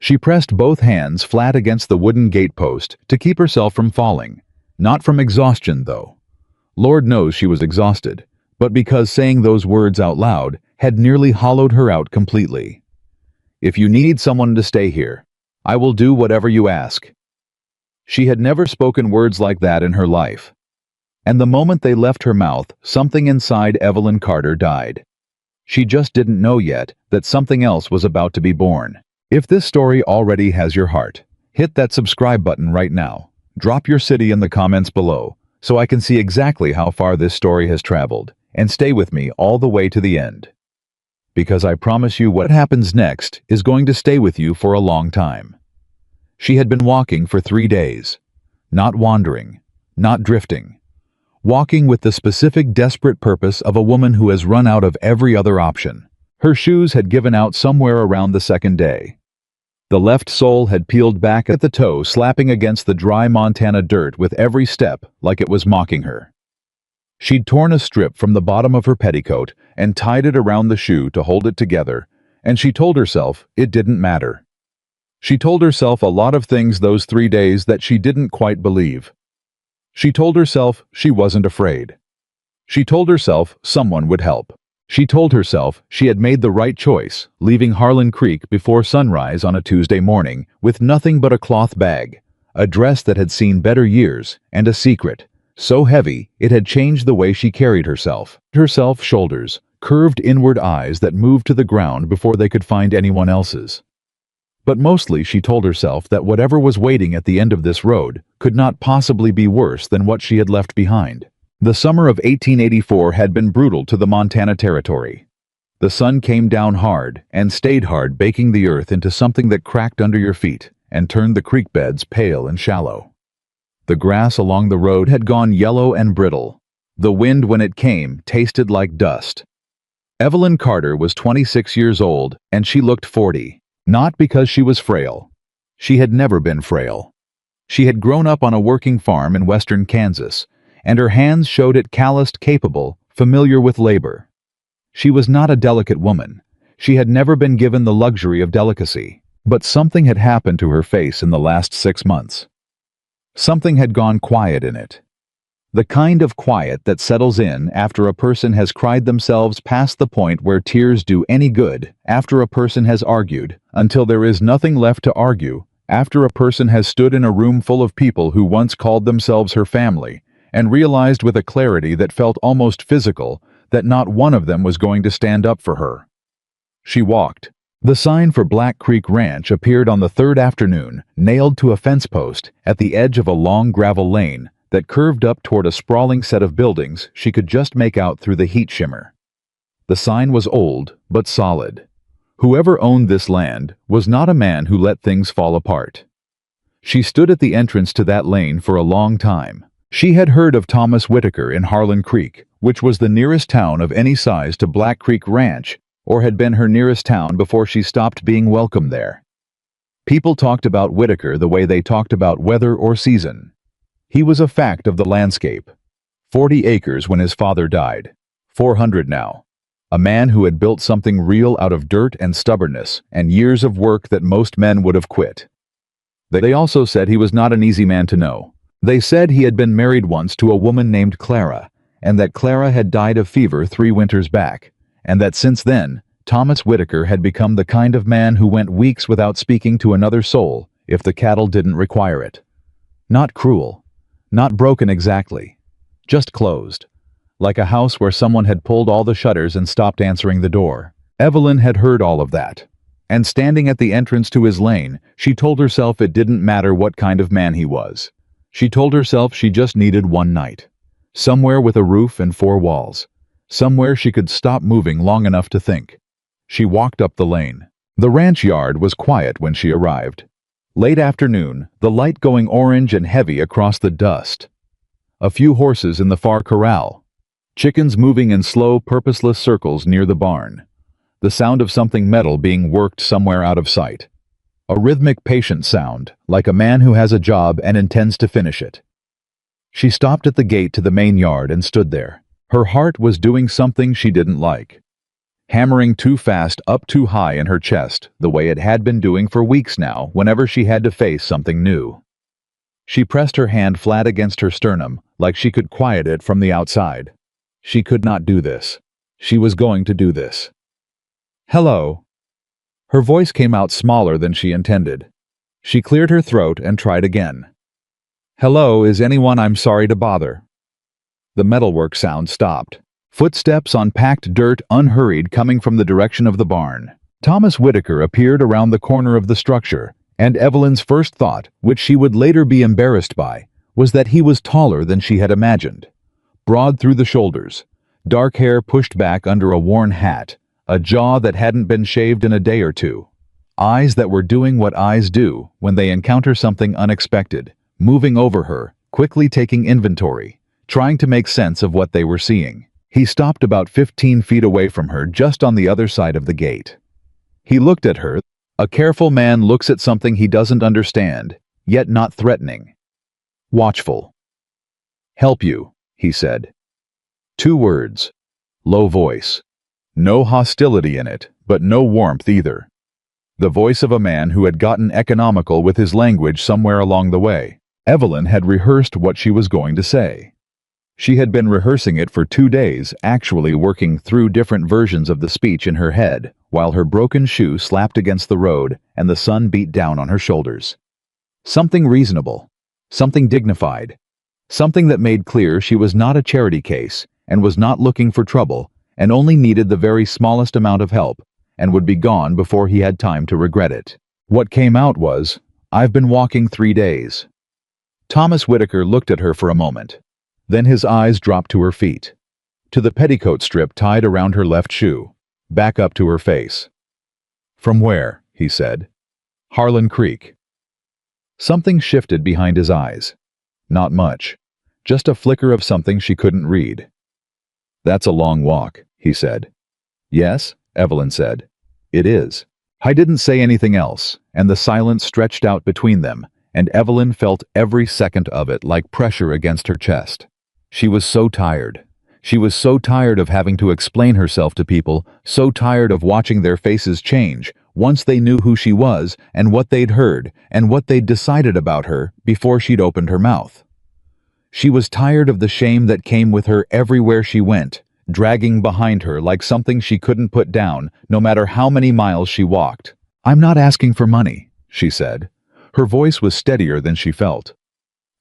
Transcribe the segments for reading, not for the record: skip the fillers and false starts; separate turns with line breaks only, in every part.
She pressed both hands flat against the wooden gatepost to keep herself from falling. Not from exhaustion, though. Lord knows she was exhausted, but because saying those words out loud had nearly hollowed her out completely. "If you need someone to stay here, I will do whatever you ask." She had never spoken words like that in her life. And the moment they left her mouth, something inside Evelyn Carter died. She just didn't know yet that something else was about to be born. If this story already has your heart, hit that subscribe button right now. Drop your city in the comments below so I can see exactly how far this story has traveled, and stay with me all the way to the end. Because I promise you what happens next is going to stay with you for a long time. She had been walking for 3 days. Not wandering, not drifting. Walking with the specific desperate purpose of a woman who has run out of every other option. Her shoes had given out somewhere around the second day. The left sole had peeled back at the toe, slapping against the dry Montana dirt with every step like it was mocking her. She'd torn a strip from the bottom of her petticoat and tied it around the shoe to hold it together, and she told herself it didn't matter. She told herself a lot of things those 3 days that she didn't quite believe. She told herself she wasn't afraid. She told herself someone would help. She told herself she had made the right choice, leaving Harlan Creek before sunrise on a Tuesday morning with nothing but a cloth bag, a dress that had seen better years, and a secret, so heavy it had changed the way she carried herself. Shoulders, curved inward eyes that moved to the ground before they could find anyone else's. But mostly she told herself that whatever was waiting at the end of this road could not possibly be worse than what she had left behind. The summer of 1884 had been brutal to the Montana Territory. The sun came down hard and stayed hard, baking the earth into something that cracked under your feet and turned the creek beds pale and shallow. The grass along the road had gone yellow and brittle. The wind, when it came, tasted like dust. Evelyn Carter was 26 years old, and she looked 40. Not because she was frail. She had never been frail. She had grown up on a working farm in western Kansas, and her hands showed it, calloused, capable, familiar with labor. She was not a delicate woman. She had never been given the luxury of delicacy. But something had happened to her face in the last 6 months. Something had gone quiet in it. The kind of quiet that settles in after a person has cried themselves past the point where tears do any good, after a person has argued until there is nothing left to argue, after a person has stood in a room full of people who once called themselves her family and realized with a clarity that felt almost physical that not one of them was going to stand up for her. She walked. The sign for Black Creek Ranch appeared on the third afternoon, nailed to a fence post at the edge of a long gravel lane that curved up toward a sprawling set of buildings she could just make out through the heat shimmer. The sign was old, but solid. Whoever owned this land was not a man who let things fall apart. She stood at the entrance to that lane for a long time. She had heard of Thomas Whitaker in Harlan Creek, which was the nearest town of any size to Black Creek Ranch, or had been her nearest town before she stopped being welcome there. People talked about Whitaker the way they talked about weather or season. He was a fact of the landscape. 40 acres when his father died. 400 now. A man who had built something real out of dirt and stubbornness and years of work that most men would have quit. They also said he was not an easy man to know. They said he had been married once to a woman named Clara, and that Clara had died of fever 3 winters back, and that since then, Thomas Whitaker had become the kind of man who went weeks without speaking to another soul if the cattle didn't require it. Not cruel. Not broken exactly. Just closed. Like a house where someone had pulled all the shutters and stopped answering the door. Evelyn had heard all of that. And standing at the entrance to his lane, she told herself it didn't matter what kind of man he was. She told herself she just needed one night. Somewhere with a roof and 4 walls. Somewhere she could stop moving long enough to think. She walked up the lane. The ranch yard was quiet when she arrived. Late afternoon, the light going orange and heavy across the dust. A few horses in the far corral. Chickens moving in slow, purposeless circles near the barn. The sound of something metal being worked somewhere out of sight. A rhythmic, patient sound, like a man who has a job and intends to finish it. She stopped at the gate to the main yard and stood there. Her heart was doing something she didn't like. hammering too fast up too high in her chest, the way it had been doing for weeks now whenever she had to face something new. She pressed her hand flat against her sternum, like she could quiet it from the outside. She could not do this. She was going to do this. "Hello." Her voice came out smaller than she intended. She cleared her throat and tried again. "Hello, is anyone? I'm sorry to bother." The metalwork sound stopped. Footsteps on packed dirt, unhurried, coming from the direction of the barn. Thomas Whitaker appeared around the corner of the structure, and Evelyn's first thought, which she would later be embarrassed by, was that he was taller than she had imagined. Broad through the shoulders, dark hair pushed back under a worn hat, a jaw that hadn't been shaved in a day or two, eyes that were doing what eyes do when they encounter something unexpected, moving over her, quickly taking inventory, trying to make sense of what they were seeing. He stopped about 15 feet away from her, just on the other side of the gate. He looked at her. A careful man looks at something he doesn't understand, yet not threatening. Watchful. "Help you," he said. 2 words. Low voice. No hostility in it, but no warmth either. The voice of a man who had gotten economical with his language somewhere along the way. Evelyn had rehearsed what she was going to say. She had been rehearsing it for 2 days, actually working through different versions of the speech in her head, while her broken shoe slapped against the road and the sun beat down on her shoulders. Something reasonable, something dignified, something that made clear she was not a charity case and was not looking for trouble and only needed the very smallest amount of help and would be gone before he had time to regret it. What came out was, "I've been walking 3 days." Thomas Whitaker looked at her for a moment. Then his eyes dropped to her feet, to the petticoat strip tied around her left shoe, back up to her face. "From where?" he said. "Harlan Creek." Something shifted behind his eyes. Not much. Just a flicker of something she couldn't read. "That's a long walk," he said. "Yes," Evelyn said. "It is." I didn't say anything else, and the silence stretched out between them, and Evelyn felt every second of it like pressure against her chest. She was so tired. She was so tired of having to explain herself to people, so tired of watching their faces change once they knew who she was and what they'd heard and what they'd decided about her before she'd opened her mouth. She was tired of the shame that came with her everywhere she went, dragging behind her like something she couldn't put down, no matter how many miles she walked. "I'm not asking for money," she said. Her voice was steadier than she felt.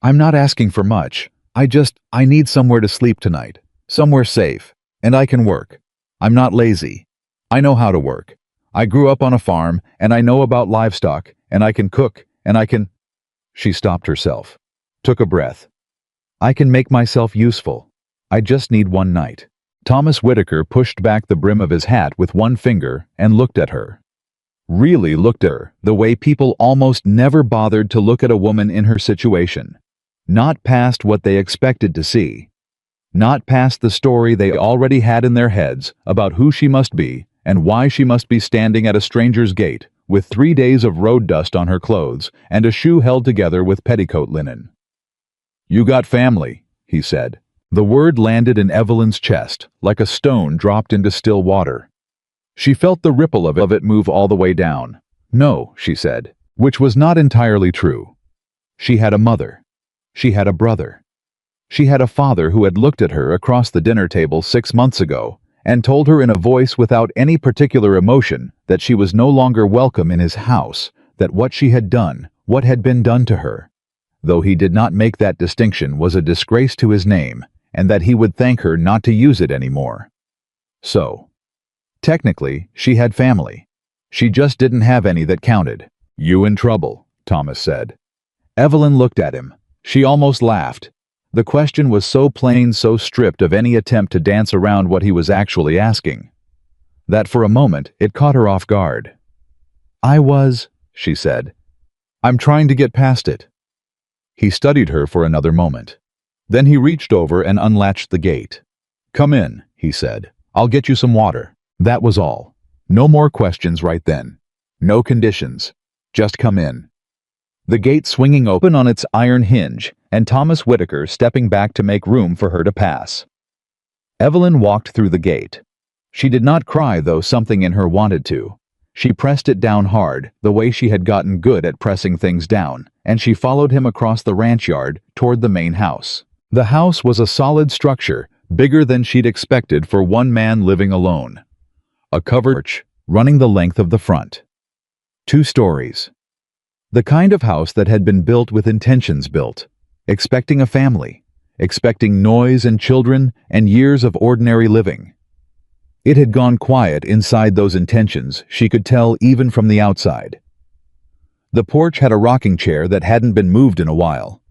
"I'm not asking for much. I need somewhere to sleep tonight, somewhere safe, and I can work. I'm not lazy. I know how to work. I grew up on a farm, and I know about livestock, and I can cook, and I can—" She stopped herself, took a breath. "I can make myself useful. I just need one night." Thomas Whitaker pushed back the brim of his hat with one finger and looked at her. Really looked at her, the way people almost never bothered to look at a woman in her situation. Not past what they expected to see. Not past the story they already had in their heads about who she must be and why she must be standing at a stranger's gate with 3 days of road dust on her clothes and a shoe held together with petticoat linen. "You got family," he said. The word landed in Evelyn's chest like a stone dropped into still water. She felt the ripple of it move all the way down. "No," she said, which was not entirely true. She had a mother. She had a brother. She had a father who had looked at her across the dinner table 6 months ago and told her in a voice without any particular emotion that she was no longer welcome in his house, that what she had done, what had been done to her, though he did not make that distinction, was a disgrace to his name, and that he would thank her not to use it anymore. So, technically, she had family. She just didn't have any that counted. "You in trouble," Thomas said. Evelyn looked at him. She almost laughed. The question was so plain, so stripped of any attempt to dance around what he was actually asking, that for a moment it caught her off guard. She said. "I'm trying to get past it." He studied her for another moment. Then he reached over and unlatched the gate. "Come in," he said. "I'll get you some water." That was all. No more questions right then. No conditions. Just come in. The gate swinging open on its iron hinge, and Thomas Whitaker stepping back to make room for her to pass. Evelyn walked through the gate. She did not cry, though something in her wanted to. She pressed it down hard, the way she had gotten good at pressing things down, and she followed him across the ranch yard toward the main house. The house was a solid structure, bigger than she'd expected for one man living alone. A covered porch running the length of the front. 2 stories. The kind of house that had been built with intentions built, expecting a family, expecting noise and children and years of ordinary living. It had gone quiet inside those intentions, she could tell even from the outside. The porch had a rocking chair that hadn't been moved in a while.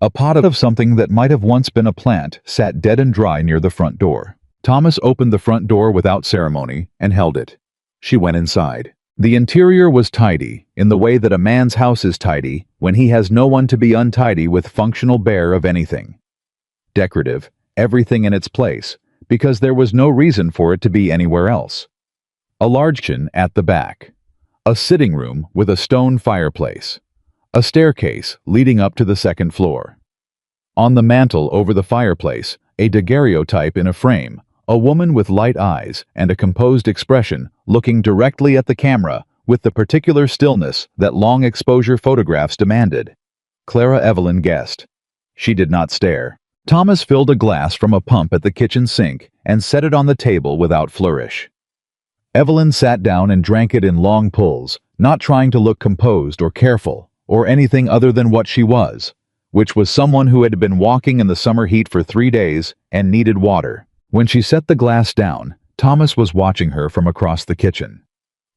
A pot of something that might have once been a plant sat dead and dry near the front door. Thomas opened the front door without ceremony and held it. She went inside. The interior was tidy, in the way that a man's house is tidy when he has no one to be untidy with functional bare of anything. Decorative, everything in its place, because there was no reason for it to be anywhere else. A large kitchen at the back. A sitting room with a stone fireplace. A staircase leading up to the second floor. On the mantel over the fireplace, a daguerreotype in a frame, a woman with light eyes and a composed expression looking directly at the camera with the particular stillness that long exposure photographs demanded. Clara Evelyn guessed. She did not stare. Thomas filled a glass from a pump at the kitchen sink and set it on the table without flourish. Evelyn sat down and drank it in long pulls, not trying to look composed or careful, or anything other than what she was, which was someone who had been walking in the summer heat for 3 days and needed water. When she set the glass down, Thomas was watching her from across the kitchen.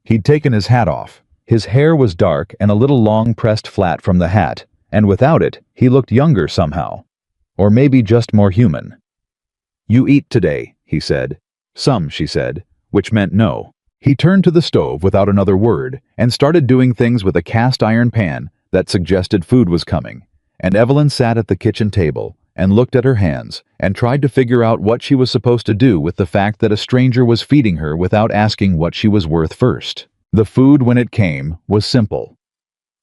He'd taken his hat off. His hair was dark and a little long pressed flat from the hat, and without it, he looked younger somehow. Or maybe just more human. "You eat today," he said. "Some," she said, which meant no. He turned to the stove without another word and started doing things with a cast iron pan that suggested food was coming, and Evelyn sat at the kitchen table and looked at her hands and tried to figure out what she was supposed to do with the fact that a stranger was feeding her without asking what she was worth first. The food, when it came, was simple.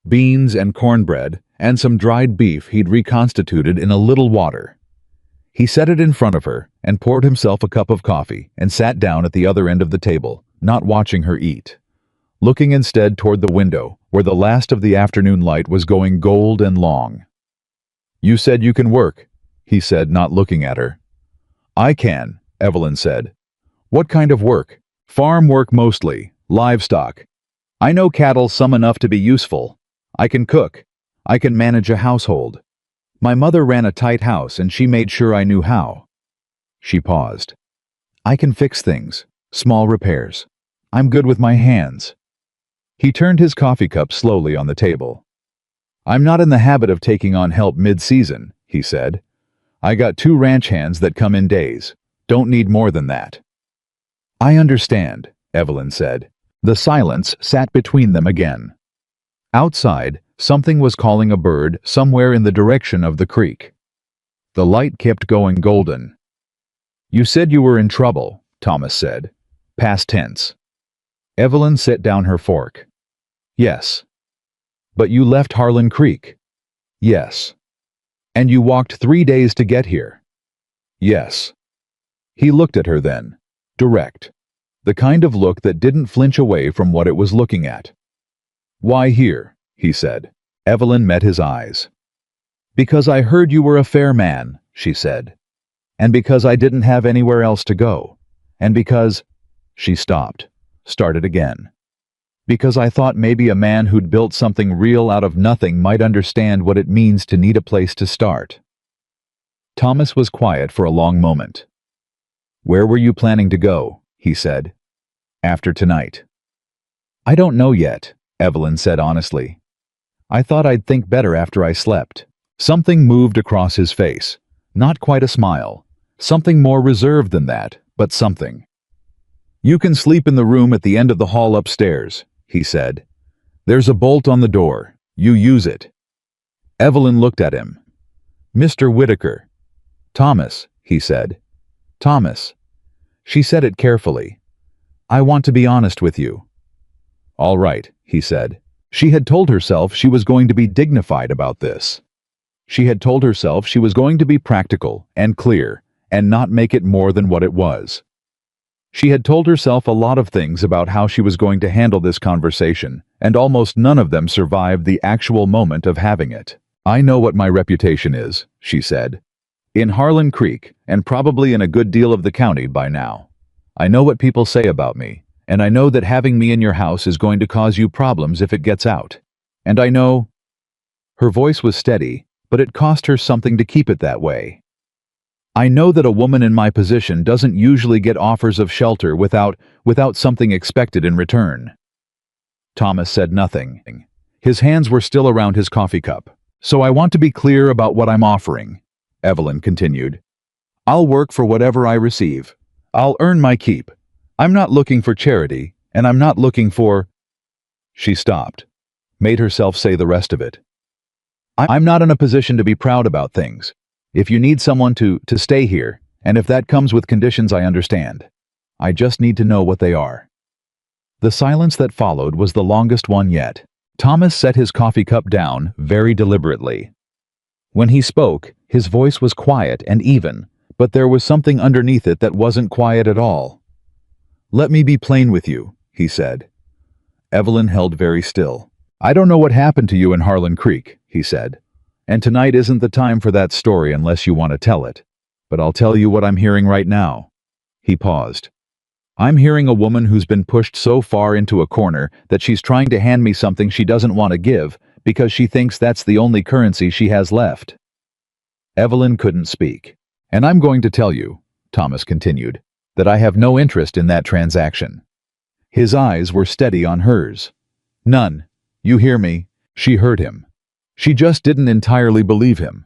Beans and cornbread and some dried beef he'd reconstituted in a little water. He set it in front of her and poured himself a cup of coffee and sat down at the other end of the table, not watching her eat, looking instead toward the window where the last of the afternoon light was going gold and long. "You said you can work," he said, not looking at her. "I can," Evelyn said. "What kind of work?" "Farm work mostly, livestock. I know cattle some enough to be useful. I can cook. I can manage a household. My mother ran a tight house and she made sure I knew how." She paused. "I can fix things, small repairs. I'm good with my hands." He turned his coffee cup slowly on the table. "I'm not in the habit of taking on help mid-season," he said. "I got 2 ranch hands that come in days. Don't need more than that." "I understand," Evelyn said. The silence sat between them again. Outside, something was calling a bird somewhere in the direction of the creek. The light kept going golden. "You said you were in trouble," Thomas said. Past tense. Evelyn set down her fork. "Yes." "But you left Harlan Creek." "Yes." "And you walked 3 days to get here." "Yes." He looked at her then. Direct. The kind of look that didn't flinch away from what it was looking at. "Why here?" he said. Evelyn met his eyes. "Because I heard you were a fair man," she said. "And because I didn't have anywhere else to go. And because—" She stopped, started again. "Because I thought maybe a man who'd built something real out of nothing might understand what it means to need a place to start." Thomas was quiet for a long moment. "Where were you planning to go?" he said. "After tonight." "I don't know yet," Evelyn said honestly. "I thought I'd think better after I slept." Something moved across his face. Not quite a smile. Something more reserved than that, but something. "You can sleep in the room at the end of the hall upstairs," he said. "There's a bolt on the door. You use it." Evelyn looked at him. "Mr. Whitaker." "Thomas," he said. "Thomas." She said it carefully. "I want to be honest with you." "All right," he said. She had told herself she was going to be dignified about this. She had told herself she was going to be practical and clear and not make it more than what it was. She had told herself a lot of things about how she was going to handle this conversation, and almost none of them survived the actual moment of having it. "I know what my reputation is," she said. "In Harlan Creek, and probably in a good deal of the county by now. I know what people say about me, and I know that having me in your house is going to cause you problems if it gets out. And I know—" Her voice was steady, but it cost her something to keep it that way. "I know that a woman in my position doesn't usually get offers of shelter without something expected in return." Thomas said nothing. His hands were still around his coffee cup. "So I want to be clear about what I'm offering," Evelyn continued. "I'll work for whatever I receive. I'll earn my keep. I'm not looking for charity, and I'm not looking for—" She stopped, made herself say the rest of it. "I'm not in a position to be proud about things. If you need someone to stay here, and if that comes with conditions, I understand. I just need to know what they are." The silence that followed was the longest one yet. Thomas set his coffee cup down very deliberately. When he spoke, his voice was quiet and even, but there was something underneath it that wasn't quiet at all. "Let me be plain with you," he said. Evelyn held very still. "I don't know what happened to you in Harlan Creek," he said. "And tonight isn't the time for that story unless you want to tell it. But I'll tell you what I'm hearing right now." He paused. "I'm hearing a woman who's been pushed so far into a corner that she's trying to hand me something she doesn't want to give because she thinks that's the only currency she has left." Evelyn couldn't speak. "And I'm going to tell you," Thomas continued, "that I have no interest in that transaction." His eyes were steady on hers. "None. You hear me?" She heard him. She just didn't entirely believe him.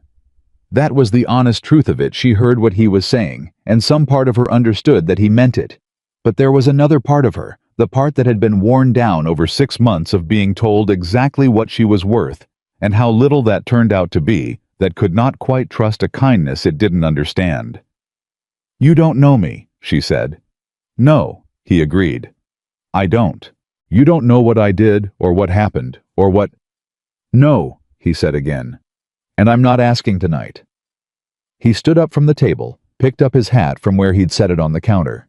That was the honest truth of it. She heard what he was saying, and some part of her understood that he meant it. But there was another part of her, the part that had been worn down over 6 months of being told exactly what she was worth, and how little that turned out to be, that could not quite trust a kindness it didn't understand. "You don't know me," she said. "No," he agreed. "I don't. You don't know what I did, or what happened, or what—" "No," he said again. "And I'm not asking tonight." He stood up from the table, picked up his hat from where he'd set it on the counter.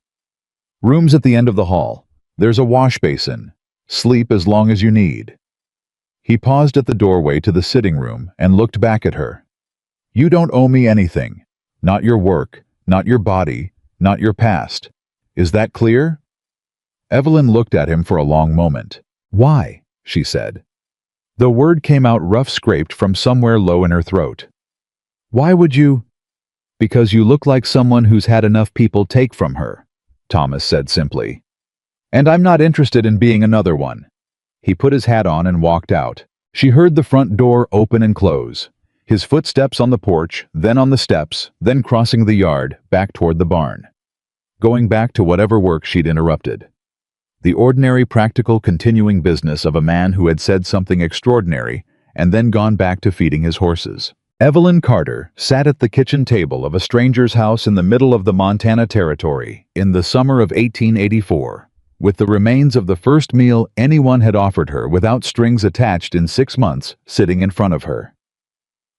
"Room's at the end of the hall. There's a wash basin. Sleep as long as you need." He paused at the doorway to the sitting room and looked back at her. "You don't owe me anything. Not your work, not your body, not your past. Is that clear?" Evelyn looked at him for a long moment. "Why?" she said. The word came out rough-scraped from somewhere low in her throat. "Why would you—" "Because you look like someone who's had enough people take from her," Thomas said simply. "And I'm not interested in being another one." He put his hat on and walked out. She heard the front door open and close. His footsteps on the porch, then on the steps, then crossing the yard, back toward the barn. Going back to whatever work she'd interrupted. The ordinary, practical, continuing business of a man who had said something extraordinary and then gone back to feeding his horses. Evelyn Carter sat at the kitchen table of a stranger's house in the middle of the Montana Territory in the summer of 1884, with the remains of the first meal anyone had offered her without strings attached in 6 months sitting in front of her.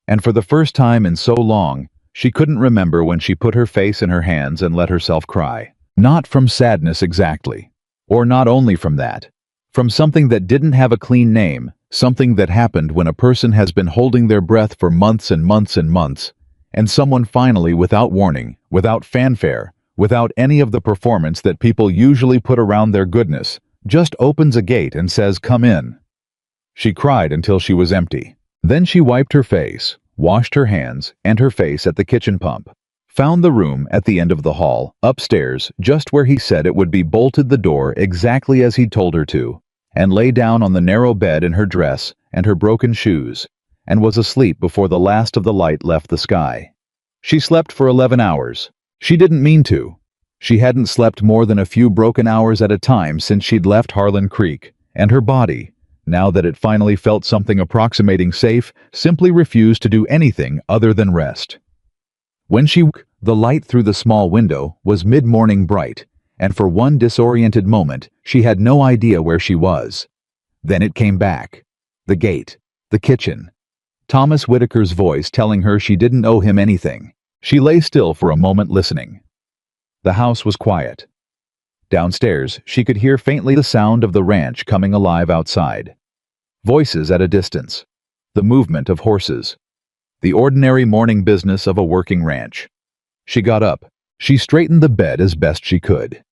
And for the first time in so long, she couldn't remember when she put her face in her hands and let herself cry. Not from sadness exactly. Or not only from that. From something that didn't have a clean name, something that happened when a person has been holding their breath for months and months and months, and someone finally, without warning, without fanfare, without any of the performance that people usually put around their goodness, just opens a gate and says, "Come in." She cried until she was empty. Then she wiped her face, washed her hands and her face at the kitchen pump, found the room at the end of the hall, upstairs, just where he said it would be, bolted the door exactly as he'd told her to, and lay down on the narrow bed in her dress and her broken shoes, and was asleep before the last of the light left the sky. She slept for 11 hours. She didn't mean to. She hadn't slept more than a few broken hours at a time since she'd left Harlan Creek, and her body, now that it finally felt something approximating safe, simply refused to do anything other than rest. When she woke, the light through the small window was mid-morning bright, and for one disoriented moment, she had no idea where she was. Then it came back. The gate. The kitchen. Thomas Whitaker's voice telling her she didn't owe him anything. She lay still for a moment listening. The house was quiet. Downstairs, she could hear faintly the sound of the ranch coming alive outside. Voices at a distance. The movement of horses. The ordinary morning business of a working ranch. She got up. She straightened the bed as best she could.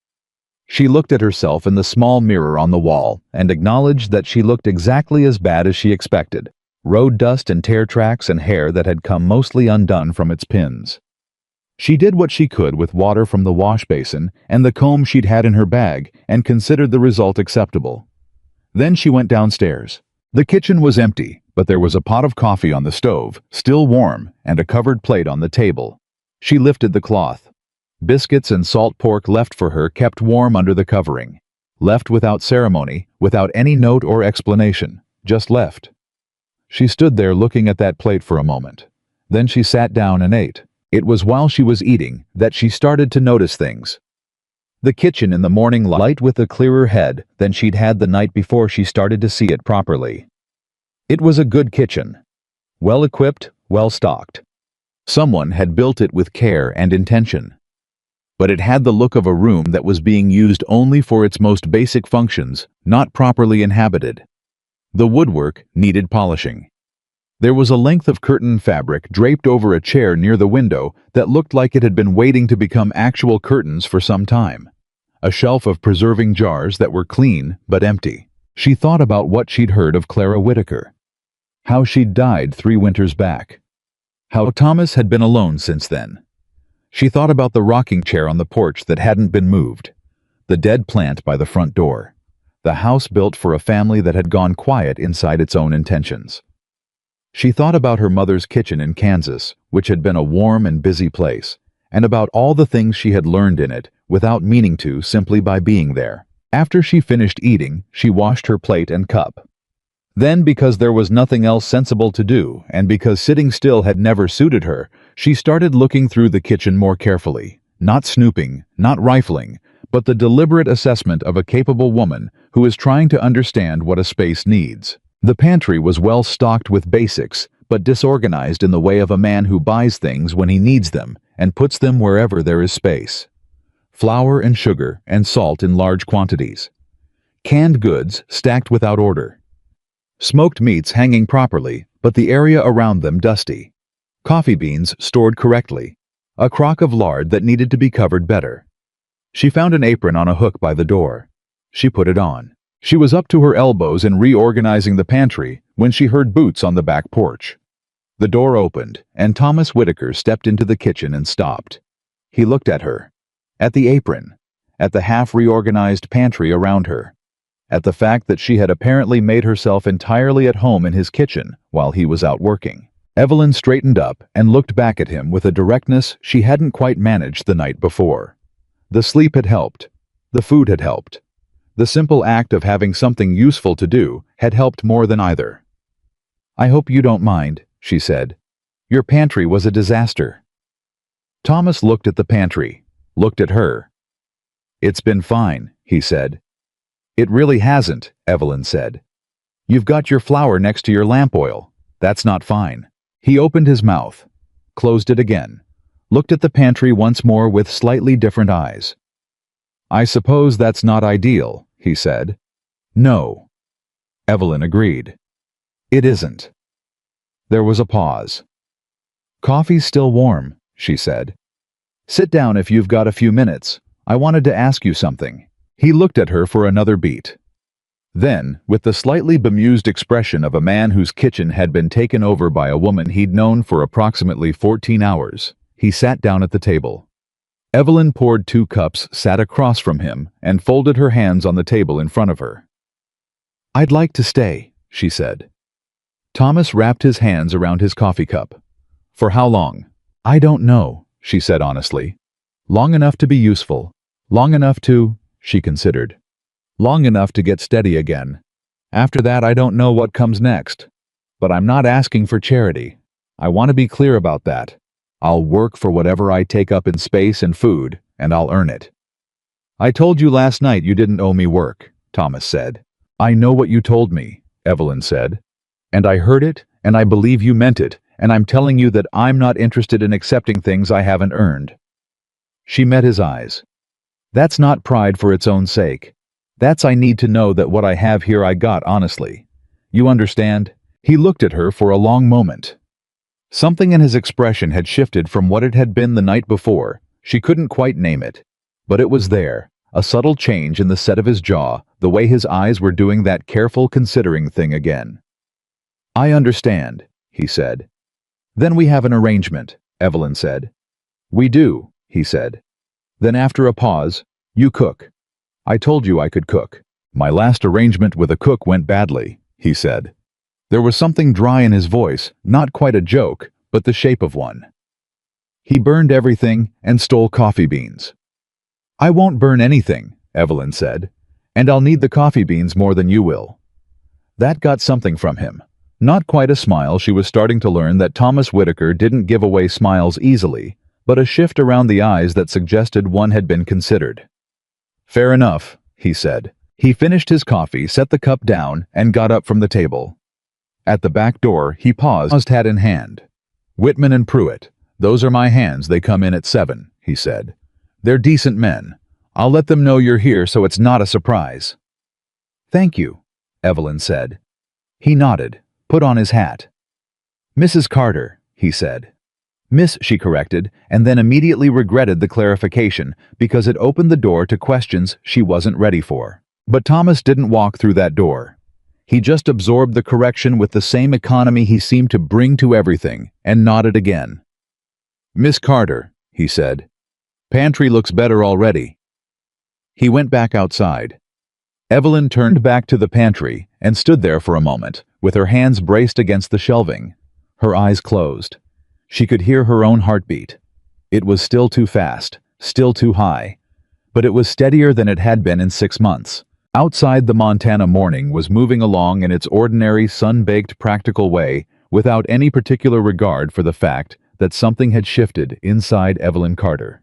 She looked at herself in the small mirror on the wall and acknowledged that she looked exactly as bad as she expected. Road dust and tear tracks and hair that had come mostly undone from its pins. She did what she could with water from the wash basin and the comb she'd had in her bag and considered the result acceptable. Then she went downstairs. The kitchen was empty, but there was a pot of coffee on the stove, still warm, and a covered plate on the table. She lifted the cloth. Biscuits and salt pork left for her kept warm under the covering. Left without ceremony, without any note or explanation, just left. She stood there looking at that plate for a moment. Then she sat down and ate. It was while she was eating that she started to notice things. The kitchen in the morning light with a clearer head than she'd had the night before she started to see it properly. It was a good kitchen. Well equipped, well stocked. Someone had built it with care and intention. But it had the look of a room that was being used only for its most basic functions, not properly inhabited. The woodwork needed polishing. There was a length of curtain fabric draped over a chair near the window that looked like it had been waiting to become actual curtains for some time. A shelf of preserving jars that were clean but empty. She thought about what she'd heard of Clara Whitaker. How she'd died 3 winters back. How Thomas had been alone since then. She thought about the rocking chair on the porch that hadn't been moved. The dead plant by the front door. The house built for a family that had gone quiet inside its own intentions. She thought about her mother's kitchen in Kansas, which had been a warm and busy place, and about all the things she had learned in it without meaning to simply by being there. After she finished eating, she washed her plate and cup. Then, because there was nothing else sensible to do, and because sitting still had never suited her, she started looking through the kitchen more carefully, not snooping, not rifling, but the deliberate assessment of a capable woman who is trying to understand what a space needs. The pantry was well stocked with basics, but disorganized in the way of a man who buys things when he needs them and puts them wherever there is space. Flour and sugar and salt in large quantities. Canned goods stacked without order. Smoked meats hanging properly, but the area around them dusty. Coffee beans stored correctly. A crock of lard that needed to be covered better. She found an apron on a hook by the door. She put it on. She was up to her elbows in reorganizing the pantry when she heard boots on the back porch. The door opened, and Thomas Whitaker stepped into the kitchen and stopped. He looked at her. At the apron. At the half-reorganized pantry around her. At the fact that she had apparently made herself entirely at home in his kitchen while he was out working. Evelyn straightened up and looked back at him with a directness she hadn't quite managed the night before. The sleep had helped. The food had helped. The simple act of having something useful to do had helped more than either. "I hope you don't mind," she said. "Your pantry was a disaster." Thomas looked at the pantry, looked at her. "It's been fine," he said. "It really hasn't," Evelyn said. "You've got your flour next to your lamp oil. That's not fine." He opened his mouth, closed it again, looked at the pantry once more with slightly different eyes. "I suppose that's not ideal," he said. "No." Evelyn agreed. "It isn't." There was a pause. "Coffee's still warm," she said. "Sit down if you've got a few minutes. I wanted to ask you something." He looked at her for another beat. Then, with the slightly bemused expression of a man whose kitchen had been taken over by a woman he'd known for approximately 14 hours, he sat down at the table. Evelyn poured 2 cups, sat across from him, and folded her hands on the table in front of her. "I'd like to stay," she said. Thomas wrapped his hands around his coffee cup. "For how long?" "I don't know," she said honestly. "Long enough to be useful. Long enough to," she considered. "Long enough to get steady again. After that, I don't know what comes next. But I'm not asking for charity. I want to be clear about that. I'll work for whatever I take up in space and food, and I'll earn it." "I told you last night you didn't owe me work," Thomas said. "I know what you told me," Evelyn said. "And I heard it, and I believe you meant it, and I'm telling you that I'm not interested in accepting things I haven't earned." She met his eyes. That's not pride for its own sake. That's I need to know that what I have here I got honestly. You understand? He looked at her for a long moment. Something in his expression had shifted from what it had been the night before. She couldn't quite name it. But it was there, a subtle change in the set of his jaw, the way his eyes were doing that careful considering thing again. I understand, he said. Then we have an arrangement, Evelyn said. We do, he said. Then after a pause, you cook. I told you I could cook. My last arrangement with a cook went badly, he said. There was something dry in his voice, not quite a joke, but the shape of one. He burned everything and stole coffee beans. I won't burn anything, Evelyn said, and I'll need the coffee beans more than you will. That got something from him. Not quite a smile. She was starting to learn that Thomas Whitaker didn't give away smiles easily, but a shift around the eyes that suggested one had been considered. Fair enough, he said. He finished his coffee, set the cup down, and got up from the table. At the back door, he paused, hat in hand. Whitman and Pruitt, those are my hands. They come in at 7, he said. They're decent men. I'll let them know you're here so it's not a surprise. Thank you, Evelyn said. He nodded, put on his hat. Mrs. Carter, he said. Miss, she corrected, and then immediately regretted the clarification because it opened the door to questions she wasn't ready for. But Thomas didn't walk through that door. He just absorbed the correction with the same economy he seemed to bring to everything, and nodded again. Miss Carter, he said. Pantry looks better already. He went back outside. Evelyn turned back to the pantry and stood there for a moment, with her hands braced against the shelving. Her eyes closed. She could hear her own heartbeat. It was still too fast, still too high, but it was steadier than it had been in 6 months. Outside, the Montana morning was moving along in its ordinary, sun-baked, practical way, without any particular regard for the fact that something had shifted inside Evelyn Carter.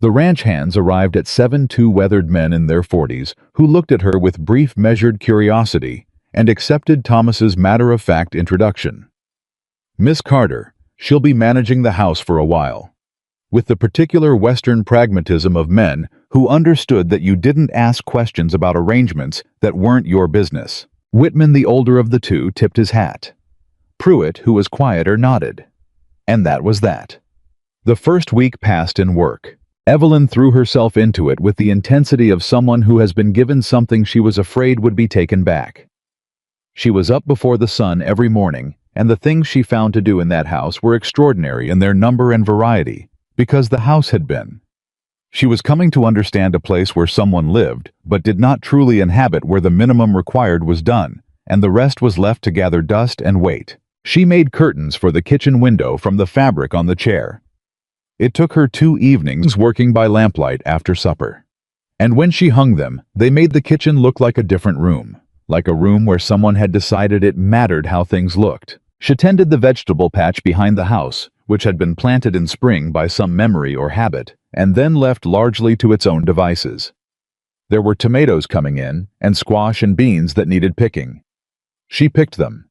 The ranch hands arrived at 7, 2 weathered men in their 40s who looked at her with brief, measured curiosity and accepted Thomas's matter-of-fact introduction. Miss Carter, she'll be managing the house for a while. With the particular Western pragmatism of men who understood that you didn't ask questions about arrangements that weren't your business. Whitman, the older of the two, tipped his hat. Pruitt, who was quieter, nodded. And that was that. The first week passed in work. Evelyn threw herself into it with the intensity of someone who has been given something she was afraid would be taken back. She was up before the sun every morning, and the things she found to do in that house were extraordinary in their number and variety, because the house had been. She was coming to understand a place where someone lived, but did not truly inhabit, where the minimum required was done, and the rest was left to gather dust and wait. She made curtains for the kitchen window from the fabric on the chair. It took her 2 evenings working by lamplight after supper. And when she hung them, they made the kitchen look like a different room, like a room where someone had decided it mattered how things looked. She tended the vegetable patch behind the house, which had been planted in spring by some memory or habit, and then left largely to its own devices. There were tomatoes coming in, and squash and beans that needed picking. She picked them.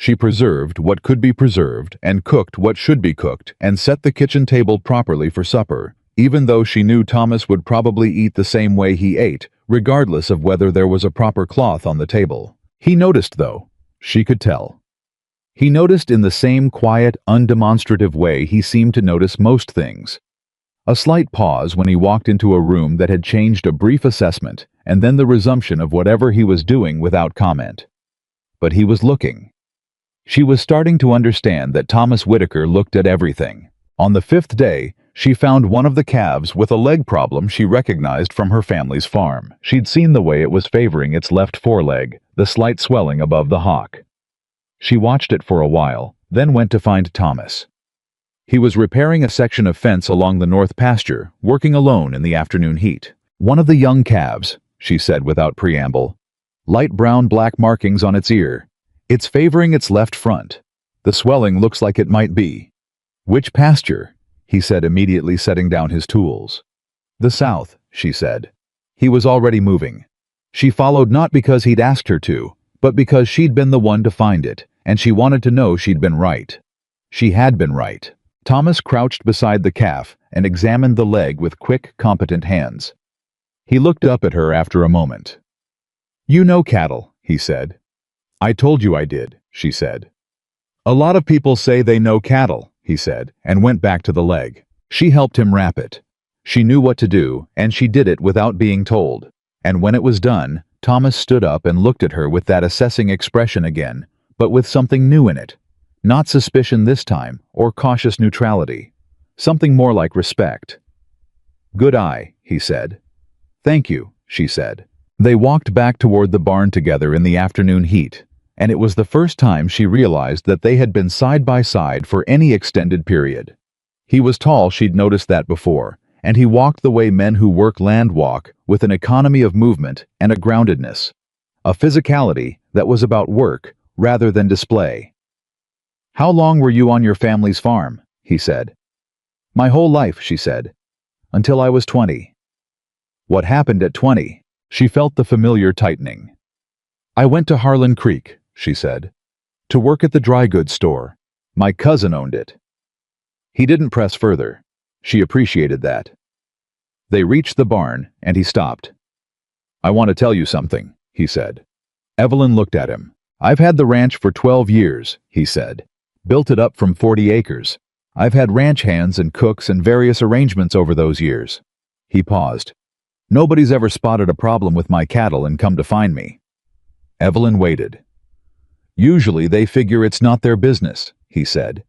She preserved what could be preserved, and cooked what should be cooked, and set the kitchen table properly for supper, even though she knew Thomas would probably eat the same way he ate, regardless of whether there was a proper cloth on the table. He noticed, though. She could tell. He noticed in the same quiet, undemonstrative way he seemed to notice most things. A slight pause when he walked into a room that had changed, a brief assessment, and then the resumption of whatever he was doing without comment. But he was looking. She was starting to understand that Thomas Whitaker looked at everything. On the 5th day, she found one of the calves with a leg problem she recognized from her family's farm. She'd seen the way it was favoring its left foreleg, the slight swelling above the hock. She watched it for a while, then went to find Thomas. He was repairing a section of fence along the north pasture, working alone in the afternoon heat. One of the young calves, she said without preamble. Light brown-black markings on its ear. It's favoring its left front. The swelling looks like it might be. Which pasture? He said, immediately setting down his tools. The south, she said. He was already moving. She followed, not because he'd asked her to, but because she'd been the one to find it, and she wanted to know she'd been right. She had been right. Thomas crouched beside the calf and examined the leg with quick, competent hands. He looked up at her after a moment. "You know cattle," he said. "I told you I did," she said. "A lot of people say they know cattle," he said, and went back to the leg. She helped him wrap it. She knew what to do, and she did it without being told. And when it was done, Thomas stood up and looked at her with that assessing expression again, but with something new in it. Not suspicion this time, or cautious neutrality. Something more like respect. "Good eye," he said. "Thank you," she said. They walked back toward the barn together in the afternoon heat, and it was the first time she realized that they had been side by side for any extended period. He was tall, she'd noticed that before, and he walked the way men who work land walk, with an economy of movement and a groundedness. A physicality that was about work rather than display. "How long were you on your family's farm?" he said. "My whole life," she said. "Until I was 20. "What happened at 20? She felt the familiar tightening. "I went to Harlan Creek," she said. "To work at the dry goods store. My cousin owned it." He didn't press further. She appreciated that. They reached the barn, and he stopped. "I want to tell you something," he said. Evelyn looked at him. "I've had the ranch for 12 years, he said. Built it up from 40 acres. I've had ranch hands and cooks and various arrangements over those years." He paused. "Nobody's ever spotted a problem with my cattle and come to find me." Evelyn waited. "Usually they figure it's not their business," he said.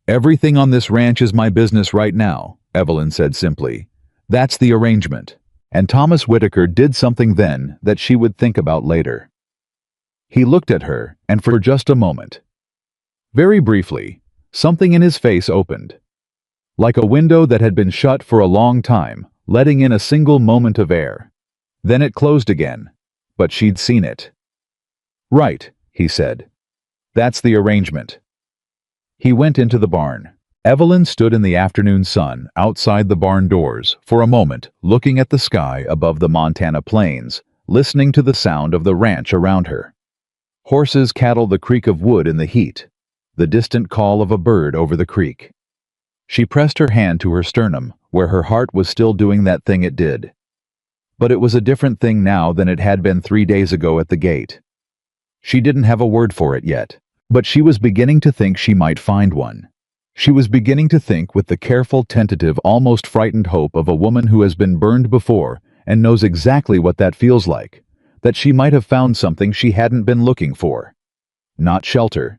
"Everything on this ranch is my business right now," Evelyn said simply. "That's the arrangement." And Thomas Whitaker did something then that she would think about later. He looked at her, and for just a moment, very briefly, something in his face opened. Like a window that had been shut for a long time, letting in a single moment of air. Then it closed again, but she'd seen it. "Right," he said. "That's the arrangement." He went into the barn. Evelyn stood in the afternoon sun outside the barn doors for a moment, looking at the sky above the Montana plains, listening to the sound of the ranch around her. Horses, cattle, the creak of wood in the heat, the distant call of a bird over the creek. She pressed her hand to her sternum, where her heart was still doing that thing it did. But it was a different thing now than it had been 3 days ago at the gate. She didn't have a word for it yet, but she was beginning to think she might find one. She was beginning to think with the careful, tentative, almost frightened hope of a woman who has been burned before and knows exactly what that feels like, that she might have found something she hadn't been looking for. Not shelter.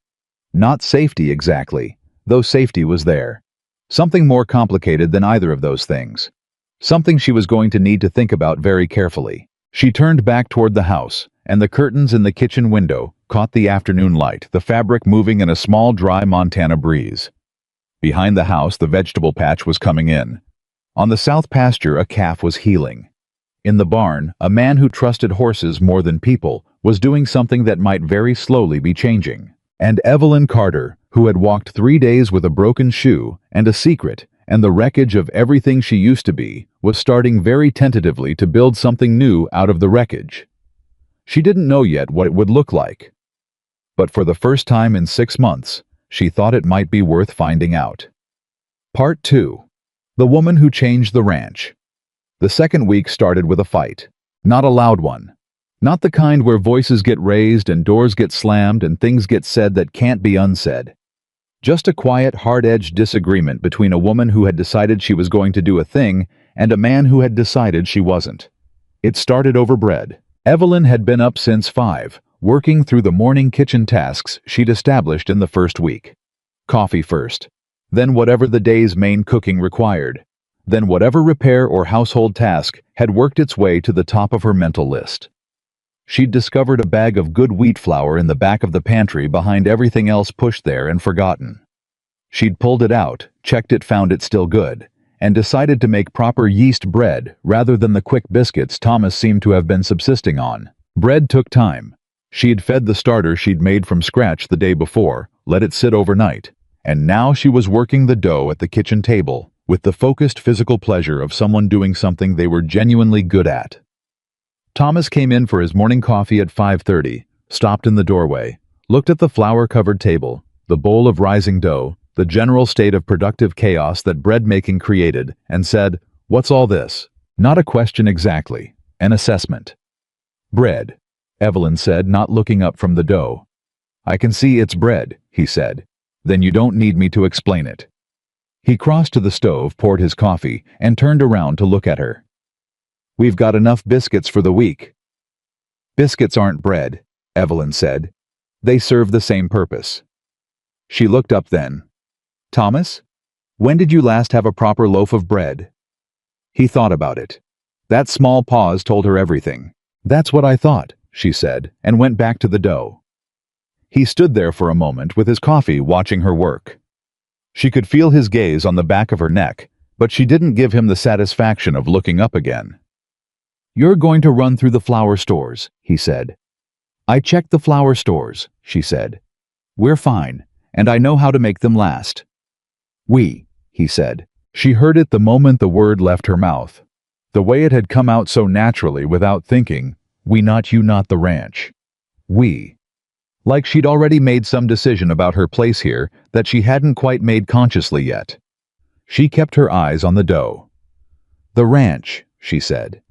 Not safety exactly, though safety was there. Something more complicated than either of those things. Something she was going to need to think about very carefully. She turned back toward the house, and the curtains in the kitchen window caught the afternoon light, the fabric moving in a small, dry Montana breeze. Behind the house, the vegetable patch was coming in. On the south pasture, a calf was healing. In the barn, a man who trusted horses more than people was doing something that might very slowly be changing. And Evelyn Carter, who had walked 3 days with a broken shoe and a secret and the wreckage of everything she used to be, was starting very tentatively to build something new out of the wreckage. She didn't know yet what it would look like. But for the first time in 6 months, she thought it might be worth finding out. Part 2. The Woman Who Changed the Ranch. The second week started with a fight. Not a loud one. Not the kind where voices get raised and doors get slammed and things get said that can't be unsaid. Just a quiet, hard-edged disagreement between a woman who had decided she was going to do a thing and a man who had decided she wasn't. It started over bread. Evelyn had been up since 5, working through the morning kitchen tasks she'd established in the first week. Coffee first, then whatever the day's main cooking required, then whatever repair or household task had worked its way to the top of her mental list. She'd discovered a bag of good wheat flour in the back of the pantry behind everything else pushed there and forgotten. She'd pulled it out, checked it, found it still good, and decided to make proper yeast bread rather than the quick biscuits Thomas seemed to have been subsisting on. Bread took time. She had fed the starter she'd made from scratch the day before, let it sit overnight, and now she was working the dough at the kitchen table with the focused physical pleasure of someone doing something they were genuinely good at. Thomas came in for his morning coffee at 5:30, stopped in the doorway, looked at the flour-covered table, the bowl of rising dough, the general state of productive chaos that bread-making created, and said, "What's all this?" Not a question exactly, an assessment. "Bread," Evelyn said, not looking up from the dough. "I can see it's bread," he said. "Then you don't need me to explain it." He crossed to the stove, poured his coffee, and turned around to look at her. "We've got enough biscuits for the week." "Biscuits aren't bread," Evelyn said. "They serve the same purpose." She looked up then. "Thomas, when did you last have a proper loaf of bread?" He thought about it. That small pause told her everything. "That's what I thought," she said, and went back to the dough. He stood there for a moment with his coffee, watching her work. She could feel his gaze on the back of her neck, but she didn't give him the satisfaction of looking up again. "You're going to run through the flour stores," he said. "I checked the flour stores," she said. "We're fine, and I know how to make them last." "We," he said. She heard it the moment the word left her mouth. The way it had come out so naturally without thinking, "We, not you, not the ranch." We. Like she'd already made some decision about her place here that she hadn't quite made consciously yet. She kept her eyes on the dough. "The ranch," she said.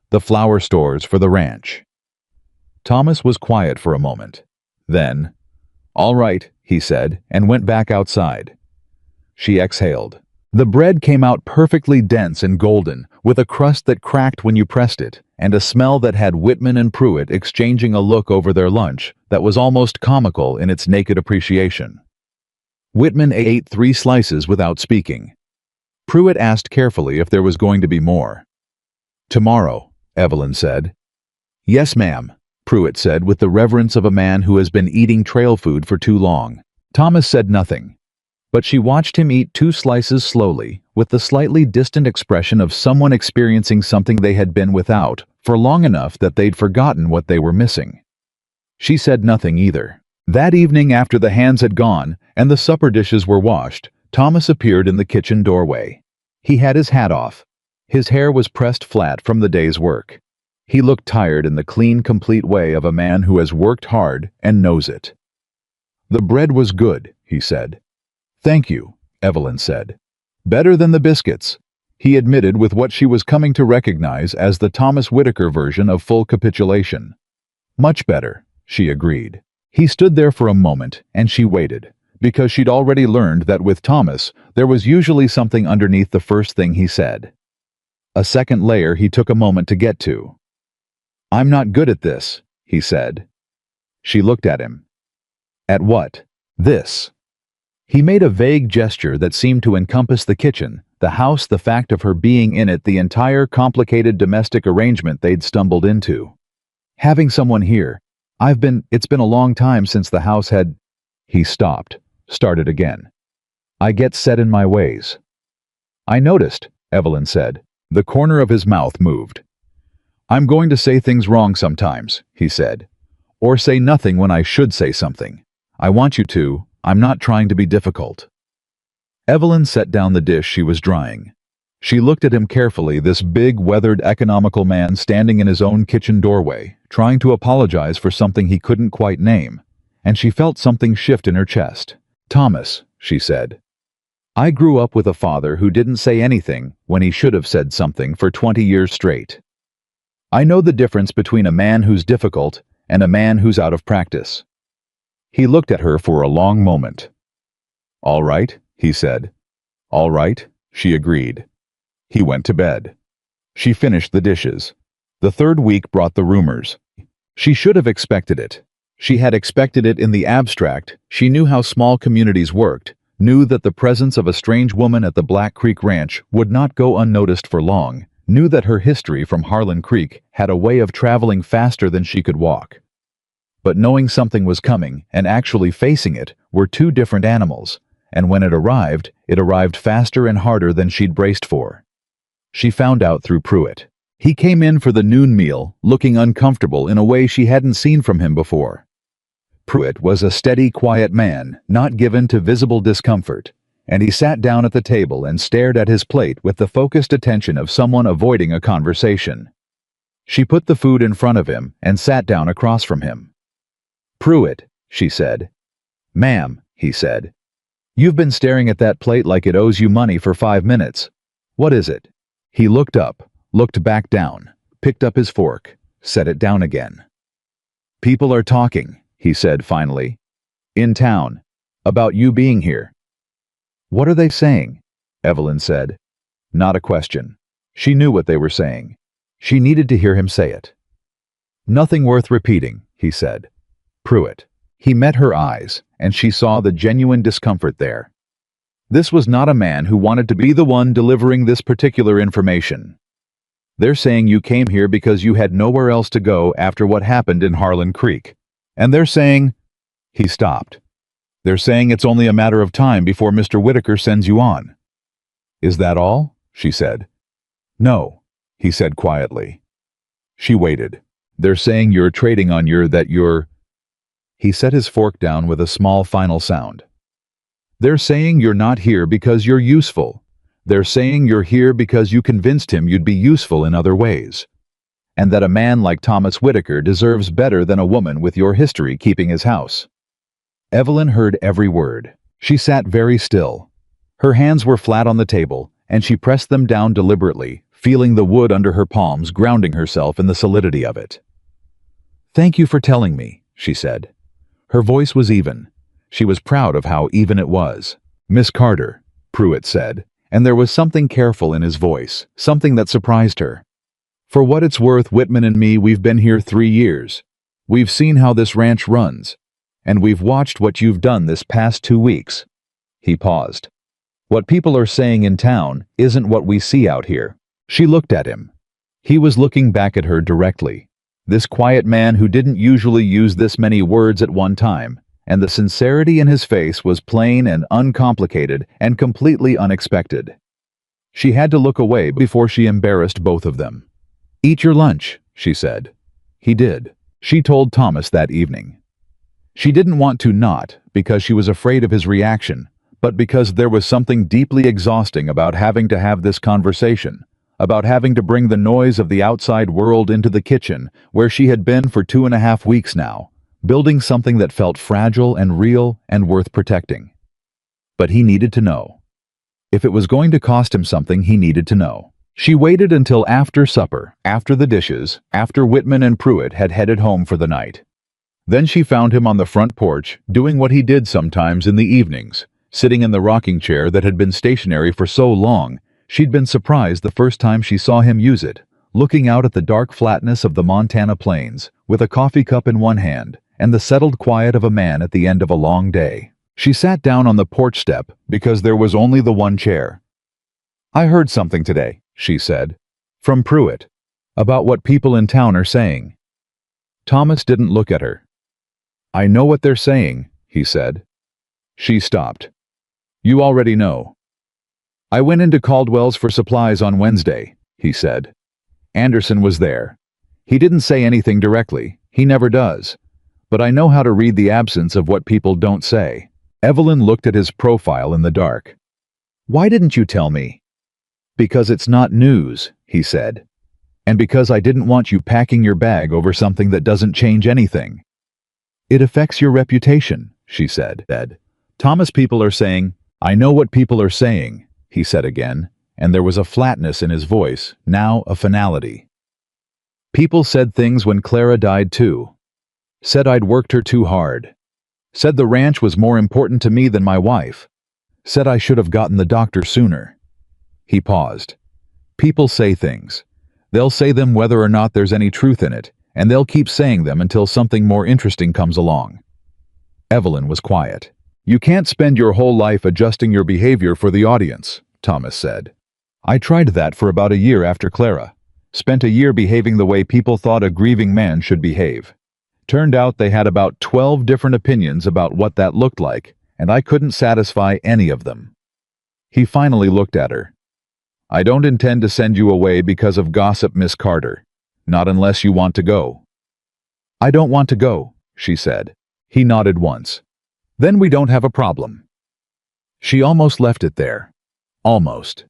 "The flour stores for the ranch." Thomas was quiet for a moment. Then, "All right," he said, and went back outside. She exhaled. The bread came out perfectly dense and golden, with a crust that cracked when you pressed it, and a smell that had Whitman and Pruitt exchanging a look over their lunch that was almost comical in its naked appreciation. Whitman ate 3 slices without speaking. Pruitt asked carefully if there was going to be more. "Tomorrow," Evelyn said. "Yes, ma'am," Pruitt said with the reverence of a man who has been eating trail food for too long. Thomas said nothing. But she watched him eat 2 slices slowly, with the slightly distant expression of someone experiencing something they had been without for long enough that they'd forgotten what they were missing. She said nothing either. That evening, after the hands had gone and the supper dishes were washed, Thomas appeared in the kitchen doorway. He had his hat off. His hair was pressed flat from the day's work. He looked tired in the clean, complete way of a man who has worked hard and knows it. "The bread was good," he said. "Thank you," Evelyn said. "Better than the biscuits," he admitted with what she was coming to recognize as the Thomas Whitaker version of full capitulation. "Much better," she agreed. He stood there for a moment, and she waited, because she'd already learned that with Thomas, there was usually something underneath the first thing he said. A second layer he took a moment to get to. "I'm not good at this," he said. She looked at him. "At what?" "This." He made a vague gesture that seemed to encompass the kitchen, the house, the fact of her being in it, the entire complicated domestic arrangement they'd stumbled into. "Having someone here. It's been a long time since the house had—" He stopped, started again. "I get set in my ways." "I noticed," Evelyn said. The corner of his mouth moved. "I'm going to say things wrong sometimes," he said. "Or say nothing when I should say something. I want you to. I'm not trying to be difficult." Evelyn set down the dish she was drying. She looked at him carefully, this big, weathered, economical man standing in his own kitchen doorway, trying to apologize for something he couldn't quite name, and she felt something shift in her chest. "Thomas," she said, "I grew up with a father who didn't say anything when he should have said something for 20 years straight. I know the difference between a man who's difficult and a man who's out of practice." He looked at her for a long moment. "All right," he said. "All right," she agreed. He went to bed. She finished the dishes. The third week brought the rumors. She should have expected it. She had expected it in the abstract. She knew how small communities worked, knew that the presence of a strange woman at the Black Creek Ranch would not go unnoticed for long, knew that her history from Harlan Creek had a way of traveling faster than she could walk. But knowing something was coming and actually facing it were 2 different animals, and when it arrived faster and harder than she'd braced for. She found out through Pruitt. He came in for the noon meal, looking uncomfortable in a way she hadn't seen from him before. Pruitt was a steady, quiet man, not given to visible discomfort, and he sat down at the table and stared at his plate with the focused attention of someone avoiding a conversation. She put the food in front of him and sat down across from him. "Pruitt," she said. "Ma'am," he said. You've been staring at that plate like it owes you money for 5 minutes. What is it? He looked up, looked back down, picked up his fork, set it down again. People are talking, he said finally. In town. About you being here. What are they saying? Evelyn said. Not a question. She knew what they were saying. She needed to hear him say it. Nothing worth repeating, he said. Pruitt. He met her eyes, and she saw the genuine discomfort there. This was not a man who wanted to be the one delivering this particular information. They're saying you came here because you had nowhere else to go after what happened in Harlan Creek. And they're saying... He stopped. They're saying it's only a matter of time before Mr. Whitaker sends you on. Is that all? She said. No, he said quietly. She waited. They're saying you're trading on you're... He set his fork down with a small final sound. They're saying you're not here because you're useful. They're saying you're here because you convinced him you'd be useful in other ways. And that a man like Thomas Whitaker deserves better than a woman with your history keeping his house. Evelyn heard every word. She sat very still. Her hands were flat on the table, and she pressed them down deliberately, feeling the wood under her palms, grounding herself in the solidity of it. Thank you for telling me, she said. Her voice was even. She was proud of how even it was. Miss Carter, Pruitt said, and there was something careful in his voice, something that surprised her. For what it's worth, Whitman and me, we've been here 3 years. We've seen how this ranch runs, and we've watched what you've done this past 2 weeks. He paused. What people are saying in town isn't what we see out here. She looked at him. He was looking back at her directly. This quiet man who didn't usually use this many words at one time, and the sincerity in his face was plain and uncomplicated and completely unexpected. She had to look away before she embarrassed both of them. Eat your lunch, she said. He did. She told Thomas that evening. She didn't want to not because she was afraid of his reaction, but because there was something deeply exhausting about having to have this conversation, about having to bring the noise of the outside world into the kitchen where she had been for 2.5 weeks now, building something that felt fragile and real and worth protecting. But he needed to know. If it was going to cost him something, he needed to know. She waited until after supper, after the dishes, after Whitman and Pruitt had headed home for the night. Then she found him on the front porch, doing what he did sometimes in the evenings, sitting in the rocking chair that had been stationary for so long, she'd been surprised the first time she saw him use it, looking out at the dark flatness of the Montana plains, with a coffee cup in one hand, and the settled quiet of a man at the end of a long day. She sat down on the porch step because there was only the one chair. I heard something today, she said, from Pruitt, about what people in town are saying. Thomas didn't look at her. I know what they're saying, he said. She stopped. You already know. I went into Caldwell's for supplies on Wednesday, he said. Anderson was there. He didn't say anything directly, he never does. But I know how to read the absence of what people don't say. Evelyn looked at his profile in the dark. Why didn't you tell me? Because it's not news, he said. And because I didn't want you packing your bag over something that doesn't change anything. It affects your reputation, she said. Thomas, people are saying, I know what people are saying, he said again, and there was a flatness in his voice, now a finality. People said things when Clara died too. Said I'd worked her too hard. Said the ranch was more important to me than my wife. Said I should have gotten the doctor sooner. He paused. People say things. They'll say them whether or not there's any truth in it, and they'll keep saying them until something more interesting comes along. Evelyn was quiet. You can't spend your whole life adjusting your behavior for the audience, Thomas said. I tried that for about a year after Clara. Spent a year behaving the way people thought a grieving man should behave. Turned out they had about 12 different opinions about what that looked like, and I couldn't satisfy any of them. He finally looked at her. I don't intend to send you away because of gossip, Miss Carter. Not unless you want to go. I don't want to go, she said. He nodded once. Then we don't have a problem. She almost left it there. Almost.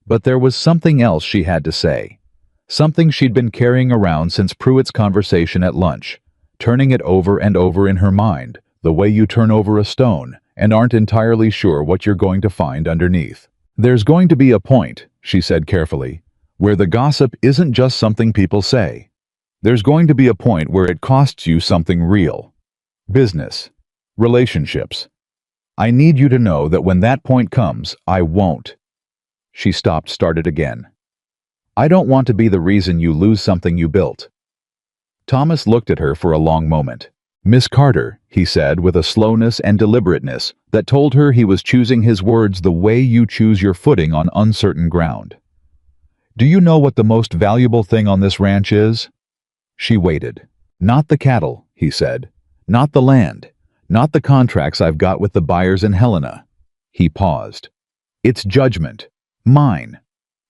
But there was something else she had to say. Something she'd been carrying around since Pruitt's conversation at lunch, turning it over and over in her mind, the way you turn over a stone, and aren't entirely sure what you're going to find underneath. There's going to be a point, she said carefully, where the gossip isn't just something people say. There's going to be a point where it costs you something real. Business. Relationships. I need you to know that when that point comes, I won't. She stopped, started again. I don't want to be the reason you lose something you built. Thomas looked at her for a long moment. Miss Carter, he said with a slowness and deliberateness that told her he was choosing his words the way you choose your footing on uncertain ground. Do you know what the most valuable thing on this ranch is? She waited. Not the cattle, he said. Not the land. Not the contracts I've got with the buyers in Helena. He paused. It's judgment. Mine.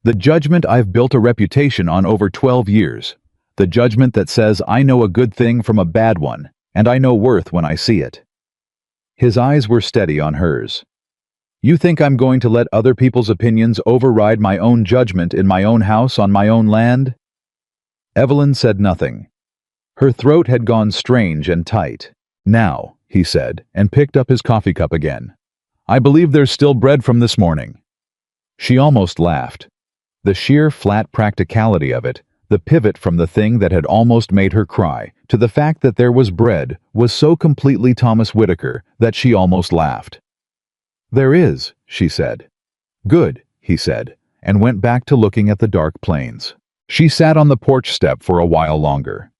The judgment I've built a reputation on over 12 years. The judgment that says I know a good thing from a bad one, and I know worth when I see it. His eyes were steady on hers. You think I'm going to let other people's opinions override my own judgment in my own house on my own land? Evelyn said nothing. Her throat had gone strange and tight. Now, he said, and picked up his coffee cup again. I believe there's still bread from this morning. She almost laughed. The sheer flat practicality of it, the pivot from the thing that had almost made her cry to the fact that there was bread, was so completely Thomas Whitaker that she almost laughed. There is, she said. Good, he said, and went back to looking at the dark plains. She sat on the porch step for a while longer.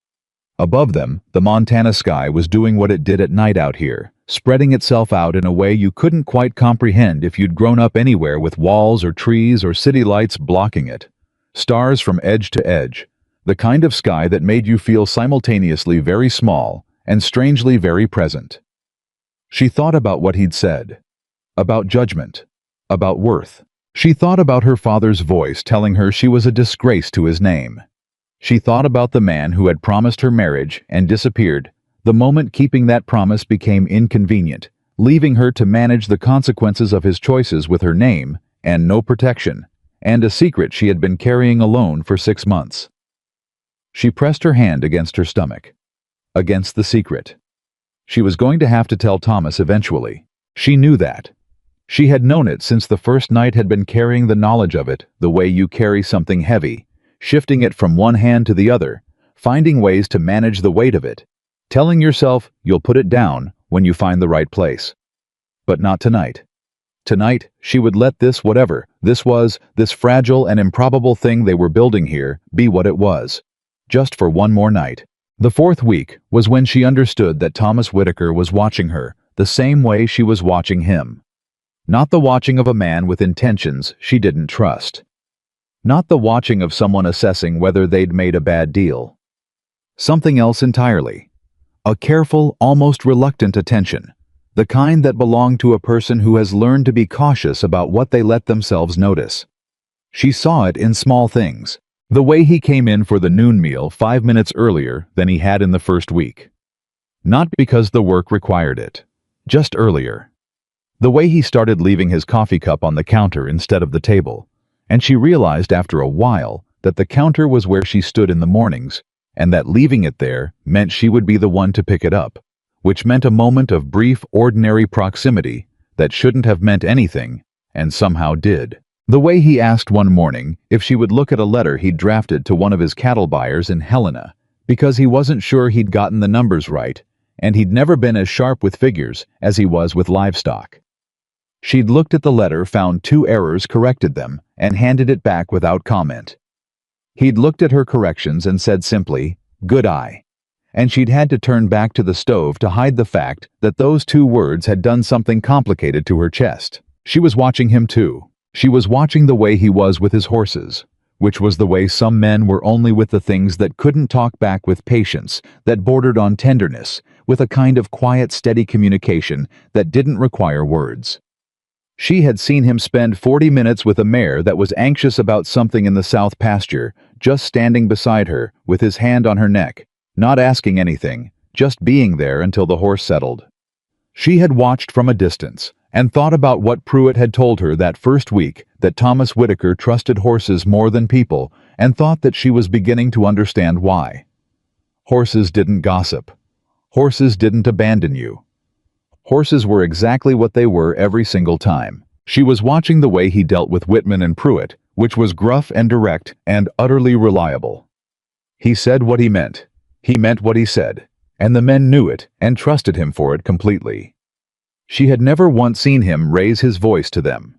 Above them, the Montana sky was doing what it did at night out here, spreading itself out in a way you couldn't quite comprehend if you'd grown up anywhere with walls or trees or city lights blocking it. Stars from edge to edge, the kind of sky that made you feel simultaneously very small and strangely very present. She thought about what he'd said, about judgment, about worth. She thought about her father's voice telling her she was a disgrace to his name. She thought about the man who had promised her marriage and disappeared the moment keeping that promise became inconvenient, leaving her to manage the consequences of his choices with her name and no protection, and a secret she had been carrying alone for 6 months. She pressed her hand against her stomach, against the secret. She was going to have to tell Thomas eventually. She knew that. She had known it since the first night, had been carrying the knowledge of it the way you carry something heavy, shifting it from one hand to the other, finding ways to manage the weight of it, telling yourself you'll put it down when you find the right place. But not tonight. Tonight, she would let this whatever this was, this fragile and improbable thing they were building here, be what it was. Just for one more night. The 4th week was when she understood that Thomas Whitaker was watching her the same way she was watching him. Not the watching of a man with intentions she didn't trust. Not the watching of someone assessing whether they'd made a bad deal. Something else entirely. A careful, almost reluctant attention. The kind that belonged to a person who has learned to be cautious about what they let themselves notice. She saw it in small things. The way he came in for the noon meal 5 minutes earlier than he had in the first week. Not because the work required it. Just earlier. The way he started leaving his coffee cup on the counter instead of the table. And she realized after a while that the counter was where she stood in the mornings, and that leaving it there meant she would be the one to pick it up, which meant a moment of brief, ordinary proximity that shouldn't have meant anything, and somehow did. The way he asked one morning if she would look at a letter he'd drafted to one of his cattle buyers in Helena, because he wasn't sure he'd gotten the numbers right, and he'd never been as sharp with figures as he was with livestock. She'd looked at the letter, found 2 errors, corrected them, and handed it back without comment. He'd looked at her corrections and said simply, "Good eye." And she'd had to turn back to the stove to hide the fact that those 2 words had done something complicated to her chest. She was watching him too. She was watching the way he was with his horses, which was the way some men were only with the things that couldn't talk back, with patience that bordered on tenderness, with a kind of quiet, steady communication that didn't require words. She had seen him spend 40 minutes with a mare that was anxious about something in the south pasture, just standing beside her, with his hand on her neck, not asking anything, just being there until the horse settled. She had watched from a distance, and thought about what Pruitt had told her that first week, that Thomas Whitaker trusted horses more than people, and thought that she was beginning to understand why. Horses didn't gossip. Horses didn't abandon you. Horses were exactly what they were every single time. She was watching the way he dealt with Whitman and Pruitt, which was gruff and direct and utterly reliable. He said what he meant what he said, and the men knew it and trusted him for it completely. She had never once seen him raise his voice to them.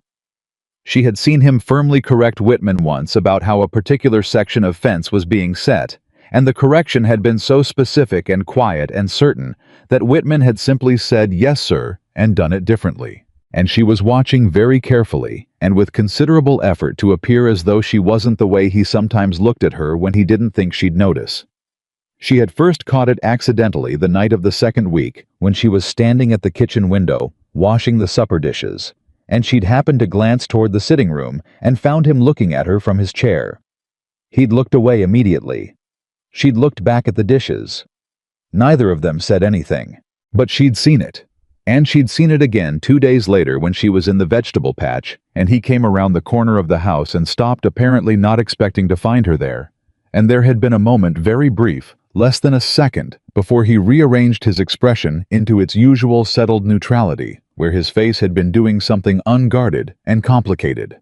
She had seen him firmly correct Whitman once about how a particular section of fence was being set, and the correction had been so specific and quiet and certain that Whitman had simply said, "Yes, sir," and done it differently. And she was watching very carefully and with considerable effort to appear as though she wasn't the way he sometimes looked at her when he didn't think she'd notice. She had first caught it accidentally the night of the second week when she was standing at the kitchen window, washing the supper dishes, and she'd happened to glance toward the sitting room and found him looking at her from his chair. He'd looked away immediately. She'd looked back at the dishes. Neither of them said anything, but she'd seen it. And she'd seen it again 2 days later when she was in the vegetable patch, and he came around the corner of the house and stopped, apparently not expecting to find her there. And there had been a moment, very brief, less than a second, before he rearranged his expression into its usual settled neutrality, where his face had been doing something unguarded and complicated.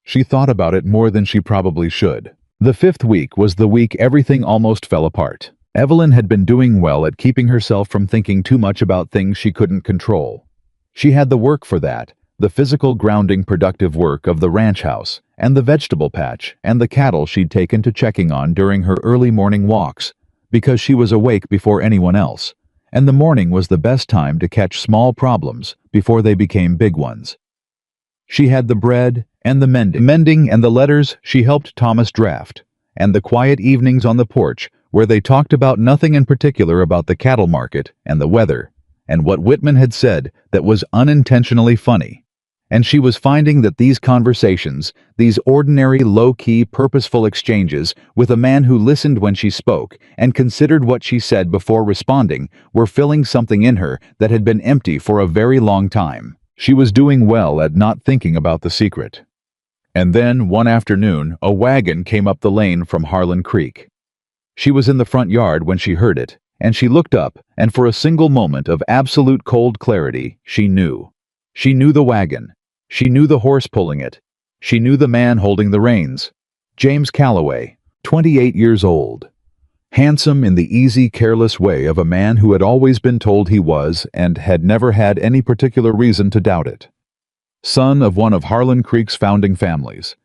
She thought about it more than she probably should. The 5th week was the week everything almost fell apart. Evelyn had been doing well at keeping herself from thinking too much about things she couldn't control. She had the work for that, the physical grounding productive work of the ranch house, and the vegetable patch, and the cattle she'd taken to checking on during her early morning walks, because she was awake before anyone else, and the morning was the best time to catch small problems before they became big ones. She had the bread, and the mending and the letters she helped Thomas draft, and the quiet evenings on the porch where they talked about nothing in particular about the cattle market and the weather, and what Whitman had said that was unintentionally funny. And she was finding that these conversations, these ordinary, low-key, purposeful exchanges with a man who listened when she spoke and considered what she said before responding, were filling something in her that had been empty for a very long time. She was doing well at not thinking about the secret. And then, one afternoon, a wagon came up the lane from Harlan Creek. She was in the front yard when she heard it, and she looked up, and for a single moment of absolute cold clarity, she knew. She knew the wagon. She knew the horse pulling it. She knew the man holding the reins. James Calloway, 28 years old. Handsome in the easy, careless way of a man who had always been told he was and had never had any particular reason to doubt it. Son of one of Harlan Creek's founding families.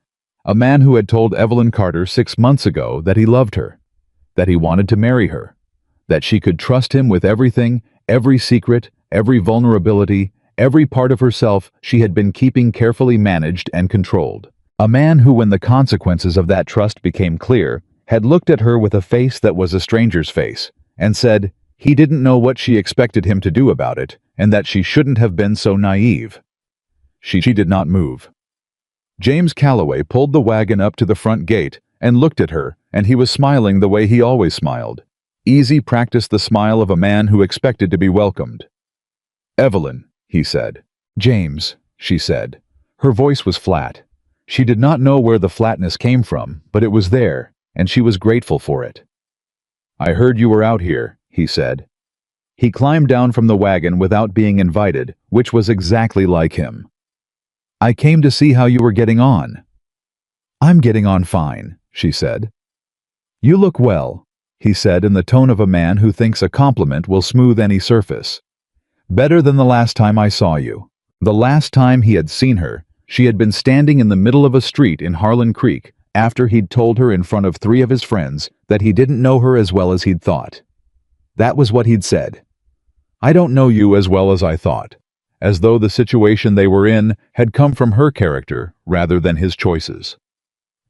A man who had told Evelyn Carter 6 months ago that he loved her, that he wanted to marry her, that she could trust him with everything, every secret, every vulnerability, every part of herself she had been keeping carefully managed and controlled. A man who, when the consequences of that trust became clear, had looked at her with a face that was a stranger's face, and said he didn't know what she expected him to do about it, and that she shouldn't have been so naive. She did not move. James Calloway pulled the wagon up to the front gate and looked at her, and he was smiling the way he always smiled. Easy practice, the smile of a man who expected to be welcomed. "Evelyn," he said. "James," she said. Her voice was flat. She did not know where the flatness came from, but it was there, and she was grateful for it. "I heard you were out here," he said. He climbed down from the wagon without being invited, which was exactly like him. "I came to see how you were getting on." "I'm getting on fine," she said. "You look well," he said in the tone of a man who thinks a compliment will smooth any surface. "Better than the last time I saw you." The last time he had seen her, she had been standing in the middle of a street in Harlan Creek after he'd told her in front of 3 of his friends that he didn't know her as well as he'd thought. That was what he'd said. "I don't know you as well as I thought," as though the situation they were in had come from her character rather than his choices.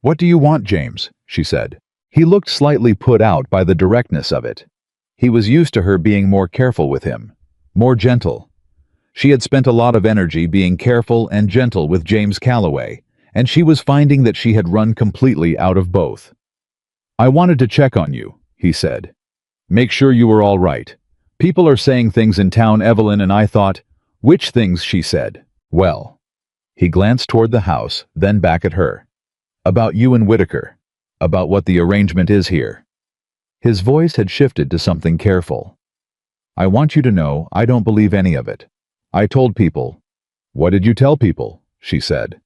"What do you want, James?" she said. He looked slightly put out by the directness of it. He was used to her being more careful with him, more gentle. She had spent a lot of energy being careful and gentle with James Calloway, and she was finding that she had run completely out of both. "I wanted to check on you," he said. "Make sure you were all right. People are saying things in town, Evelyn, and I thought—" "Which things?" she said. "Well." He glanced toward the house, then back at her. "About you and Whitaker. About what the arrangement is here." His voice had shifted to something careful. "I want you to know I don't believe any of it. I told people. What did you tell people? She said.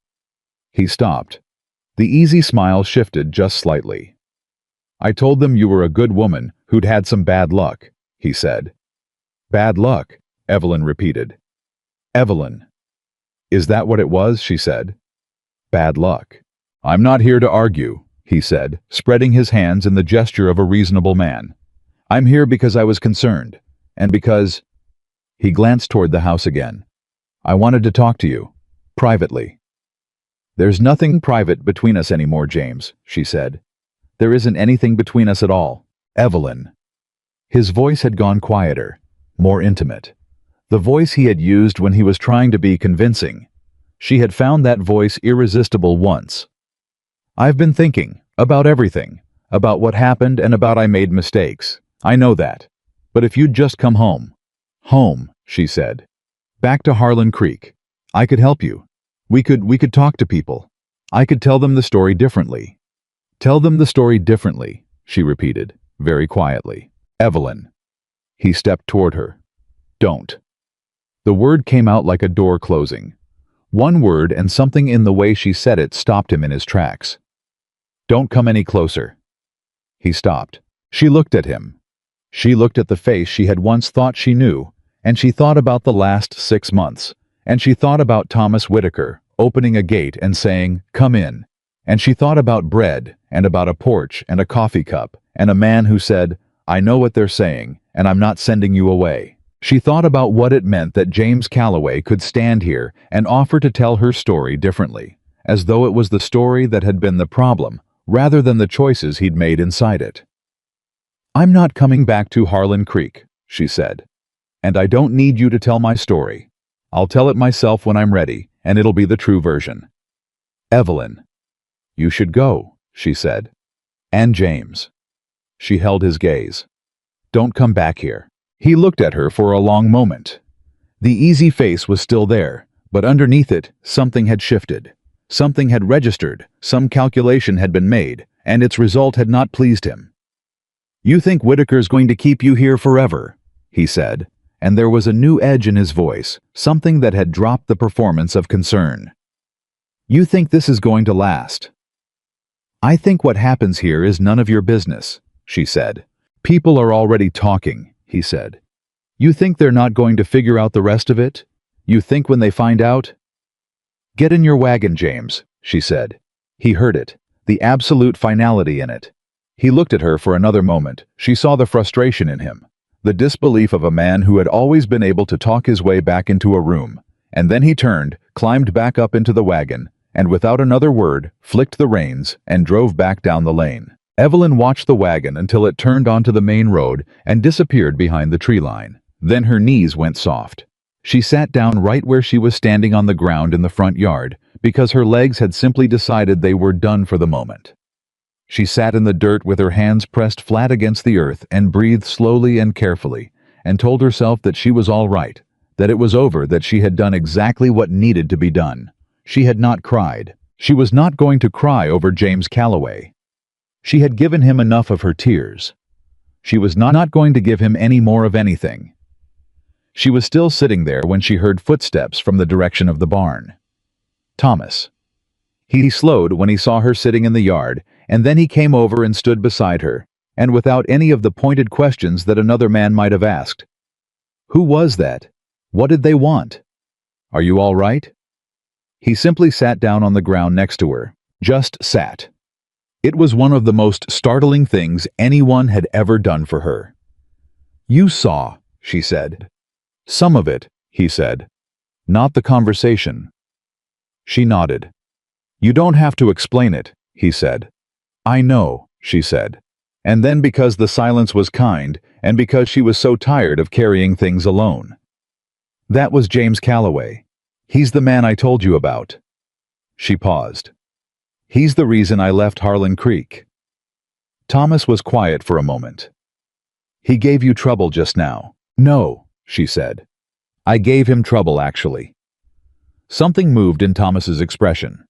He stopped. The easy smile shifted just slightly. I told them you were a good woman who'd had some bad luck, he said. Bad luck, Evelyn repeated. Evelyn. Is that what it was? She said. Bad luck. I'm not here to argue, he said, spreading his hands in the gesture of a reasonable man. I'm here because I was concerned, and because... He glanced toward the house again. I wanted to talk to you, privately. There's nothing private between us anymore, James, she said. There isn't anything between us at all. Evelyn. His voice had gone quieter, more intimate. The voice he had used when he was trying to be convincing. She had found that voice irresistible once. I've been thinking about everything, about what happened and about I made mistakes. I know that. But if you'd just come home. Home, she said. Back to Harlan Creek. I could help you. We could talk to people. I could tell them the story differently. Tell them the story differently, she repeated, very quietly. Evelyn. He stepped toward her. Don't. The word came out like a door closing. One word and something in the way she said it stopped him in his tracks. Don't come any closer. He stopped. She looked at him. She looked at the face she had once thought she knew, and she thought about the last 6 months, and she thought about Thomas Whitaker opening a gate and saying, "Come in," and she thought about bread and about a porch and a coffee cup and a man who said, "I know what they're saying, and I'm not sending you away." She thought about what it meant that James Calloway could stand here and offer to tell her story differently, as though it was the story that had been the problem, rather than the choices he'd made inside it. I'm not coming back to Harlan Creek, she said. And I don't need you to tell my story. I'll tell it myself when I'm ready, and it'll be the true version. Evelyn. You should go, she said. And James. She held his gaze. Don't come back here. He looked at her for a long moment. The easy face was still there, but underneath it, something had shifted. Something had registered, some calculation had been made, and its result had not pleased him. You think Whitaker's going to keep you here forever, he said, and there was a new edge in his voice, something that had dropped the performance of concern. You think this is going to last? I think what happens here is none of your business, she said. People are already talking, he said. You think they're not going to figure out the rest of it? You think when they find out? Get in your wagon, James, she said. He heard it, the absolute finality in it. He looked at her for another moment. She saw the frustration in him, the disbelief of a man who had always been able to talk his way back into a room. And then he turned, climbed back up into the wagon, and without another word, flicked the reins and drove back down the lane. Evelyn watched the wagon until it turned onto the main road and disappeared behind the tree line. Then her knees went soft. She sat down right where she was standing on the ground in the front yard, because her legs had simply decided they were done for the moment. She sat in the dirt with her hands pressed flat against the earth and breathed slowly and carefully, and told herself that she was all right, that it was over, that she had done exactly what needed to be done. She had not cried. She was not going to cry over James Calloway. She had given him enough of her tears. She was not going to give him any more of anything. She was still sitting there when she heard footsteps from the direction of the barn. Thomas. He slowed when he saw her sitting in the yard, and then he came over and stood beside her, and without any of the pointed questions that another man might have asked. Who was that? What did they want? Are you all right? He simply sat down on the ground next to her, just sat. It was one of the most startling things anyone had ever done for her. You saw, she said. Some of it, he said. Not the conversation. She nodded. You don't have to explain it, he said. I know, she said. And then because the silence was kind, and because she was so tired of carrying things alone. That was James Calloway. He's the man I told you about. She paused. He's the reason I left Harlan Creek. Thomas was quiet for a moment. He gave you trouble just now. No, she said. I gave him trouble, actually. Something moved in Thomas's expression.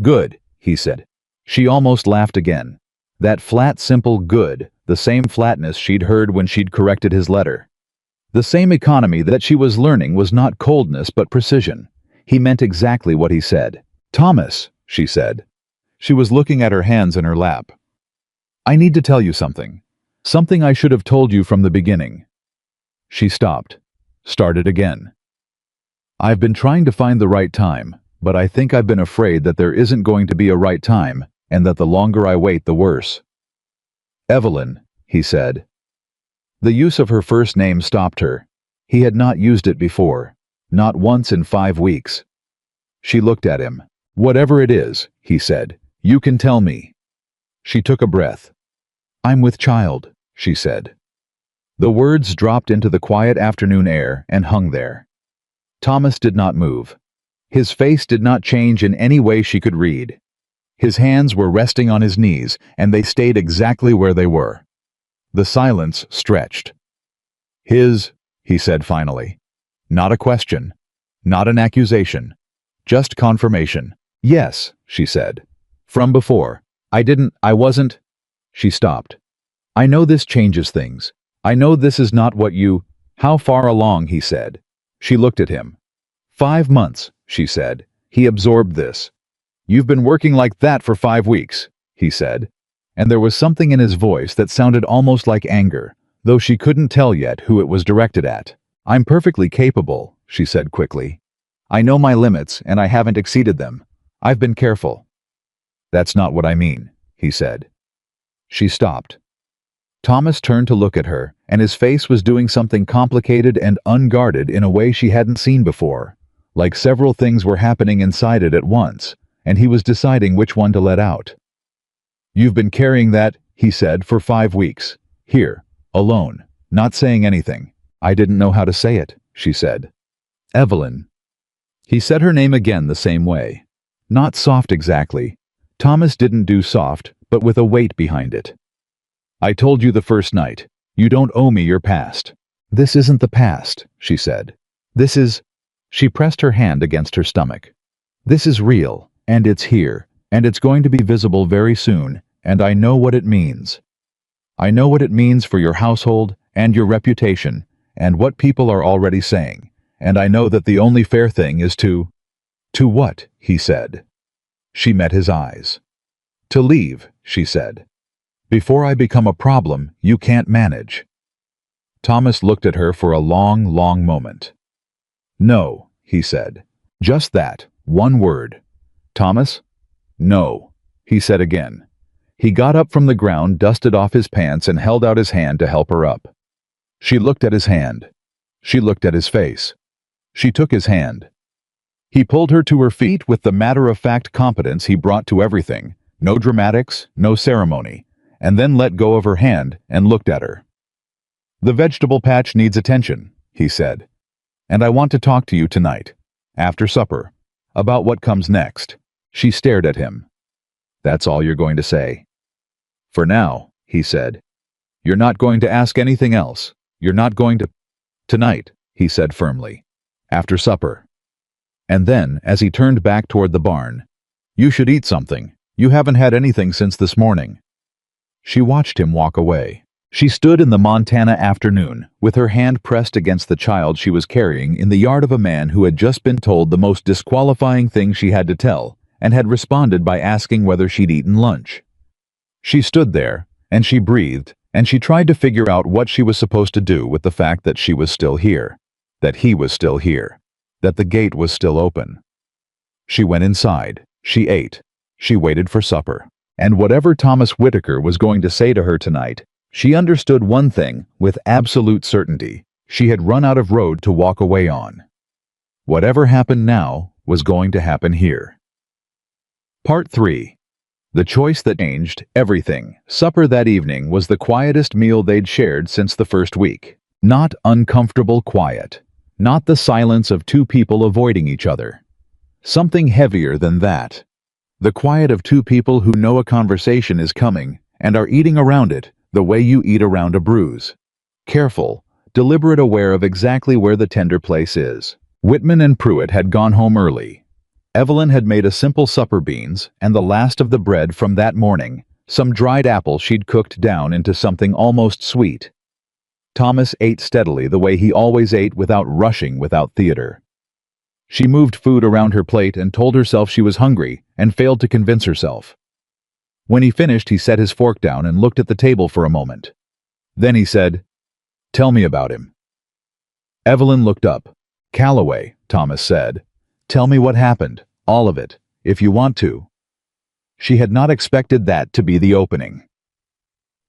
Good, he said. She almost laughed again. That flat, simple good, the same flatness she'd heard when she'd corrected his letter. The same economy that she was learning was not coldness but precision. He meant exactly what he said. "Thomas," she said. She was looking at her hands in her lap. "I need to tell you something. Something I should have told you from the beginning." She stopped. Started again. "I've been trying to find the right time, but I think I've been afraid that there isn't going to be a right time, and that the longer I wait, the worse." "Evelyn," he said. The use of her first name stopped her. He had not used it before. Not once in 5 weeks. She looked at him. "Whatever it is," he said, "you can tell me." She took a breath. "I'm with child," she said. The words dropped into the quiet afternoon air and hung there. Thomas did not move. His face did not change in any way she could read. His hands were resting on his knees, and they stayed exactly where they were. The silence stretched. He said finally. Not a question. Not an accusation. Just confirmation. "Yes," she said. "From before. I wasn't." She stopped. "I know this changes things. I know this is not what you—" "How far along?" he said. She looked at him. 5 months, she said. He absorbed this. "You've been working like that for 5 weeks, he said. And there was something in his voice that sounded almost like anger, though she couldn't tell yet who it was directed at. "I'm perfectly capable," she said quickly. "I know my limits, and I haven't exceeded them. I've been careful." "That's not what I mean," he said. She stopped. Thomas turned to look at her, and his face was doing something complicated and unguarded in a way she hadn't seen before, like several things were happening inside it at once, and he was deciding which one to let out. "You've been carrying that," he said, "for 5 weeks. Here, alone, not saying anything." "I didn't know how to say it," she said. "Evelyn." He said her name again the same way. Not soft exactly. Thomas didn't do soft, but with a weight behind it. "I told you the first night. You don't owe me your past." "This isn't the past," she said. "This is—" She pressed her hand against her stomach. "This is real, and it's here, and it's going to be visible very soon, and I know what it means. I know what it means for your household and your reputation, and what people are already saying, and I know that the only fair thing is to—" "To what?" he said. She met his eyes. "To leave," she said. "Before I become a problem you can't manage." Thomas looked at her for a long, long moment. "No," he said. Just that, one word. "Thomas?" "No," he said again. He got up from the ground, dusted off his pants, and held out his hand to help her up. She looked at his hand. She looked at his face. She took his hand. He pulled her to her feet with the matter-of-fact competence he brought to everything, no dramatics, no ceremony, and then let go of her hand and looked at her. "The vegetable patch needs attention," he said. "And I want to talk to you tonight, after supper, about what comes next." She stared at him. "That's all you're going to say?" "For now," he said. "You're not going to ask anything else. You're not going to—" "Tonight," he said firmly. "After supper." And then, as he turned back toward the barn, "You should eat something. You haven't had anything since this morning." She watched him walk away. She stood in the Montana afternoon, with her hand pressed against the child she was carrying in the yard of a man who had just been told the most disqualifying thing she had to tell, and had responded by asking whether she'd eaten lunch. She stood there, and she breathed, and she tried to figure out what she was supposed to do with the fact that she was still here, that he was still here, that the gate was still open. She went inside, she ate, she waited for supper, and whatever Thomas Whitaker was going to say to her tonight, she understood one thing with absolute certainty: she had run out of road to walk away on. Whatever happened now was going to happen here. Part 3. The choice that changed everything. Supper that evening was the quietest meal they'd shared since the first week. Not uncomfortable quiet. Not the silence of two people avoiding each other. Something heavier than that. The quiet of two people who know a conversation is coming and are eating around it the way you eat around a bruise. Careful, deliberate, aware of exactly where the tender place is. Whitman and Pruitt had gone home early. Evelyn had made a simple supper: beans and the last of the bread from that morning, some dried apple she'd cooked down into something almost sweet. Thomas ate steadily the way he always ate, without rushing, without theater. She moved food around her plate and told herself she was hungry, and failed to convince herself. When he finished, he set his fork down and looked at the table for a moment. Then he said, "Tell me about him." Evelyn looked up. "Calloway," Thomas said. "Tell me what happened, all of it, if you want to." She had not expected that to be the opening.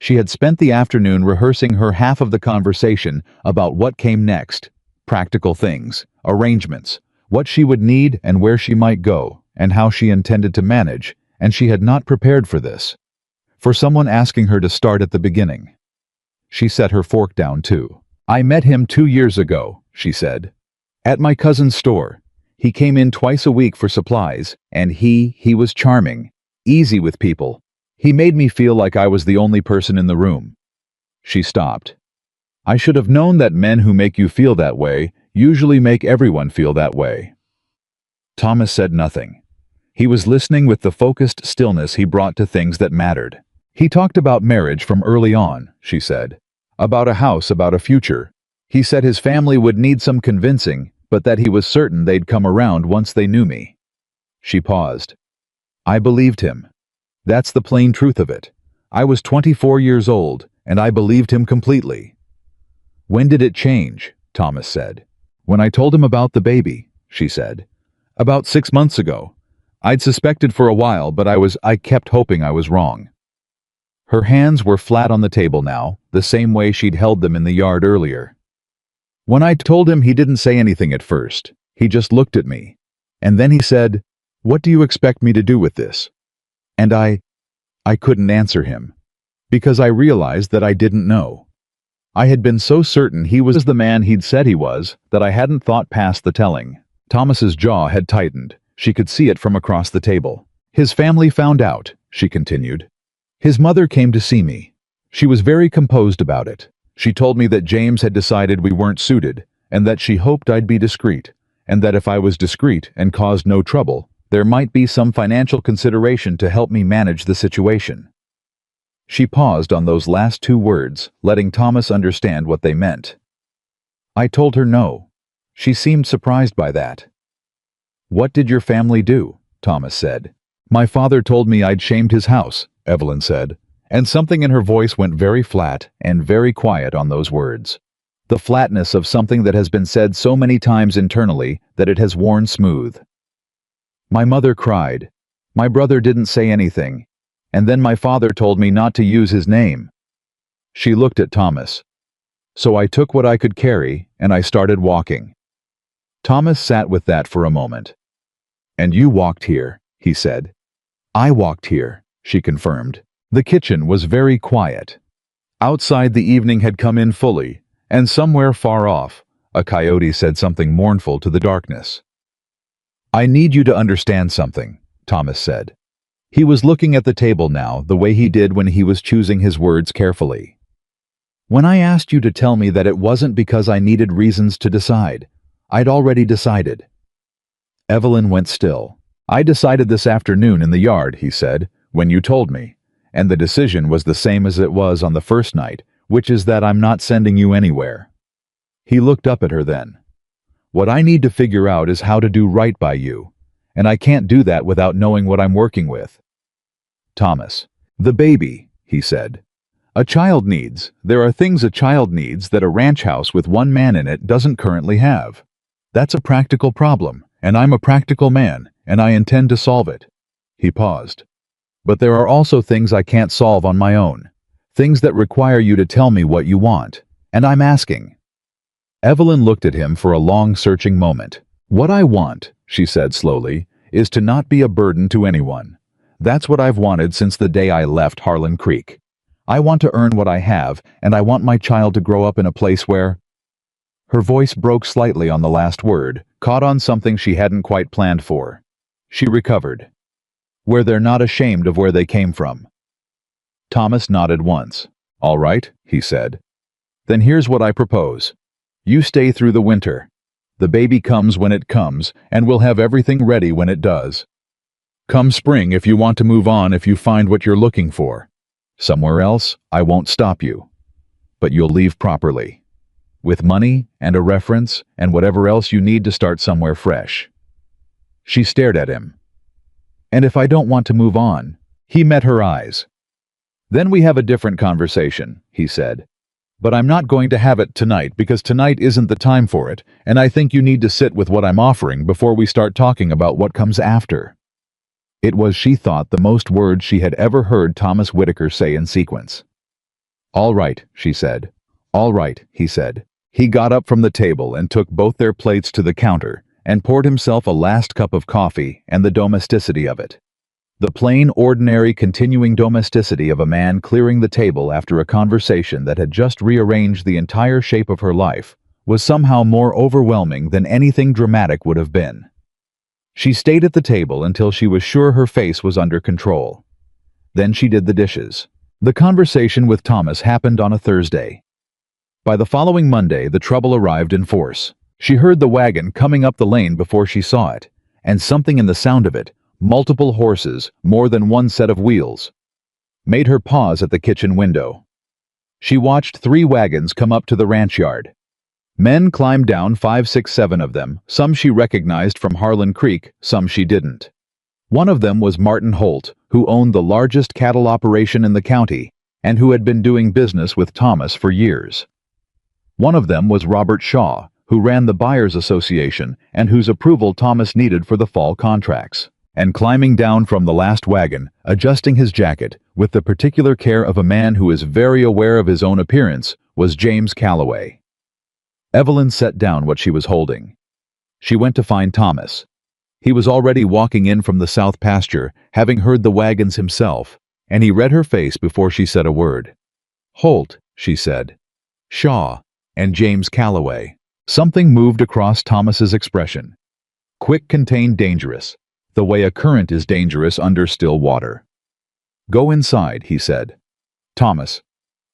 She had spent the afternoon rehearsing her half of the conversation about what came next, practical things, arrangements, what she would need and where she might go, and how she intended to manage, and she had not prepared for this. For someone asking her to start at the beginning. She set her fork down too. "I met him 2 years ago," she said. "At my cousin's store. He came in twice a week for supplies, and he was charming, easy with people. He made me feel like I was the only person in the room." She stopped. "I should have known that men who make you feel that way usually make everyone feel that way." Thomas said nothing. He was listening with the focused stillness he brought to things that mattered. "He talked about marriage from early on," she said. "About a house, about a future. He said his family would need some convincing, but that he was certain they'd come around once they knew me." She paused. "I believed him. That's the plain truth of it. I was 24 years old, and I believed him completely." "When did it change?" Thomas said. "When I told him about the baby," she said. "About 6 months ago. I'd suspected for a while, but I kept hoping I was wrong." Her hands were flat on the table now, the same way she'd held them in the yard earlier. "When I told him, he didn't say anything at first. He just looked at me. And then he said, 'What do you expect me to do with this?' And I couldn't answer him. Because I realized that I didn't know. I had been so certain he was the man he'd said he was that I hadn't thought past the telling." Thomas's jaw had tightened. She could see it from across the table. "His family found out," she continued. "His mother came to see me. She was very composed about it. She told me that James had decided we weren't suited, and that she hoped I'd be discreet, and that if I was discreet and caused no trouble, there might be some financial consideration to help me manage the situation." She paused on those last 2 words, letting Thomas understand what they meant. "I told her no." She seemed surprised by that. "What did your family do?" Thomas said. "My father told me I'd shamed his house," Evelyn said, and something in her voice went very flat and very quiet on those words. The flatness of something that has been said so many times internally that it has worn smooth. "My mother cried. My brother didn't say anything. And then my father told me not to use his name." She looked at Thomas. "So I took what I could carry, and I started walking." Thomas sat with that for a moment. "And you walked here," he said. "I walked here," she confirmed. The kitchen was very quiet. Outside, the evening had come in fully, and somewhere far off, a coyote said something mournful to the darkness. "I need you to understand something," Thomas said. He was looking at the table now, the way he did when he was choosing his words carefully. "When I asked you to tell me that it wasn't because I needed reasons to decide, I'd already decided." Evelyn went still. "I decided this afternoon in the yard," he said, "when you told me, and the decision was the same as it was on the first night, which is that I'm not sending you anywhere." He looked up at her then. "What I need to figure out is how to do right by you, and I can't do that without knowing what I'm working with." Thomas. "The baby," he said. There are things a child needs that a ranch house with one man in it doesn't currently have. That's a practical problem, and I'm a practical man, and I intend to solve it." He paused. "But there are also things I can't solve on my own. Things that require you to tell me what you want, and I'm asking." Evelyn looked at him for a long, searching moment. "What I want," she said slowly, "is to not be a burden to anyone. That's what I've wanted since the day I left Harlan Creek. I want to earn what I have, and I want my child to grow up in a place where—" Her voice broke slightly on the last word, caught on something she hadn't quite planned for. She recovered. "Where they're not ashamed of where they came from." Thomas nodded once. "All right," he said. "Then here's what I propose. You stay through the winter. The baby comes when it comes, and we'll have everything ready when it does. Come spring, if you want to move on, if you find what you're looking for. Somewhere else, I won't stop you." but you'll leave properly. With money and a reference and whatever else you need to start somewhere fresh." She stared at him. "And if I don't want to move on?" He met her eyes. "Then we have a different conversation," he said. "But I'm not going to have it tonight because tonight isn't the time for it, and I think you need to sit with what I'm offering before we start talking about what comes after." It was, she thought, the most words she had ever heard Thomas Whitaker say in sequence. "All right," she said. "All right," he said. He got up from the table and took both their plates to the counter and poured himself a last cup of coffee and the domesticity of it. The plain, ordinary, continuing domesticity of a man clearing the table after a conversation that had just rearranged the entire shape of her life was somehow more overwhelming than anything dramatic would have been. She stayed at the table until she was sure her face was under control. Then she did the dishes. The conversation with Thomas happened on a Thursday. By the following Monday, the trouble arrived in force. She heard the wagon coming up the lane before she saw it, and something in the sound of it, multiple horses, more than one set of wheels, made her pause at the kitchen window. She watched 3 wagons come up to the ranch yard. Men climbed down, 5, 6, 7 of them, some she recognized from Harlan Creek, some she didn't. One of them was Martin Holt, who owned the largest cattle operation in the county, and who had been doing business with Thomas for years. One of them was Robert Shaw, who ran the Buyers Association and whose approval Thomas needed for the fall contracts. And climbing down from the last wagon, adjusting his jacket, with the particular care of a man who is very aware of his own appearance, was James Calloway. Evelyn set down what she was holding. She went to find Thomas. He was already walking in from the south pasture, having heard the wagons himself, and he read her face before she said a word. "Holt," she said. "Shaw, and James Calloway." Something moved across Thomas's expression. Quick contained dangerous, the way a current is dangerous under still water. "Go inside," he said. "Thomas."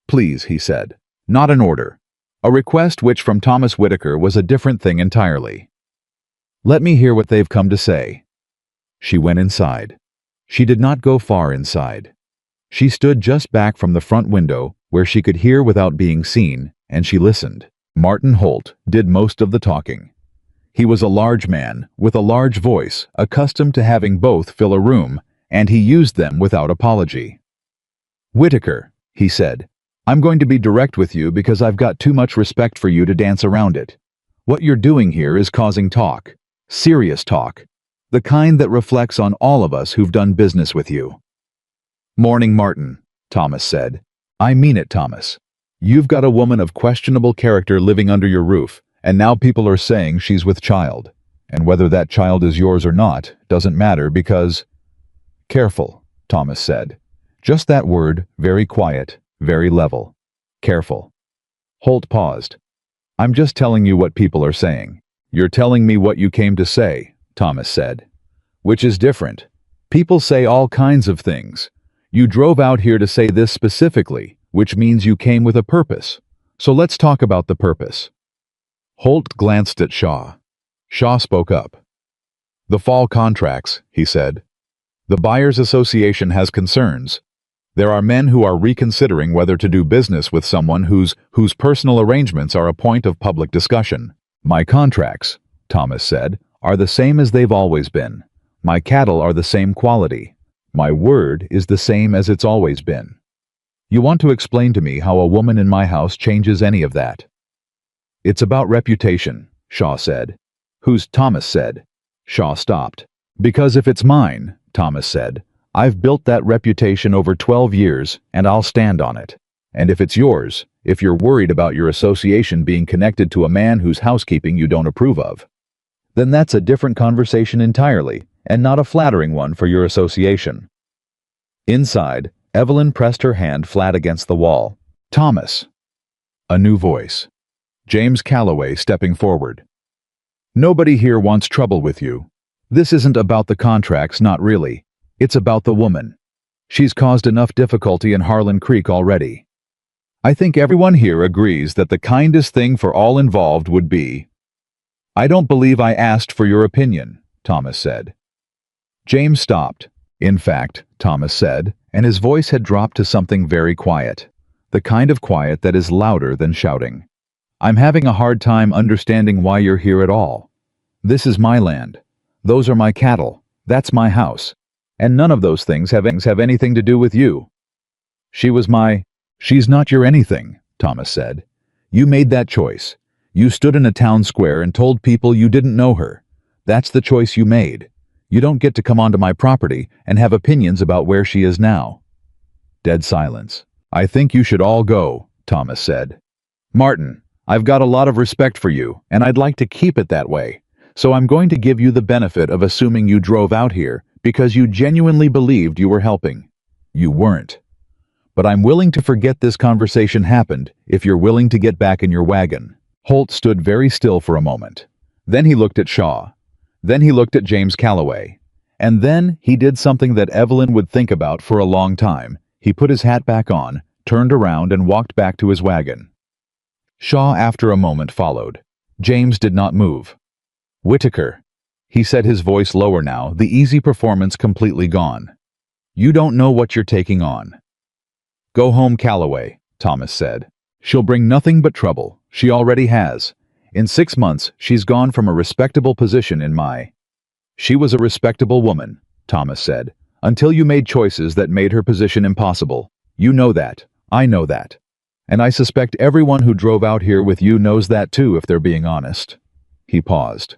"Please," he said. Not an order. A request which from Thomas Whitaker was a different thing entirely. "Let me hear what they've come to say." She went inside. She did not go far inside. She stood just back from the front window where she could hear without being seen, and she listened. Martin Holt did most of the talking. He was a large man, with a large voice, accustomed to having both fill a room, and he used them without apology. "Whitaker," he said, "I'm going to be direct with you because I've got too much respect for you to dance around it. What you're doing here is causing talk. Serious talk. The kind that reflects on all of us who've done business with you." "Morning, Martin," Thomas said. "I mean it, Thomas. You've got a woman of questionable character living under your roof, and now people are saying she's with child. And whether that child is yours or not doesn't matter because—" "Careful," Thomas said. Just that word, very quiet, very level. "Careful." Holt paused. "I'm just telling you what people are saying." "You're telling me what you came to say," Thomas said. "Which is different. People say all kinds of things. You drove out here to say this specifically, which means you came with a purpose. So let's talk about the purpose." Holt glanced at Shaw. Shaw spoke up. "The fall contracts," he said. "The Buyers Association has concerns. There are men who are reconsidering whether to do business with someone whose personal arrangements are a point of public discussion. My contracts," Thomas said, "are the same as they've always been. My cattle are the same quality. My word is the same as it's always been. You want to explain to me how a woman in my house changes any of that?" "It's about reputation," Shaw said. "Who's Thomas said?" Shaw stopped. "Because if it's mine," Thomas said, "I've built that reputation over 12 years, and I'll stand on it. And if it's yours, if you're worried about your association being connected to a man whose housekeeping you don't approve of, then that's a different conversation entirely, and not a flattering one for your association." Inside, Evelyn pressed her hand flat against the wall. "Thomas." A new voice. James Calloway stepping forward. "Nobody here wants trouble with you. This isn't about the contracts, not really. It's about the woman. She's caused enough difficulty in Harlan Creek already. I think everyone here agrees that the kindest thing for all involved would be—" "I don't believe I asked for your opinion," Thomas said. James stopped. "In fact," Thomas said, and his voice had dropped to something very quiet, the kind of quiet that is louder than shouting. I'm having a hard time understanding why you're here at all. This is my land. Those are my cattle. That's my house. And none of those things have anything to do with you. She's not your anything, Thomas said. You made that choice. You stood in a town square and told people you didn't know her. That's the choice you made. You don't get to come onto my property and have opinions about where she is now. Dead silence. I think you should all go, Thomas said. Martin, I've got a lot of respect for you, and I'd like to keep it that way. So I'm going to give you the benefit of assuming you drove out here because you genuinely believed you were helping. You weren't. But I'm willing to forget this conversation happened if you're willing to get back in your wagon. Holt stood very still for a moment. Then he looked at Shaw. Then he looked at James Calloway. And then he did something that Evelyn would think about for a long time. He put his hat back on, turned around and walked back to his wagon. Shaw after a moment followed. James did not move. Whitaker, he said, his voice lower now, the easy performance completely gone. You don't know what you're taking on. Go home, Calloway, Thomas said. She'll bring nothing but trouble. She already has. In 6 months, she's gone from a respectable position in my... She was a respectable woman, Thomas said, until you made choices that made her position impossible. You know that. I know that. And I suspect everyone who drove out here with you knows that too, if they're being honest. He paused.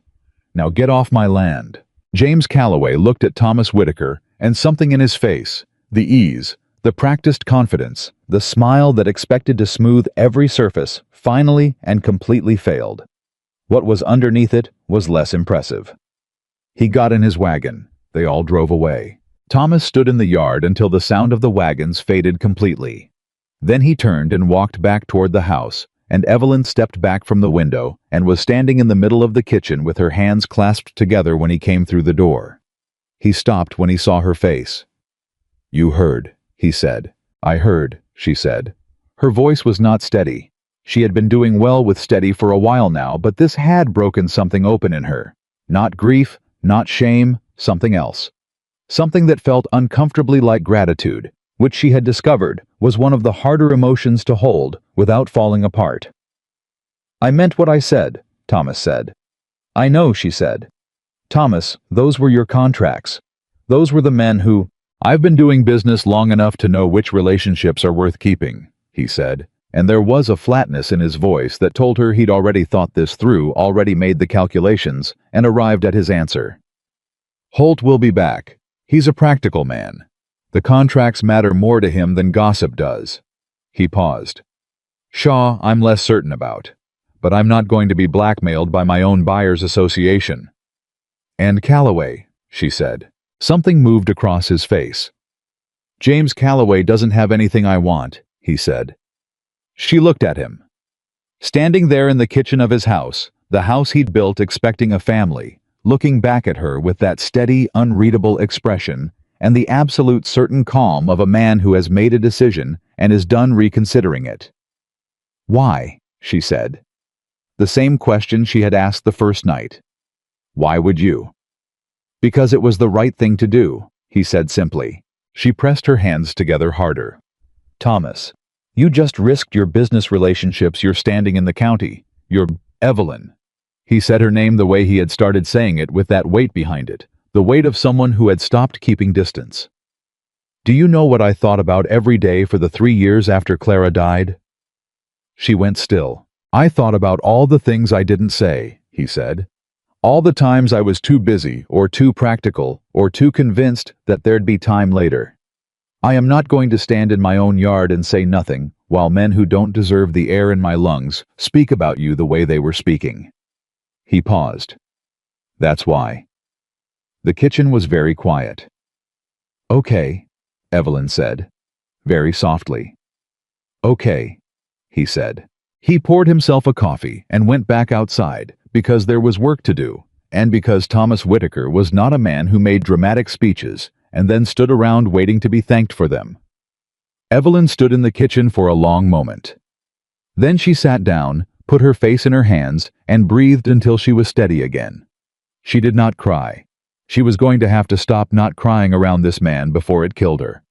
Now get off my land. James Calloway looked at Thomas Whitaker, and something in his face, the ease, the practiced confidence, the smile that expected to smooth every surface, finally and completely failed. What was underneath it was less impressive. He got in his wagon. They all drove away. Thomas stood in the yard until the sound of the wagons faded completely. Then he turned and walked back toward the house, and Evelyn stepped back from the window and was standing in the middle of the kitchen with her hands clasped together when he came through the door. He stopped when he saw her face. You heard, he said. I heard, she said. Her voice was not steady. She had been doing well with steady for a while now, but this had broken something open in her. Not grief, not shame, something else. Something that felt uncomfortably like gratitude, which she had discovered was one of the harder emotions to hold without falling apart. I meant what I said, Thomas said. I know, she said. Thomas, those were your contracts. Those were the men who... I've been doing business long enough to know which relationships are worth keeping, he said, and there was a flatness in his voice that told her he'd already thought this through, already made the calculations, and arrived at his answer. Holt will be back. He's a practical man. The contracts matter more to him than gossip does. He paused. Shaw, I'm less certain about, but I'm not going to be blackmailed by my own buyers' association. And Calloway, she said. Something moved across his face. James Calloway doesn't have anything I want, he said. She looked at him. Standing there in the kitchen of his house, the house he'd built expecting a family, looking back at her with that steady, unreadable expression and the absolute certain calm of a man who has made a decision and is done reconsidering it. Why? She said. The same question she had asked the first night. Why would you? Because it was the right thing to do, he said simply. She pressed her hands together harder. Thomas, you just risked your business relationships. You're standing in the county. You're Evelyn. He said her name the way he had started saying it, with that weight behind it, the weight of someone who had stopped keeping distance. Do you know what I thought about every day for the 3 years after Clara died? She went still. I thought about all the things I didn't say, he said. All the times I was too busy or too practical or too convinced that there'd be time later. I am not going to stand in my own yard and say nothing while men who don't deserve the air in my lungs speak about you the way they were speaking. He paused. That's why. The kitchen was very quiet. Okay, Evelyn said, very softly. Okay, he said. He poured himself a coffee and went back outside because there was work to do, and because Thomas Whitaker was not a man who made dramatic speeches and then stood around waiting to be thanked for them. Evelyn stood in the kitchen for a long moment. Then she sat down, put her face in her hands, and breathed until she was steady again. She did not cry. She was going to have to stop not crying around this man before it killed her.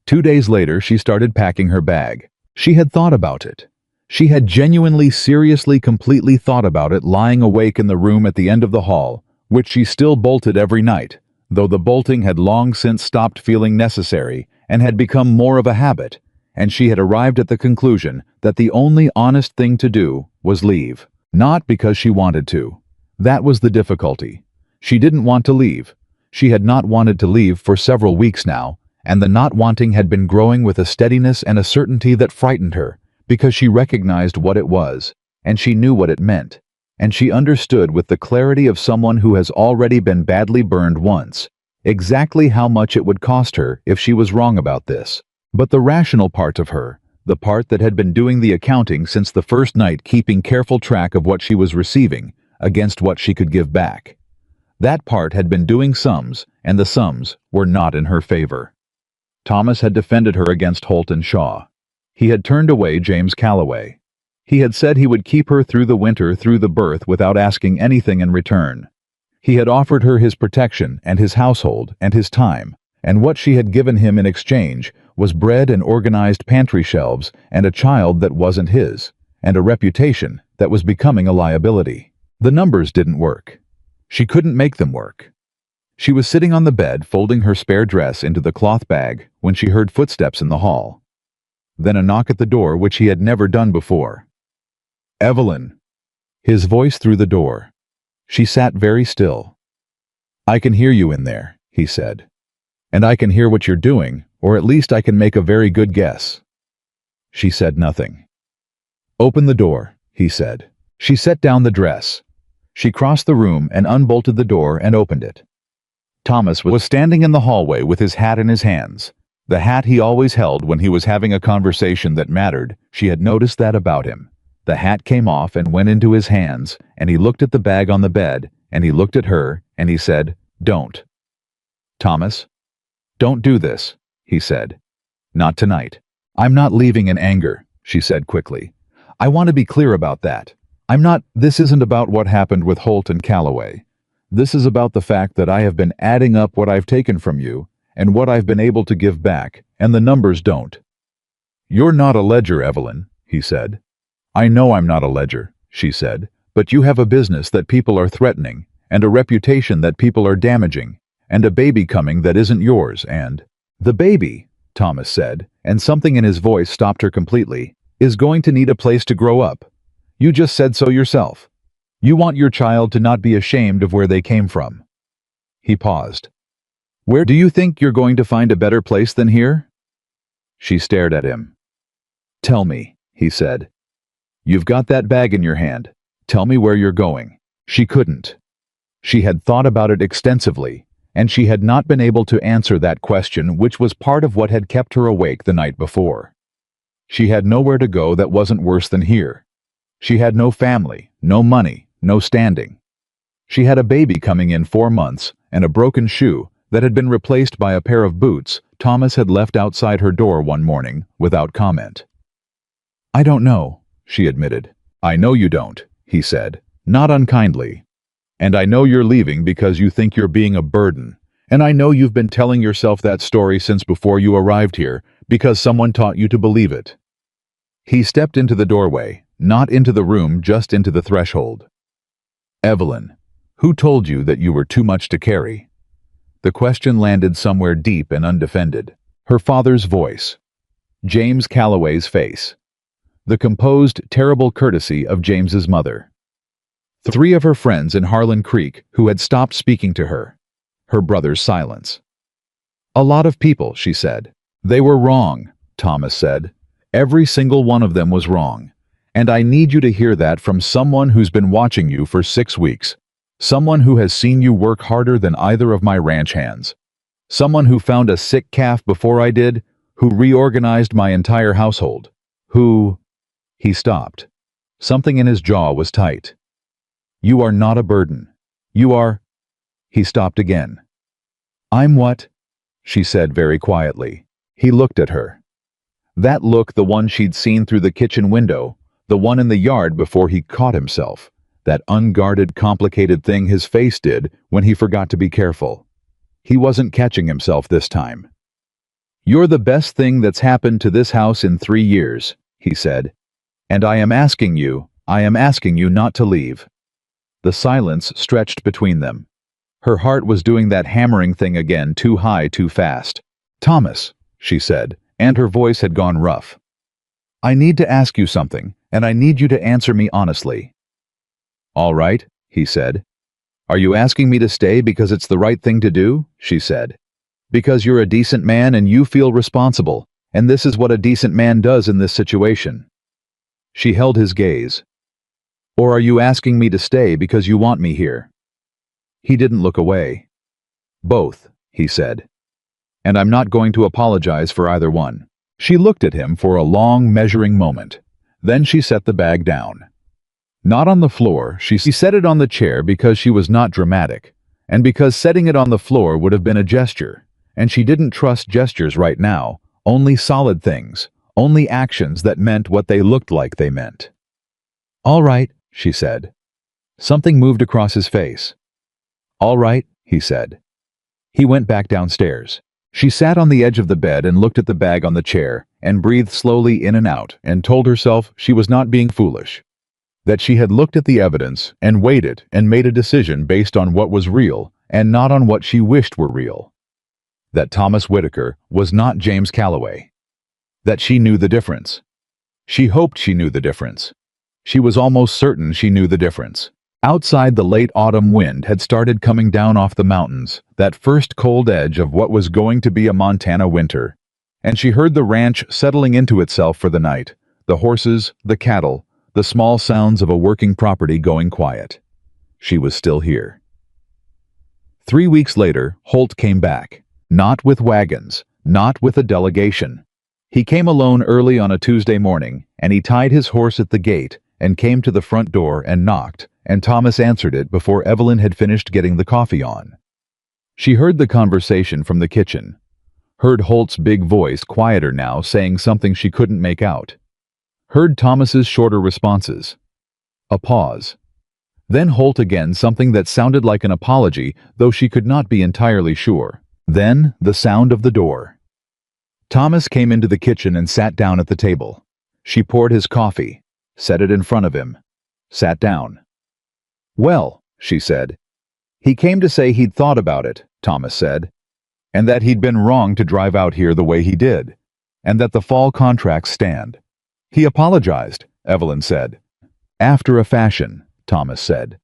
2 days later, she started packing her bag. She had thought about it. She had genuinely, seriously, completely thought about it lying awake in the room at the end of the hall, which she still bolted every night, though the bolting had long since stopped feeling necessary and had become more of a habit, and she had arrived at the conclusion that the only honest thing to do was leave. Not because she wanted to. That was the difficulty. She didn't want to leave. She had not wanted to leave for several weeks now, and the not wanting had been growing with a steadiness and a certainty that frightened her, because she recognized what it was, and she knew what it meant, and she understood with the clarity of someone who has already been badly burned once, exactly how much it would cost her if she was wrong about this. But the rational part of her, the part that had been doing the accounting since the first night, keeping careful track of what she was receiving against what she could give back, that part had been doing sums, and the sums were not in her favor. Thomas had defended her against Holt and Shaw. He had turned away James Calloway. He had said he would keep her through the winter, through the birth, without asking anything in return. He had offered her his protection and his household and his time, and what she had given him in exchange was bread and organized pantry shelves and a child that wasn't his, and a reputation that was becoming a liability. The numbers didn't work. She couldn't make them work. She was sitting on the bed, folding her spare dress into the cloth bag, when she heard footsteps in the hall. Then a knock at the door, which he had never done before. "Evelyn." His voice through the door. She sat very still. "I can hear you in there," he said. "And I can hear what you're doing, or at least I can make a very good guess." She said nothing. "Open the door," he said. She set down the dress. She crossed the room and unbolted the door and opened it. Thomas was standing in the hallway with his hat in his hands, the hat he always held when he was having a conversation that mattered. She had noticed that about him. The hat came off and went into his hands, and he looked at the bag on the bed, and he looked at her, and he said, "Don't." "Thomas, don't do this," he said. "Not tonight." "I'm not leaving in anger," she said quickly. "I want to be clear about that. This isn't about what happened with Holt and Calloway. This is about the fact that I have been adding up what I've taken from you and what I've been able to give back, and the numbers don't." "You're not a ledger, Evelyn," he said. "I know I'm not a ledger," she said, "but you have a business that people are threatening, and a reputation that people are damaging, and a baby coming that isn't yours, and—" "The baby," Thomas said, and something in his voice stopped her completely, "is going to need a place to grow up. You just said so yourself. You want your child to not be ashamed of where they came from." He paused. "Where do you think you're going to find a better place than here?" She stared at him. "Tell me," he said. "You've got that bag in your hand. Tell me where you're going." She couldn't. She had thought about it extensively, and she had not been able to answer that question, which was part of what had kept her awake the night before. She had nowhere to go that wasn't worse than here. She had no family, no money, no standing. She had a baby coming in 4 months and a broken shoe that had been replaced by a pair of boots Thomas had left outside her door one morning without comment. "I don't know," she admitted. "I know you don't," he said, not unkindly. "And I know you're leaving because you think you're being a burden. And I know you've been telling yourself that story since before you arrived here, because someone taught you to believe it." He stepped into the doorway, not into the room, just into the threshold. "Evelyn, who told you that you were too much to carry?" The question landed somewhere deep and undefended. Her father's voice. James Calloway's face. The composed, terrible courtesy of James's mother. 3 of her friends in Harlan Creek who had stopped speaking to her. Her brother's silence. "A lot of people," she said. "They were wrong," Thomas said. "Every single one of them was wrong. And I need you to hear that from someone who's been watching you for 6 weeks. Someone who has seen you work harder than either of my ranch hands. Someone who found a sick calf before I did, who reorganized my entire household. Who—" He stopped. Something in his jaw was tight. "You are not a burden. You are—" He stopped again. "I'm what?" she said very quietly. He looked at her. That look, the one she'd seen through the kitchen window, the one in the yard before he caught himself, that unguarded, complicated thing his face did when he forgot to be careful. He wasn't catching himself this time. "You're the best thing that's happened to this house in 3 years," he said. "And I am asking you not to leave." The silence stretched between them. Her heart was doing that hammering thing again, too high, too fast. "Thomas," she said, and her voice had gone rough. "I need to ask you something, and I need you to answer me honestly." "All right," he said. "Are you asking me to stay because it's the right thing to do?" she said. "Because you're a decent man and you feel responsible, and this is what a decent man does in this situation." She held his gaze. "Or are you asking me to stay because you want me here?" He didn't look away. "Both," he said. "And I'm not going to apologize for either one." She looked at him for a long, measuring moment. Then she set the bag down. Not on the floor, she set it on the chair because she was not dramatic, and because setting it on the floor would have been a gesture, and she didn't trust gestures right now, only solid things, only actions that meant what they looked like they meant. "All right," she said. Something moved across his face. "All right," he said. He went back downstairs. She sat on the edge of the bed and looked at the bag on the chair and breathed slowly in and out and told herself she was not being foolish, that she had looked at the evidence and weighed it and made a decision based on what was real and not on what she wished were real, that Thomas Whitaker was not James Calloway, that she knew the difference. She hoped she knew the difference. She was almost certain she knew the difference. Outside, the late autumn wind had started coming down off the mountains, that first cold edge of what was going to be a Montana winter, and she heard the ranch settling into itself for the night, the horses, the cattle, the small sounds of a working property going quiet. She was still here. 3 weeks later, Holt came back, not with wagons, not with a delegation. He came alone early on a Tuesday morning, and he tied his horse at the gate and came to the front door and knocked, and Thomas answered it before Evelyn had finished getting the coffee on. She heard the conversation from the kitchen, heard Holt's big voice, quieter now, saying something she couldn't make out, heard Thomas's shorter responses. A pause. Then Holt again, something that sounded like an apology, though she could not be entirely sure. Then the sound of the door. Thomas came into the kitchen and sat down at the table. She poured his coffee, set it in front of him, sat down. "Well," she said. "He came to say he'd thought about it," Thomas said, "and that he'd been wrong to drive out here the way he did, and that the fall contracts stand." "He apologized," Evelyn said. "After a fashion," Thomas said.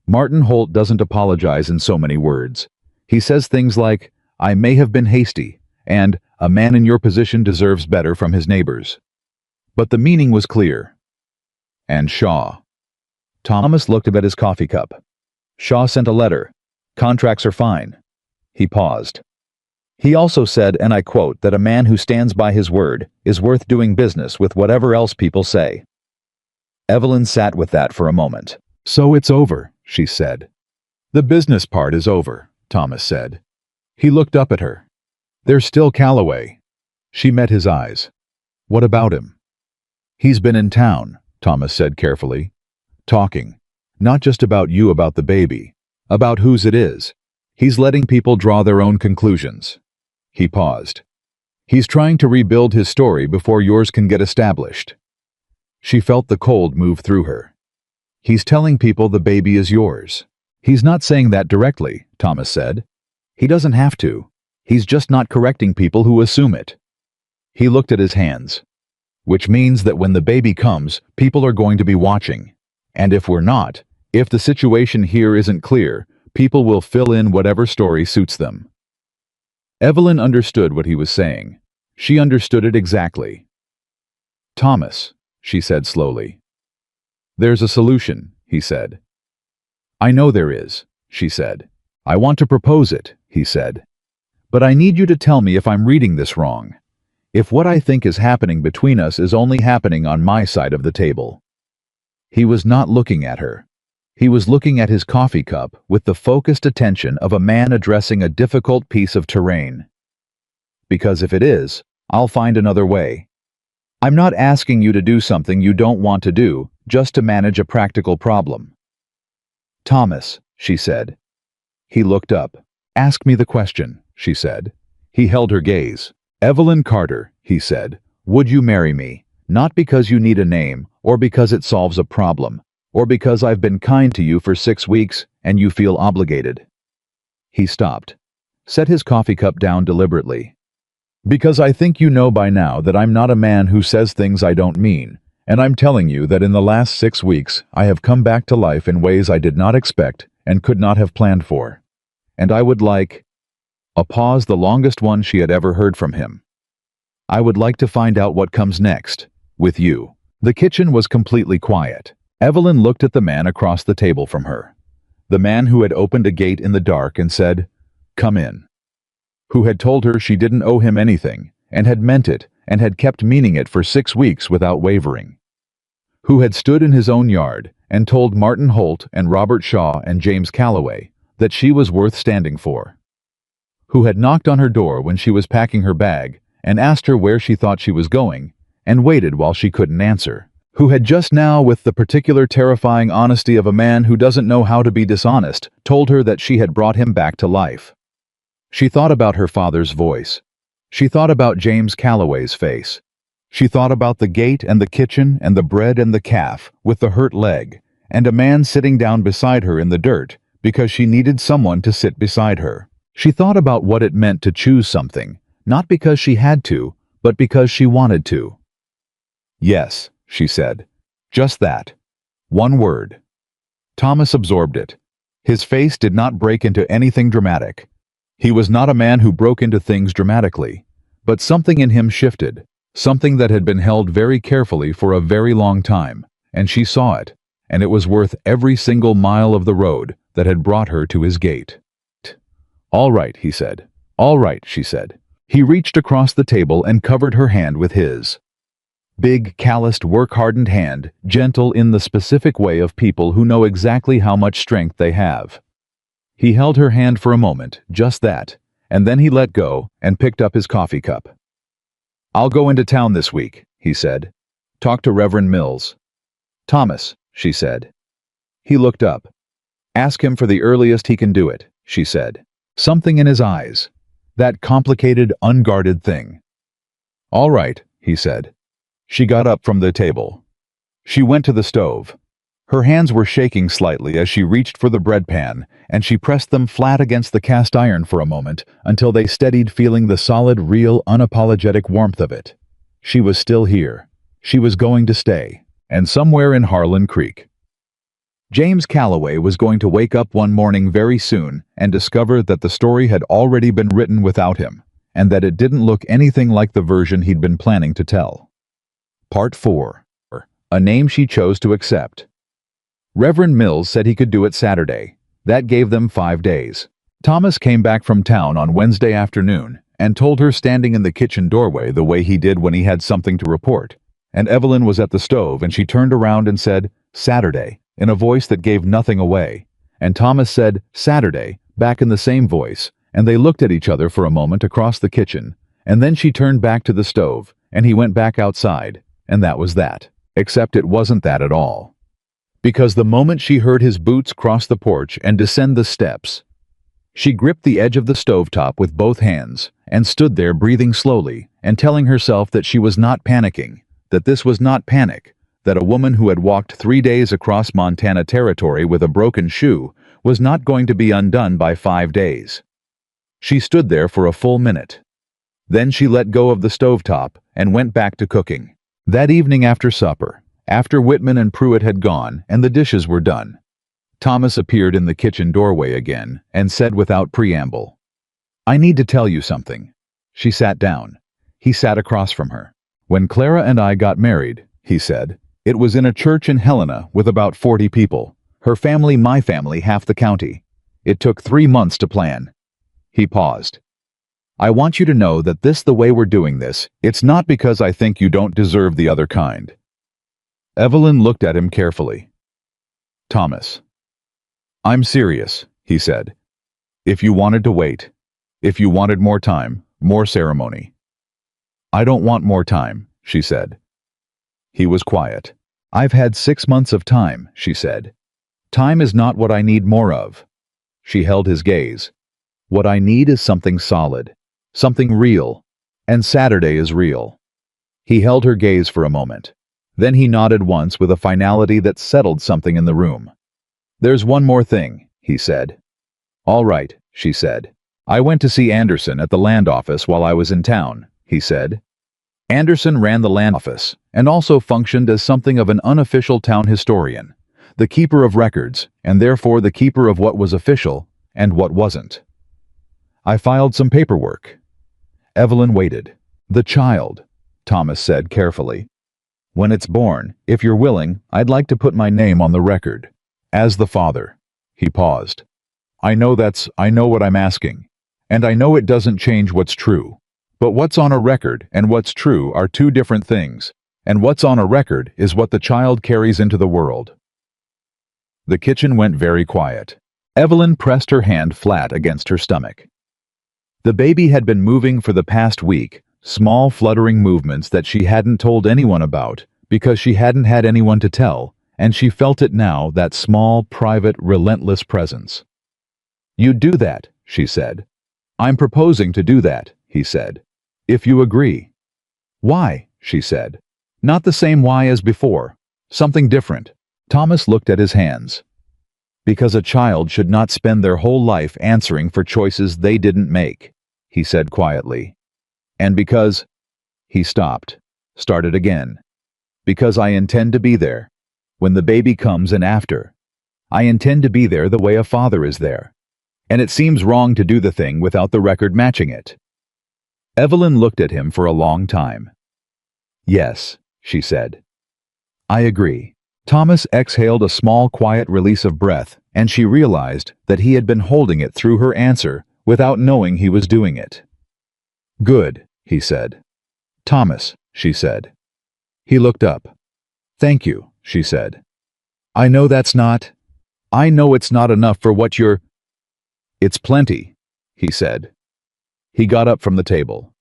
"Martin Holt doesn't apologize in so many words. He says things like, 'I may have been hasty,' and 'a man in your position deserves better from his neighbors.' But the meaning was clear." "And Shaw?" Thomas looked up at his coffee cup. "Shaw sent a letter. Contracts are fine." He paused. "He also said, and I quote, that a man who stands by his word is worth doing business with whatever else people say." Evelyn sat with that for a moment. "So it's over," she said. "The business part is over," Thomas said. He looked up at her. "There's still Calloway." She met his eyes. "What about him?" "He's been in town," Thomas said carefully. "Talking. Not just about you, about the baby. About whose it is. He's letting people draw their own conclusions." He paused. "He's trying to rebuild his story before yours can get established." She felt the cold move through her. "He's telling people the baby is yours." "He's not saying that directly," Thomas said. "He doesn't have to. He's just not correcting people who assume it." He looked at his hands. "Which means that when the baby comes, people are going to be watching. And if we're not, if the situation here isn't clear, people will fill in whatever story suits them." Evelyn understood what he was saying. She understood it exactly. "Thomas," she said slowly. "There's a solution," he said. "I know there is," she said. "I want to propose it," he said. "But I need you to tell me if I'm reading this wrong. If what I think is happening between us is only happening on my side of the table." He was not looking at her. He was looking at his coffee cup with the focused attention of a man addressing a difficult piece of terrain. "Because if it is, I'll find another way. I'm not asking you to do something you don't want to do, just to manage a practical problem." "Thomas," she said. He looked up. "Ask me the question," she said. He held her gaze. "Evelyn Carter," he said, "would you marry me? Not because you need a name, or because it solves a problem, or because I've been kind to you for 6 weeks and you feel obligated." He stopped, set his coffee cup down deliberately. "Because I think you know by now that I'm not a man who says things I don't mean, and I'm telling you that in the last 6 weeks I have come back to life in ways I did not expect and could not have planned for. And I would like—" A pause, the longest one she had ever heard from him. "I would like to find out what comes next, with you." The kitchen was completely quiet. Evelyn looked at the man across the table from her. The man who had opened a gate in the dark and said, "Come in." Who had told her she didn't owe him anything, and had meant it, and had kept meaning it for 6 weeks without wavering. Who had stood in his own yard and told Martin Holt and Robert Shaw and James Calloway that she was worth standing for. Who had knocked on her door when she was packing her bag and asked her where she thought she was going, and waited while she couldn't answer. Who had just now, with the particular terrifying honesty of a man who doesn't know how to be dishonest, told her that she had brought him back to life. She thought about her father's voice. She thought about James Calloway's face. She thought about the gate and the kitchen and the bread and the calf with the hurt leg, and a man sitting down beside her in the dirt because she needed someone to sit beside her. She thought about what it meant to choose something, not because she had to, but because she wanted to. "Yes," she said. Just that. One word. Thomas absorbed it. His face did not break into anything dramatic. He was not a man who broke into things dramatically, but something in him shifted, something that had been held very carefully for a very long time, and she saw it, and it was worth every single mile of the road that had brought her to his gate. "All right," he said. "All right," she said. He reached across the table and covered her hand with his. Big, calloused, work-hardened hand, gentle in the specific way of people who know exactly how much strength they have. He held her hand for a moment, just that, and then he let go and picked up his coffee cup. "I'll go into town this week," he said. "Talk to Reverend Mills." "Thomas," she said. He looked up. "Ask him for the earliest he can do it," she said. Something in his eyes. That complicated, unguarded thing. "All right," he said. She got up from the table. She went to the stove. Her hands were shaking slightly as she reached for the bread pan, and she pressed them flat against the cast iron for a moment until they steadied, feeling the solid, real, unapologetic warmth of it. She was still here. She was going to stay, and somewhere in Harlan Creek. James Calloway was going to wake up one morning very soon and discover that the story had already been written without him, and that it didn't look anything like the version he'd been planning to tell. Part 4. A name she chose to accept. Reverend Mills said he could do it Saturday. That gave them 5 days. Thomas came back from town on Wednesday afternoon and told her, standing in the kitchen doorway the way he did when he had something to report. And Evelyn was at the stove, and she turned around and said, "Saturday," in a voice that gave nothing away. And Thomas said, "Saturday," back in the same voice, and they looked at each other for a moment across the kitchen, and then she turned back to the stove, and he went back outside, and that was that. Except it wasn't that at all. Because the moment she heard his boots cross the porch and descend the steps, she gripped the edge of the stovetop with both hands and stood there breathing slowly and telling herself that she was not panicking, that this was not panic, that a woman who had walked 3 days across Montana territory with a broken shoe was not going to be undone by 5 days. She stood there for a full minute. Then she let go of the stovetop and went back to cooking. That evening after supper, after Whitman and Pruitt had gone and the dishes were done, Thomas appeared in the kitchen doorway again and said without preamble, "I need to tell you something." She sat down. He sat across from her. "When Clara and I got married," he said, "it was in a church in Helena with about 40 people. Her family, my family, half the county. It took 3 months to plan." He paused. "I want you to know that the way we're doing this, it's not because I think you don't deserve the other kind." Evelyn looked at him carefully. "Thomas." "I'm serious," he said. "If you wanted to wait, if you wanted more time, more ceremony." "I don't want more time," she said. He was quiet. "I've had 6 months of time," she said. "Time is not what I need more of." She held his gaze. "What I need is something solid, something real, and Saturday is real." He held her gaze for a moment. Then he nodded once with a finality that settled something in the room. "There's one more thing," he said. "All right," she said. "I went to see Anderson at the land office while I was in town," he said. Anderson ran the land office and also functioned as something of an unofficial town historian, the keeper of records, and therefore the keeper of what was official and what wasn't. "I filed some paperwork." Evelyn waited. "The child," Thomas said carefully. "When it's born, if you're willing, I'd like to put my name on the record. As the father." He paused. I know what I'm asking. And I know it doesn't change what's true. But what's on a record and what's true are two different things. And what's on a record is what the child carries into the world." The kitchen went very quiet. Evelyn pressed her hand flat against her stomach. The baby had been moving for the past week, small fluttering movements that she hadn't told anyone about because she hadn't had anyone to tell, and she felt it now, that small, private, relentless presence. "You'd do that," she said. "I'm proposing to do that," he said. "If you agree." "Why?" she said. "Not the same why as before. Something different." Thomas looked at his hands. "Because a child should not spend their whole life answering for choices they didn't make," he said quietly. "And because—" He stopped, started again. "Because I intend to be there. When the baby comes and after. I intend to be there the way a father is there. And it seems wrong to do the thing without the record matching it." Evelyn looked at him for a long time. "Yes," she said. "I agree." Thomas exhaled a small, quiet release of breath, and she realized that he had been holding it through her answer without knowing he was doing it. "Good," he said. "Thomas," she said. He looked up. "Thank you," she said. I know it's not enough for what you're—" "It's plenty," he said. He got up from the table.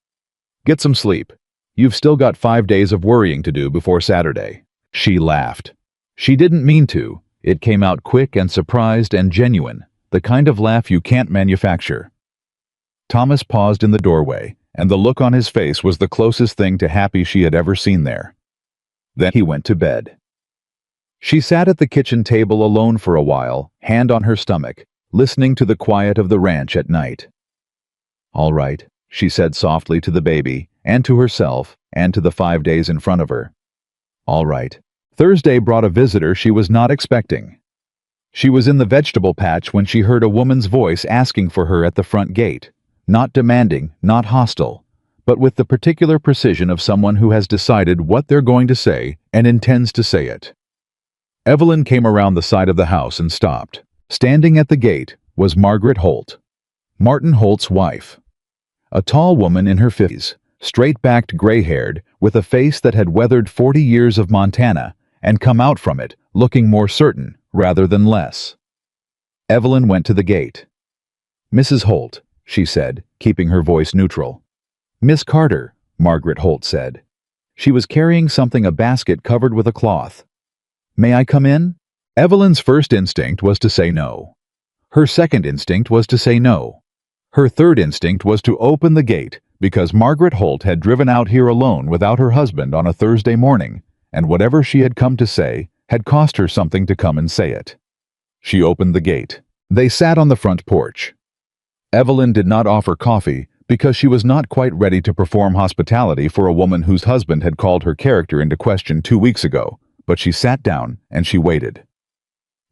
"Get some sleep. You've still got 5 days of worrying to do before Saturday." She laughed. She didn't mean to. It came out quick and surprised and genuine, the kind of laugh you can't manufacture. Thomas paused in the doorway, and the look on his face was the closest thing to happy she had ever seen there. Then he went to bed. She sat at the kitchen table alone for a while, hand on her stomach, listening to the quiet of the ranch at night. "All right," she said softly to the baby, and to herself, and to the 5 days in front of her. "All right." Thursday brought a visitor she was not expecting. She was in the vegetable patch when she heard a woman's voice asking for her at the front gate, not demanding, not hostile, but with the particular precision of someone who has decided what they're going to say and intends to say it. Evelyn came around the side of the house and stopped. Standing at the gate was Margaret Holt, Martin Holt's wife. A tall woman in her 50s, straight-backed, gray-haired, with a face that had weathered 40 years of Montana and come out from it looking more certain rather than less. Evelyn went to the gate. "Mrs. Holt," she said, keeping her voice neutral. "Miss Carter," Margaret Holt said. She was carrying a basket covered with a cloth. "May I come in?" Evelyn's first instinct was to say no. Her second instinct was to say no. Her third instinct was to open the gate because Margaret Holt had driven out here alone without her husband on a Thursday morning, and whatever she had come to say had cost her something to come and say it. She opened the gate. They sat on the front porch. Evelyn did not offer coffee because she was not quite ready to perform hospitality for a woman whose husband had called her character into question 2 weeks ago, but she sat down and she waited.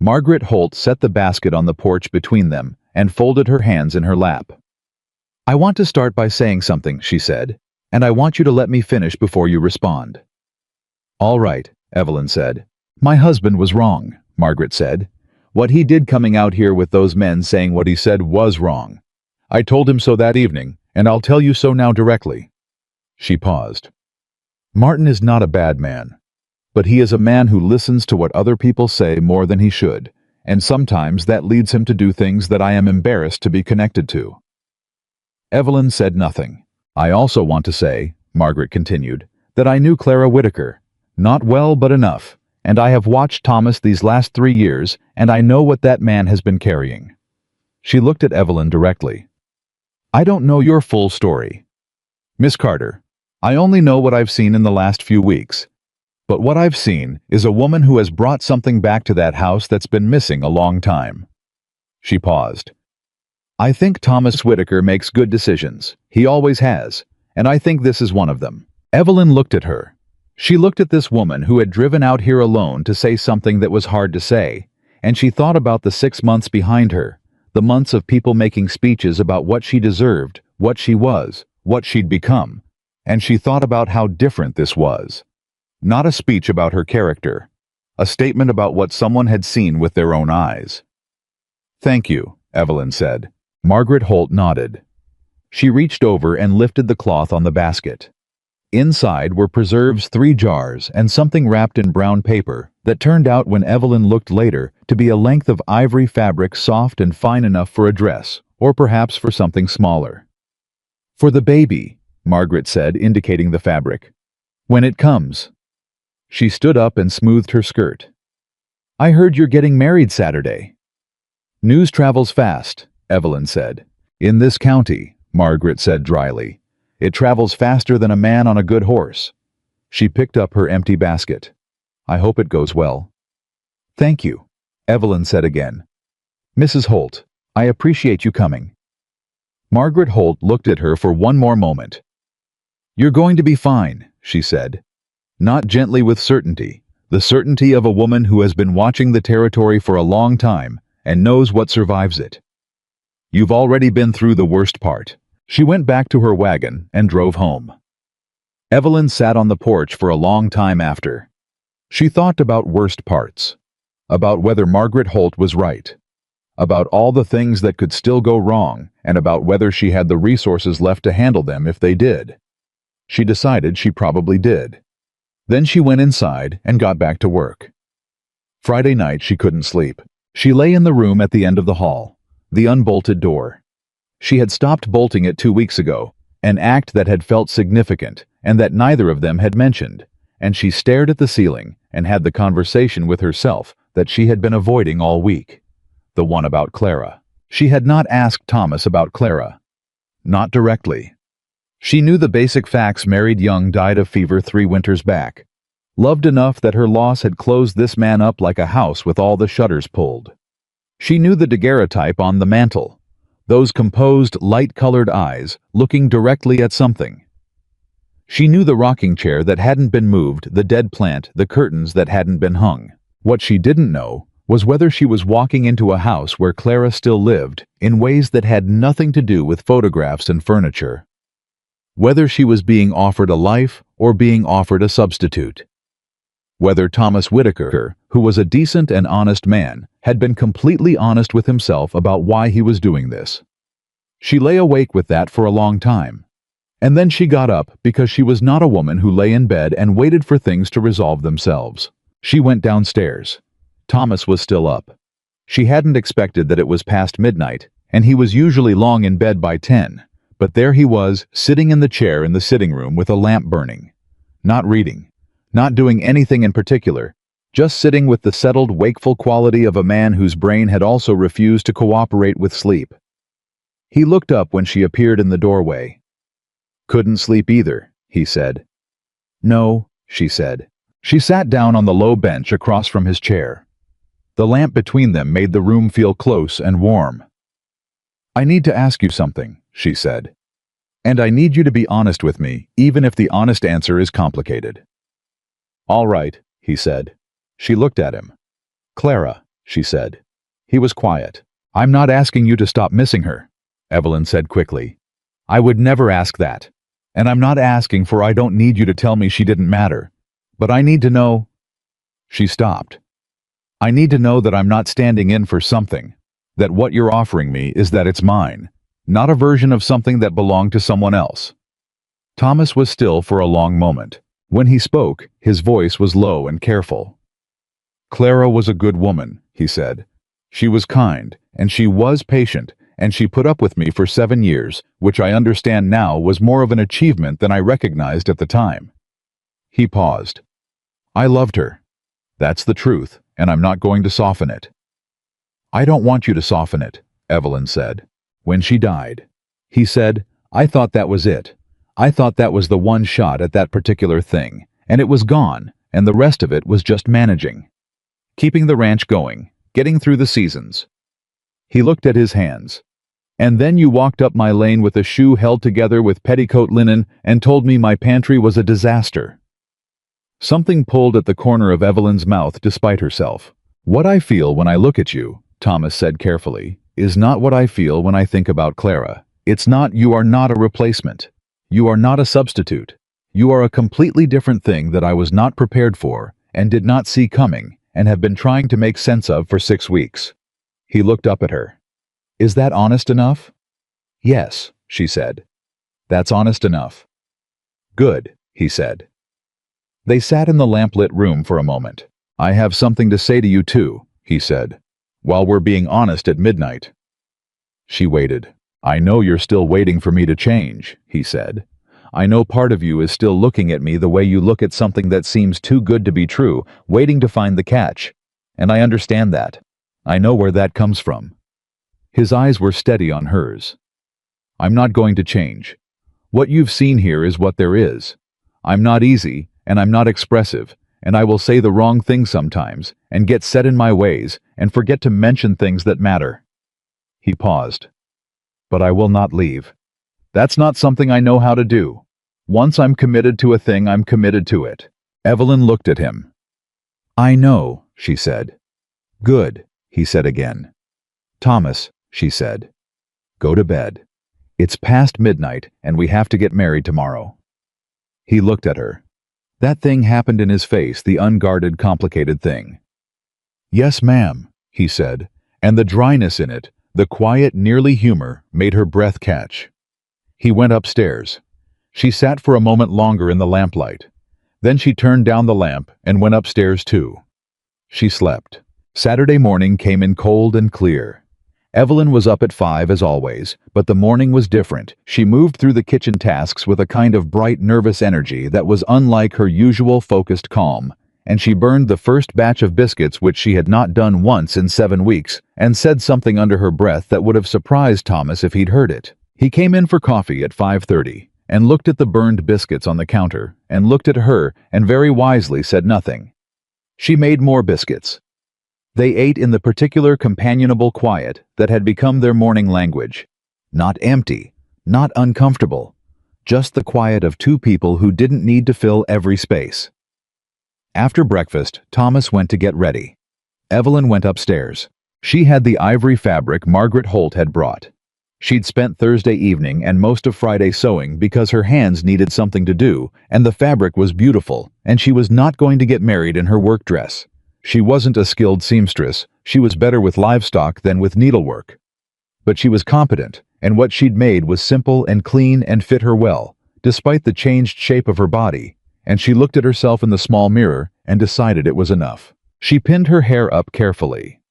Margaret Holt set the basket on the porch between them and folded her hands in her lap. "I want to start by saying something," she said, "and I want you to let me finish before you respond." "All right," Evelyn said. "My husband was wrong," Margaret said. "What he did coming out here with those men saying what he said was wrong. I told him so that evening, and I'll tell you so now directly." She paused. "Martin is not a bad man, but he is a man who listens to what other people say more than he should, and sometimes that leads him to do things that I am embarrassed to be connected to." Evelyn said nothing. "I also want to say," Margaret continued, "that I knew Clara Whitaker. Not well, but enough. And I have watched Thomas these last 3 years, and I know what that man has been carrying." She looked at Evelyn directly. "I don't know your full story. Miss Carter, I only know what I've seen in the last few weeks. But what I've seen is a woman who has brought something back to that house that's been missing a long time." She paused. "I think Thomas Whitaker makes good decisions. He always has. And I think this is one of them." Evelyn looked at her. She looked at this woman who had driven out here alone to say something that was hard to say, and she thought about the 6 months behind her, the months of people making speeches about what she deserved, what she was, what she'd become, and she thought about how different this was. Not a speech about her character, a statement about what someone had seen with their own eyes. "Thank you," Evelyn said. Margaret Holt nodded. She reached over and lifted the cloth on the basket. Inside were preserves, 3 jars, and something wrapped in brown paper that turned out, when Evelyn looked later, to be a length of ivory fabric soft and fine enough for a dress, or perhaps for something smaller. "For the baby," Margaret said, indicating the fabric. "When it comes." She stood up and smoothed her skirt. "I heard you're getting married Saturday." "News travels fast," Evelyn said. "In this county," Margaret said dryly. "It travels faster than a man on a good horse." She picked up her empty basket. "I hope it goes well." "Thank you," Evelyn said again. "Mrs. Holt, I appreciate you coming." Margaret Holt looked at her for one more moment. "You're going to be fine," she said. Not gently, with certainty, the certainty of a woman who has been watching the territory for a long time and knows what survives it. "You've already been through the worst part." She went back to her wagon and drove home. Evelyn sat on the porch for a long time after. She thought about worst parts, about whether Margaret Holt was right, about all the things that could still go wrong, and about whether she had the resources left to handle them if they did. She decided she probably did. Then she went inside and got back to work. Friday night she couldn't sleep. She lay in the room at the end of the hall, the unbolted door. She had stopped bolting it 2 weeks ago, an act that had felt significant and that neither of them had mentioned, and she stared at the ceiling and had the conversation with herself that she had been avoiding all week. The one about Clara. She had not asked Thomas about Clara. Not directly. She knew the basic facts: married young, died of fever 3 winters back. Loved enough that her loss had closed this man up like a house with all the shutters pulled. She knew the daguerreotype on the mantel. Those composed, light-colored eyes looking directly at something. She knew the rocking chair that hadn't been moved, the dead plant, the curtains that hadn't been hung. What she didn't know was whether she was walking into a house where Clara still lived in ways that had nothing to do with photographs and furniture. Whether she was being offered a life or being offered a substitute. Whether Thomas Whitaker, who was a decent and honest man, had been completely honest with himself about why he was doing this. She lay awake with that for a long time. And then she got up, because she was not a woman who lay in bed and waited for things to resolve themselves. She went downstairs. Thomas was still up. She hadn't expected that it was past midnight, and he was usually long in bed by 10. But there he was, sitting in the chair in the sitting room with a lamp burning. Not reading. Not doing anything in particular. Just sitting with the settled, wakeful quality of a man whose brain had also refused to cooperate with sleep. He looked up when she appeared in the doorway. "Couldn't sleep either," he said. "No," she said. She sat down on the low bench across from his chair. The lamp between them made the room feel close and warm. "I need to ask you something," she said. "And I need you to be honest with me, even if the honest answer is complicated." "All right," he said. She looked at him. "Clara," she said. He was quiet. "I'm not asking you to stop missing her," Evelyn said quickly. "I would never ask that. And I'm not asking for I don't need you to tell me she didn't matter. But I need to know—" She stopped. "I need to know that I'm not standing in for something, that what you're offering me is that it's mine, not a version of something that belonged to someone else." Thomas was still for a long moment. When he spoke, his voice was low and careful. "Clara was a good woman," he said. "She was kind, and she was patient, and she put up with me for 7 years, which I understand now was more of an achievement than I recognized at the time." He paused. "I loved her. That's the truth, and I'm not going to soften it." "I don't want you to soften it," Evelyn said. "When she died," he said, "I thought that was it. I thought that was the one shot at that particular thing, and it was gone, and the rest of it was just managing. Keeping the ranch going, getting through the seasons. He looked at his hands. And then you walked up my lane with a shoe held together with petticoat linen and told me my pantry was a disaster. Something pulled at the corner of Evelyn's mouth despite herself. What I feel when I look at you, Thomas said carefully, is not what I feel when I think about Clara. It's not you are not a replacement. You are not a substitute. You are a completely different thing that I was not prepared for and did not see coming and have been trying to make sense of for 6 weeks. He looked up at her. Is that honest enough? Yes, she said. That's honest enough. Good, he said. They sat in the lamplit room for a moment. I have something to say to you too, he said, while we're being honest at midnight. She waited. I know you're still waiting for me to change, he said. I know part of you is still looking at me the way you look at something that seems too good to be true, waiting to find the catch. And I understand that. I know where that comes from. His eyes were steady on hers. I'm not going to change. What you've seen here is what there is. I'm not easy, and I'm not expressive, and I will say the wrong thing sometimes, and get set in my ways, and forget to mention things that matter. He paused. But I will not leave. That's not something I know how to do. Once I'm committed to a thing, I'm committed to it. Evelyn looked at him. I know, she said. Good, he said again. Thomas, she said. Go to bed. It's past midnight, and we have to get married tomorrow. He looked at her. That thing happened in his face, the unguarded, complicated thing. Yes, ma'am, he said, and the dryness in it, the quiet, nearly humor, made her breath catch. He went upstairs. She sat for a moment longer in the lamplight. Then she turned down the lamp and went upstairs too. She slept. Saturday morning came in cold and clear. Evelyn was up at 5 as always, but the morning was different. She moved through the kitchen tasks with a kind of bright, nervous energy that was unlike her usual focused calm, and she burned the first batch of biscuits, which she had not done once in 7 weeks, and said something under her breath that would have surprised Thomas if he'd heard it. He came in for coffee at 5:30, and looked at the burned biscuits on the counter, and looked at her, and very wisely said nothing. She made more biscuits. They ate in the particular companionable quiet that had become their morning language. Not empty, not uncomfortable, just the quiet of two people who didn't need to fill every space. After breakfast, Thomas went to get ready. Evelyn went upstairs. She had the ivory fabric Margaret Holt had brought. She'd spent Thursday evening and most of Friday sewing because her hands needed something to do, and the fabric was beautiful, and she was not going to get married in her work dress. She wasn't a skilled seamstress, she was better with livestock than with needlework. But she was competent, and what she'd made was simple and clean and fit her well, despite the changed shape of her body, and she looked at herself in the small mirror and decided it was enough. She pinned her hair up carefully.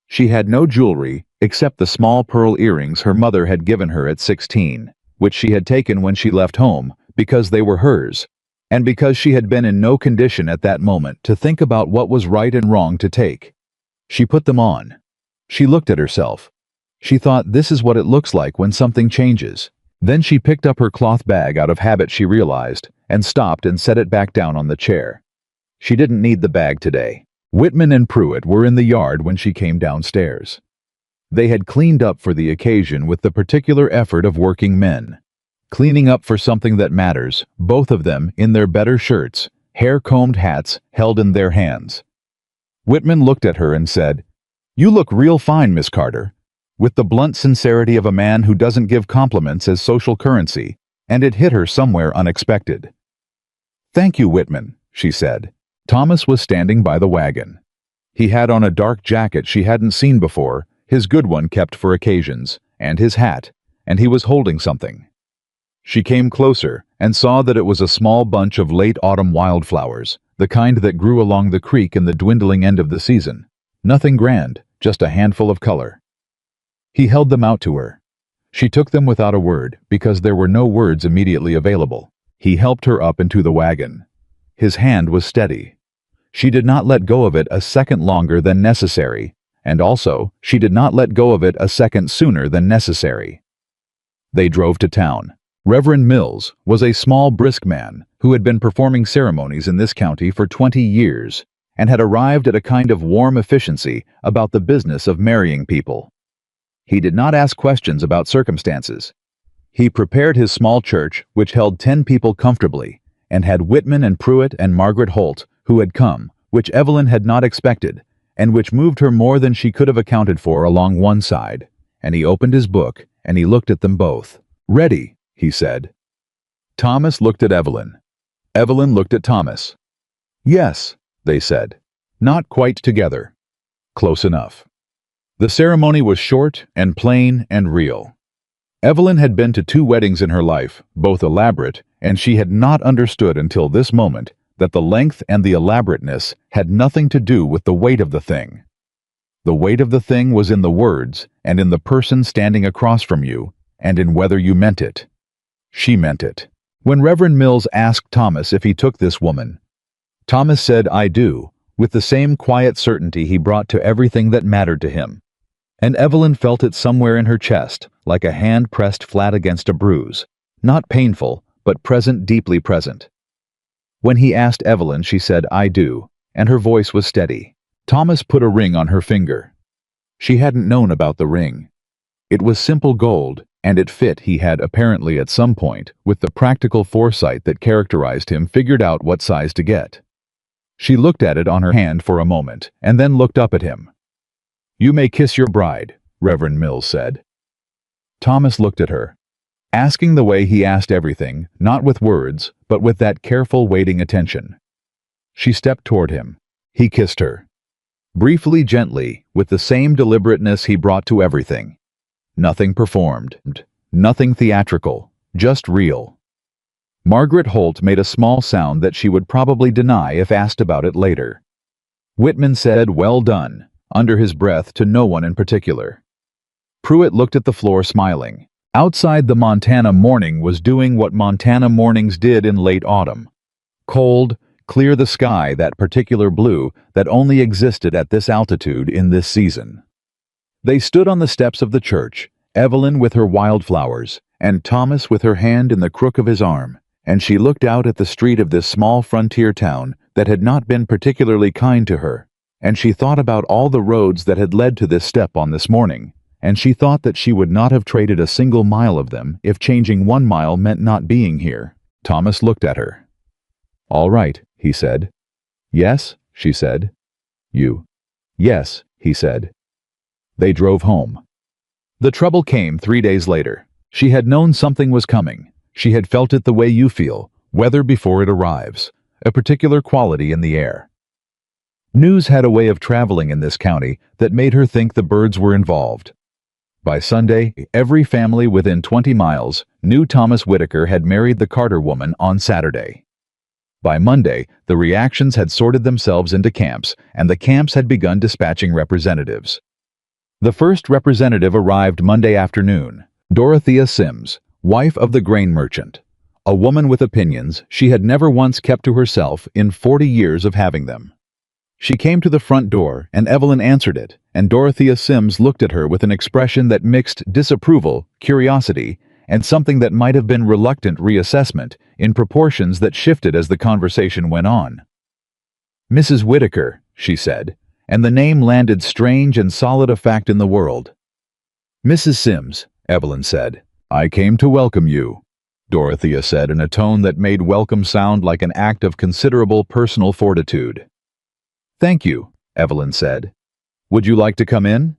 She had no jewelry except the small pearl earrings her mother had given her at 16, which she had taken when she left home because they were hers, and because she had been in no condition at that moment to think about what was right and wrong to take. She put them on. She looked at herself. She thought, this is what it looks like when something changes. Then she picked up her cloth bag out of habit, she realized, and stopped and set it back down on the chair. She didn't need the bag today. Whitman and Pruitt were in the yard when she came downstairs. They had cleaned up for the occasion with the particular effort of working men. Cleaning up for something that matters, both of them in their better shirts, hair-combed hats held in their hands. Whitman looked at her and said, "You look real fine, Miss Carter," with the blunt sincerity of a man who doesn't give compliments as social currency, and it hit her somewhere unexpected. "Thank you, Whitman," she said. Thomas was standing by the wagon. He had on a dark jacket she hadn't seen before, his good one kept for occasions, and his hat, and he was holding something. She came closer and saw that it was a small bunch of late autumn wildflowers, the kind that grew along the creek in the dwindling end of the season. Nothing grand, just a handful of color. He held them out to her. She took them without a word, because there were no words immediately available. He helped her up into the wagon. His hand was steady. She did not let go of it a second longer than necessary, and also, she did not let go of it a second sooner than necessary. They drove to town. Reverend Mills was a small, brisk man who had been performing ceremonies in this county for 20 years and had arrived at a kind of warm efficiency about the business of marrying people. He did not ask questions about circumstances. He prepared his small church, which held 10 people comfortably, and had Whitman and Pruitt and Margaret Holt, who had come, which Evelyn had not expected, and which moved her more than she could have accounted for along one side. And he opened his book, and he looked at them both. "Ready," he said. Thomas looked at Evelyn. Evelyn looked at Thomas. "Yes," they said. "Not quite together. Close enough." The ceremony was short and plain and real. Evelyn had been to 2 weddings in her life, both elaborate, and she had not understood until this moment that the length and the elaborateness had nothing to do with the weight of the thing. The weight of the thing was in the words and in the person standing across from you and in whether you meant it. She meant it. When Reverend Mills asked Thomas if he took this woman, Thomas said, "I do," with the same quiet certainty he brought to everything that mattered to him. And Evelyn felt it somewhere in her chest, like a hand pressed flat against a bruise, not painful, but present, deeply present. When he asked Evelyn, she said, "I do," and her voice was steady. Thomas put a ring on her finger. She hadn't known about the ring. It was simple gold, and it fit. He had apparently at some point, with the practical foresight that characterized him, figured out what size to get. She looked at it on her hand for a moment, and then looked up at him. "You may kiss your bride," Reverend Mills said. Thomas looked at her, asking the way he asked everything, not with words, but with that careful, waiting attention. She stepped toward him. He kissed her. Briefly, gently, with the same deliberateness he brought to everything. Nothing performed, nothing theatrical, just real. Margaret Holt made a small sound that she would probably deny if asked about it later. Whitman said, "Well done," under his breath to no one in particular. Pruitt looked at the floor smiling. Outside, the Montana morning was doing what Montana mornings did in late autumn. Cold, clear the sky, that particular blue that only existed at this altitude in this season. They stood on the steps of the church, Evelyn with her wildflowers, and Thomas with her hand in the crook of his arm, and she looked out at the street of this small frontier town that had not been particularly kind to her, and she thought about all the roads that had led to this step on this morning, and she thought that she would not have traded a single mile of them if changing 1 mile meant not being here. Thomas looked at her. "All right," he said. "Yes," she said. "You." "Yes," he said. They drove home. The trouble came 3 days later. She had known something was coming. She had felt it the way you feel, weather before it arrives, a particular quality in the air. News had a way of traveling in this county that made her think the birds were involved. By Sunday, every family within 20 miles knew Thomas Whitaker had married the Carter woman on Saturday. By Monday, the reactions had sorted themselves into camps, and the camps had begun dispatching representatives. The first representative arrived Monday afternoon, Dorothea Sims, wife of the grain merchant. A woman with opinions she had never once kept to herself in 40 years of having them. She came to the front door, and Evelyn answered it, and Dorothea Sims looked at her with an expression that mixed disapproval, curiosity, and something that might have been reluctant reassessment in proportions that shifted as the conversation went on. "Mrs. Whitaker," she said, and the name landed strange and solid a fact in the world. "Mrs. Sims," Evelyn said. "I came to welcome you," Dorothea said in a tone that made welcome sound like an act of considerable personal fortitude. "Thank you," Evelyn said. "Would you like to come in?"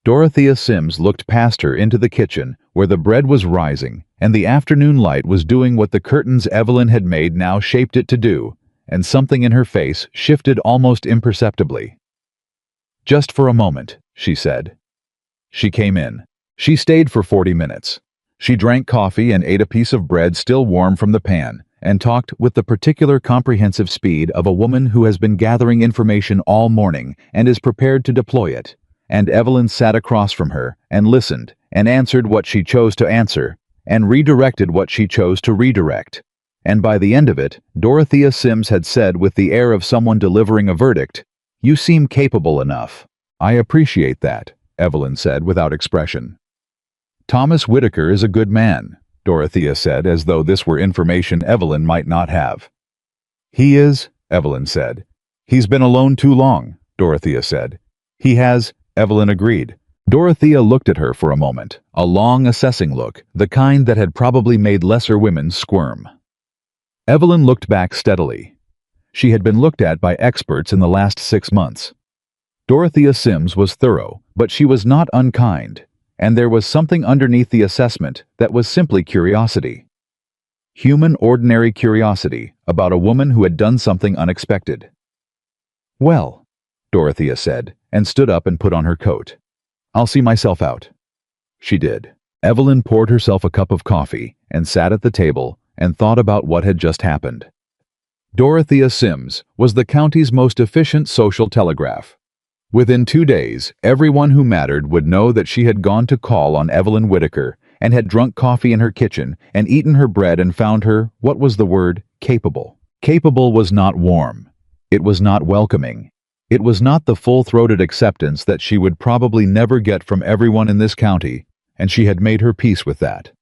Dorothea Sims looked past her into the kitchen, where the bread was rising, and the afternoon light was doing what the curtains Evelyn had made now shaped it to do, and something in her face shifted almost imperceptibly. "Just for a moment," she said. She came in. She stayed for 40 minutes. She drank coffee and ate a piece of bread still warm from the pan, and talked with the particular comprehensive speed of a woman who has been gathering information all morning and is prepared to deploy it. And Evelyn sat across from her and listened and answered what she chose to answer and redirected what she chose to redirect. And by the end of it, Dorothea Sims had said with the air of someone delivering a verdict, "You seem capable enough." "I appreciate that," Evelyn said without expression. "Thomas Whitaker is a good man," Dorothea said, as though this were information Evelyn might not have. He is, Evelyn said. He's been alone too long, Dorothea said. He has, Evelyn agreed. Dorothea looked at her for a moment, a long, assessing look, the kind that had probably made lesser women squirm. Evelyn looked back steadily. She had been looked at by experts in the last 6 months. Dorothea Sims was thorough, but she was not unkind, and there was something underneath the assessment that was simply curiosity. Human, ordinary curiosity about a woman who had done something unexpected. "Well," Dorothea said, and stood up and put on her coat. "I'll see myself out." She did. Evelyn poured herself a cup of coffee and sat at the table and thought about what had just happened. Dorothea Sims was the county's most efficient social telegraph. Within 2 days, everyone who mattered would know that she had gone to call on Evelyn Whittaker and had drunk coffee in her kitchen and eaten her bread and found her, what was the word, capable. Capable was not warm. It was not welcoming. It was not the full-throated acceptance that she would probably never get from everyone in this county, and she had made her peace with that.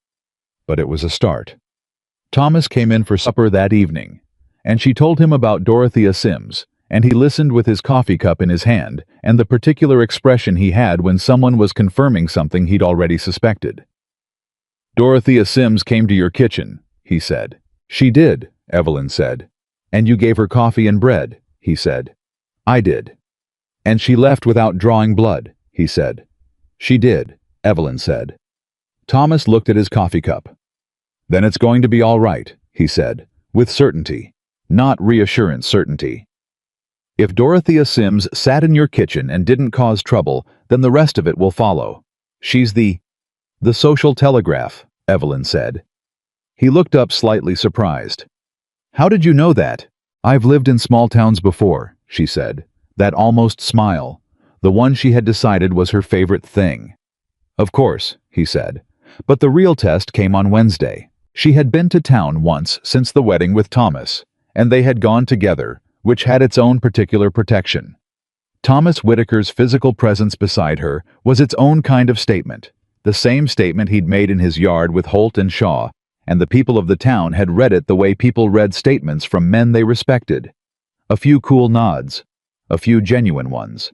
But it was a start. Thomas came in for supper that evening, and she told him about Dorothea Sims, and he listened with his coffee cup in his hand and the particular expression he had when someone was confirming something he'd already suspected. "Dorothea Sims came to your kitchen," he said. "She did," Evelyn said. "And you gave her coffee and bread," he said. "I did." "And she left without drawing blood," he said. "She did," Evelyn said. Thomas looked at his coffee cup. "Then it's going to be all right," he said, with certainty, not reassurance certainty. "If Dorothea Sims sat in your kitchen and didn't cause trouble, then the rest of it will follow. She's the social telegraph," Evelyn said. He looked up slightly surprised. "How did you know that?" "I've lived in small towns before," she said, that almost smile, the one she had decided was her favorite thing. "Of course," he said, but the real test came on Wednesday. She had been to town once since the wedding with Thomas, and they had gone together, which had its own particular protection. Thomas Whittaker's physical presence beside her was its own kind of statement, the same statement he'd made in his yard with Holt and Shaw, and the people of the town had read it the way people read statements from men they respected. A few cool nods, a few genuine ones.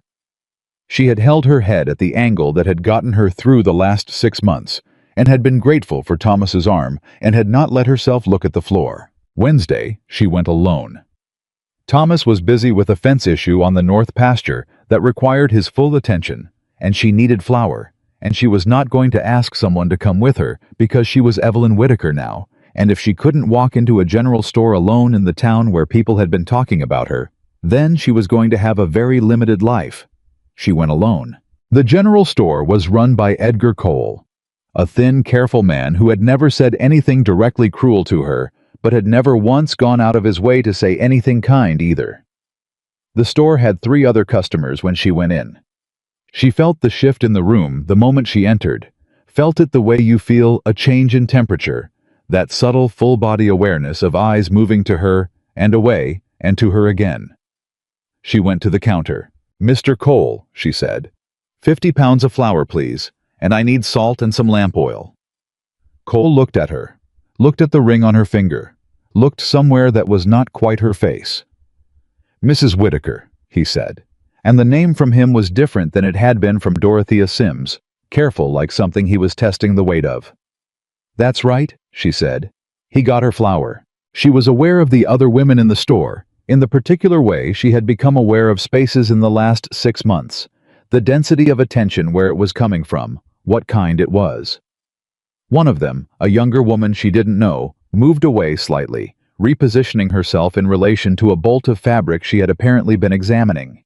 She had held her head at the angle that had gotten her through the last 6 months, and had been grateful for Thomas's arm, and had not let herself look at the floor. Wednesday, she went alone. Thomas was busy with a fence issue on the north pasture that required his full attention, and she needed flour, and she was not going to ask someone to come with her because she was Evelyn Whittaker now, and if she couldn't walk into a general store alone in the town where people had been talking about her, then she was going to have a very limited life. She went alone. The general store was run by Edgar Cole, a thin, careful man who had never said anything directly cruel to her, but had never once gone out of his way to say anything kind either. The store had 3 other customers when she went in. She felt the shift in the room the moment she entered, felt it the way you feel a change in temperature, that subtle full-body awareness of eyes moving to her and away and to her again. She went to the counter. "Mr. Cole," she said, 50 pounds of flour, please, and I need salt and some lamp oil." Cole looked at her, looked at the ring on her finger, looked somewhere that was not quite her face. "Mrs. Whittaker," he said, and the name from him was different than it had been from Dorothea Sims, careful like something he was testing the weight of. "That's right," she said. He got her flour. She was aware of the other women in the store, in the particular way she had become aware of spaces in the last 6 months, the density of attention where it was coming from, what kind it was. One of them, a younger woman she didn't know, moved away slightly, repositioning herself in relation to a bolt of fabric she had apparently been examining.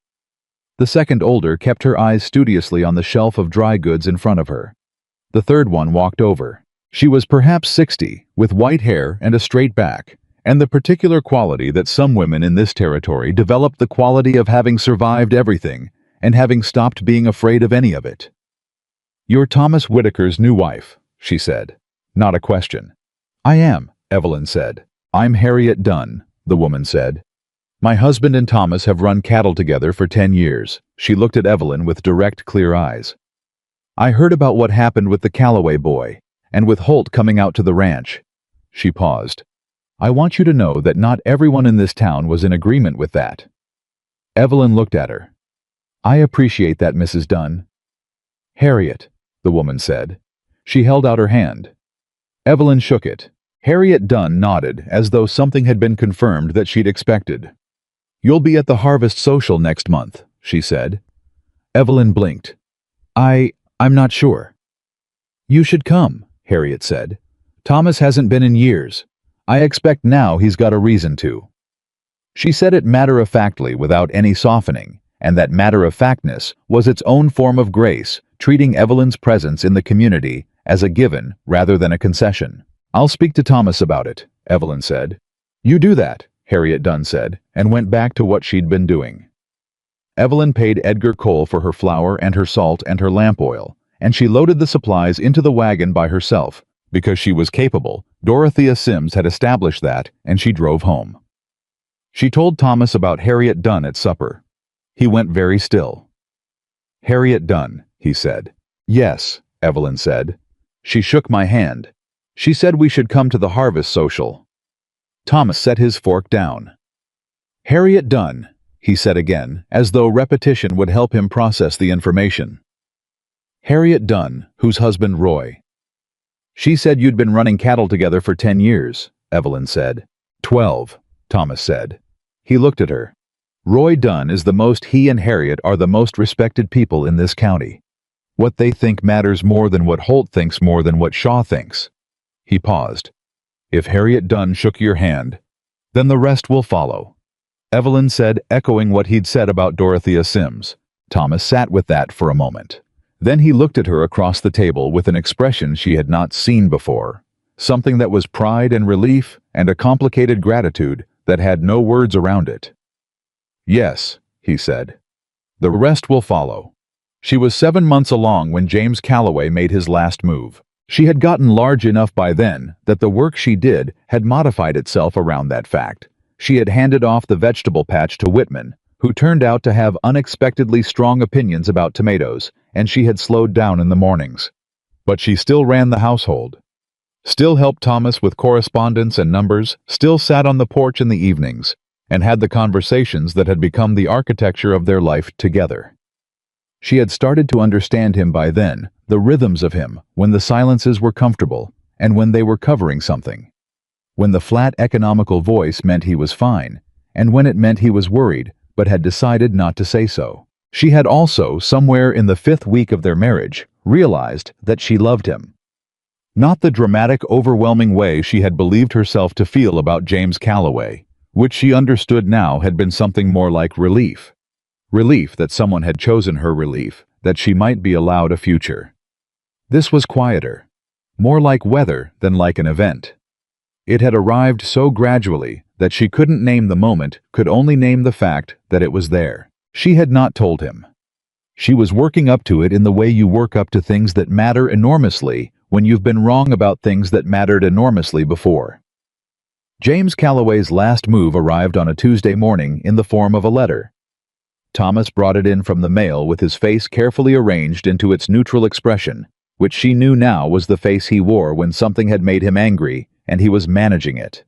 The second, older, kept her eyes studiously on the shelf of dry goods in front of her. The third one walked over. She was perhaps 60, with white hair and a straight back, and the particular quality that some women in this territory developed, the quality of having survived everything and having stopped being afraid of any of it. "You're Thomas Whittaker's new wife," she said. Not a question. "I am," Evelyn said. "I'm Harriet Dunn," the woman said. "My husband and Thomas have run cattle together for 10 years. She looked at Evelyn with direct, clear eyes. "I heard about what happened with the Calloway boy, and with Holt coming out to the ranch. She paused. I want you to know that not everyone in this town was in agreement with that. Evelyn looked at her. I appreciate that, Mrs. Dunn. Harriet, the woman said. She held out her hand. Evelyn shook it. Harriet Dunn nodded as though something had been confirmed that she'd expected. You'll be at the Harvest Social next month, she said. Evelyn blinked. I'm not sure. You should come, Harriet said. Thomas hasn't been in years. I expect now he's got a reason to. She said it matter-of-factly without any softening, and that matter-of-factness was its own form of grace, treating Evelyn's presence in the community as a given rather than a concession. I'll speak to Thomas about it, Evelyn said. You do that, Harriet Dunn said, and went back to what she'd been doing. Evelyn paid Edgar Cole for her flour and her salt and her lamp oil, and she loaded the supplies into the wagon by herself. Because she was capable, Dorothea Sims had established that, and she drove home. She told Thomas about Harriet Dunn at supper. He went very still. Harriet Dunn, he said. Yes, Evelyn said. She shook my hand. She said we should come to the Harvest Social. Thomas set his fork down. Harriet Dunn, he said again, as though repetition would help him process the information. Harriet Dunn, whose husband Roy. She said you'd been running cattle together for 10 years, Evelyn said. 12, Thomas said. He looked at her. Roy Dunn is the most he and Harriet are the most respected people in this county. What they think matters more than what Holt thinks more than what Shaw thinks. He paused. If Harriet Dunn shook your hand, then the rest will follow. Evelyn said, echoing what he'd said about Dorothea Sims. Thomas sat with that for a moment. Then he looked at her across the table with an expression she had not seen before, something that was pride and relief and a complicated gratitude that had no words around it. Yes, he said. The rest will follow. She was 7 months along when James Calloway made his last move. She had gotten large enough by then that the work she did had modified itself around that fact. She had handed off the vegetable patch to Whitman, who turned out to have unexpectedly strong opinions about tomatoes, and she had slowed down in the mornings. But she still ran the household, still helped Thomas with correspondence and numbers, still sat on the porch in the evenings, and had the conversations that had become the architecture of their life together. She had started to understand him by then, the rhythms of him, when the silences were comfortable, and when they were covering something. When the flat economical voice meant he was fine, and when it meant he was worried, but had decided not to say so. She had also, somewhere in the 5th week of their marriage, realized that she loved him. Not the dramatic, overwhelming way she had believed herself to feel about James Calloway, which she understood now had been something more like relief. Relief that someone had chosen her, relief that she might be allowed a future. This was quieter, more like weather than like an event. It had arrived so gradually that she couldn't name the moment, could only name the fact that it was there. She had not told him. She was working up to it in the way you work up to things that matter enormously when you've been wrong about things that mattered enormously before. James Calloway's last move arrived on a Tuesday morning in the form of a letter. Thomas brought it in from the mail with his face carefully arranged into its neutral expression, which she knew now was the face he wore when something had made him angry and he was managing it.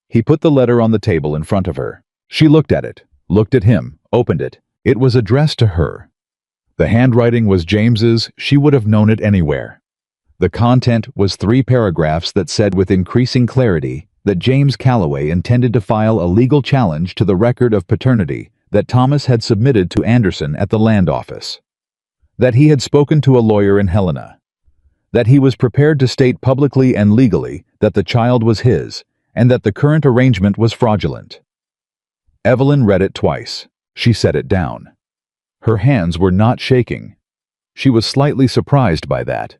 He put the letter on the table in front of her. She looked at it, looked at him, opened it. It was addressed to her. The handwriting was James's, she would have known it anywhere. The content was 3 paragraphs that said with increasing clarity that James Calloway intended to file a legal challenge to the record of paternity that Thomas had submitted to Anderson at the land office. That he had spoken to a lawyer in Helena. That he was prepared to state publicly and legally that the child was his, and that the current arrangement was fraudulent. Evelyn read it twice. She set it down. Her hands were not shaking. She was slightly surprised by that.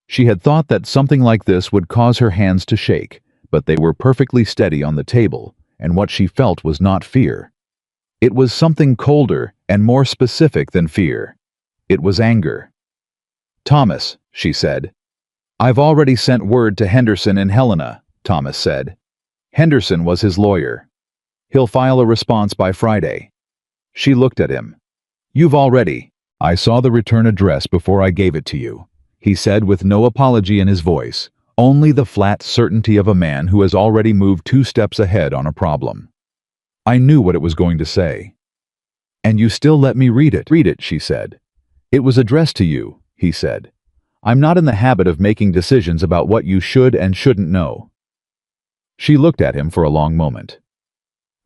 She had thought that something like this would cause her hands to shake, but they were perfectly steady on the table, and what she felt was not fear. It was something colder and more specific than fear. It was anger. Thomas, she said. I've already sent word to Henderson in Helena, Thomas said. Henderson was his lawyer. He'll file a response by Friday. She looked at him. You've already. I saw the return address before I gave it to you. he said with no apology in his voice, only the flat certainty of a man who has already moved 2 steps ahead on a problem. I knew what it was going to say. And you still let me read it. Read it, she said. It was addressed to you, he said. I'm not in the habit of making decisions about what you should and shouldn't know. She looked at him for a long moment.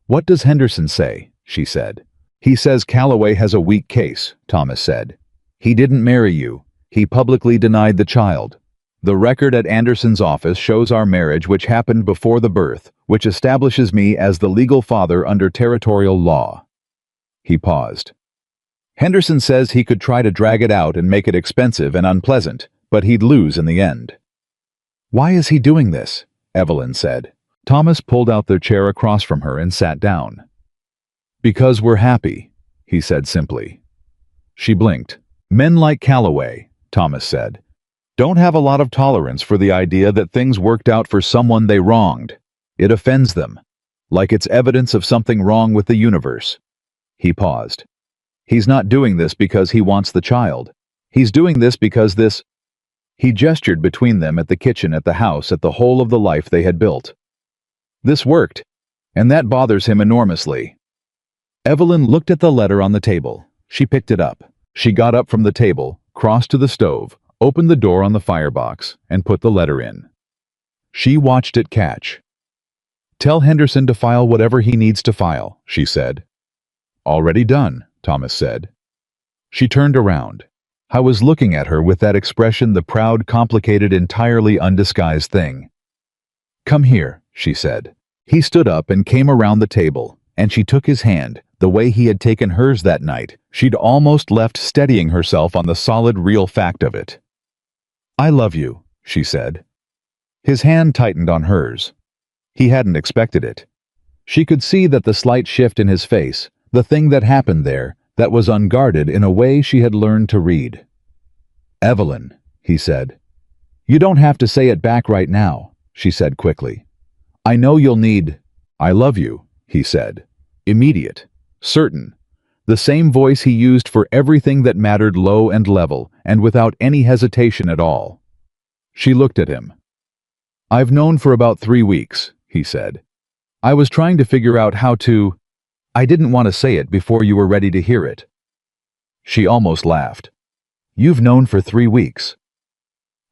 What does Henderson say? She said. He says Calloway has a weak case, Thomas said. He didn't marry you. He publicly denied the child. The record at Anderson's office shows our marriage, which happened before the birth, which establishes me as the legal father under territorial law. He paused. Henderson says he could try to drag it out and make it expensive and unpleasant, but he'd lose in the end. Why is he doing this? Evelyn said. Thomas pulled out their chair across from her and sat down. Because we're happy, he said simply. She blinked. Men like Calloway, Thomas said, don't have a lot of tolerance for the idea that things worked out for someone they wronged. It offends them, like it's evidence of something wrong with the universe. He paused. He's not doing this because he wants the child. He's doing this because this... He gestured between them at the kitchen at the house, at the whole of the life they had built. This worked, and that bothers him enormously. Evelyn looked at the letter on the table. She picked it up. She got up from the table, crossed to the stove, opened the door on the firebox, and put the letter in. She watched it catch. Tell Henderson to file whatever he needs to file, she said. Already done, Thomas said. She turned around. I was looking at her with that expression, the proud, complicated, entirely undisguised thing. Come here, she said. He stood up and came around the table, and she took his hand, the way he had taken hers that night. She'd almost left, steadying herself on the solid, real fact of it. I love you, she said. His hand tightened on hers. He hadn't expected it. She could see that the slight shift in his face, the thing that happened there, that was unguarded in a way she had learned to read. Evelyn, he said. You don't have to say it back right now, she said quickly. I know you'll need... I love you, he said. Immediate. Certain. The same voice he used for everything that mattered, low and level, and without any hesitation at all. She looked at him. I've known for about 3 weeks, he said. I was trying to figure out how to... I didn't want to say it before you were ready to hear it. She almost laughed. You've known for 3 weeks.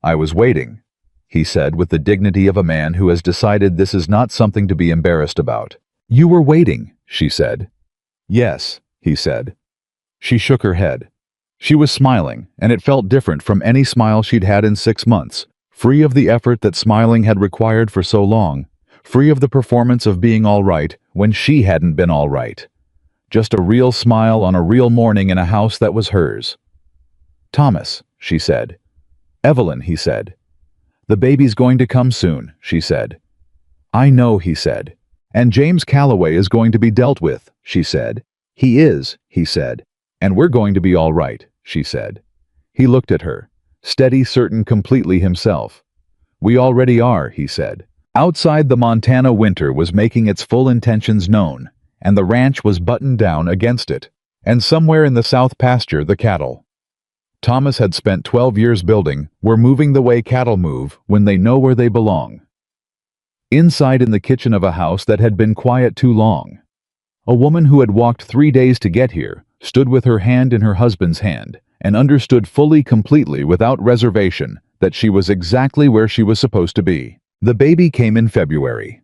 I was waiting, he said with the dignity of a man who has decided this is not something to be embarrassed about. You were waiting, she said. Yes, he said. She shook her head. She was smiling, and it felt different from any smile she'd had in 6 months, free of the effort that smiling had required for so long, free of the performance of being all right when she hadn't been all right. Just a real smile on a real morning in a house that was hers. Thomas, she said. Evelyn, he said. The baby's going to come soon, she said. I know, he said. And James Calloway is going to be dealt with, she said. He is, he said. And we're going to be all right, she said. He looked at her, steady, certain, completely himself. We already are, he said. Outside, the Montana winter was making its full intentions known, and the ranch was buttoned down against it, and somewhere in the south pasture the cattle. Thomas had spent 12 years building, were moving the way cattle move when they know where they belong. Inside, in the kitchen of a house that had been quiet too long, a woman who had walked 3 days to get here stood with her hand in her husband's hand and understood fully, completely, without reservation, that she was exactly where she was supposed to be. The baby came in February.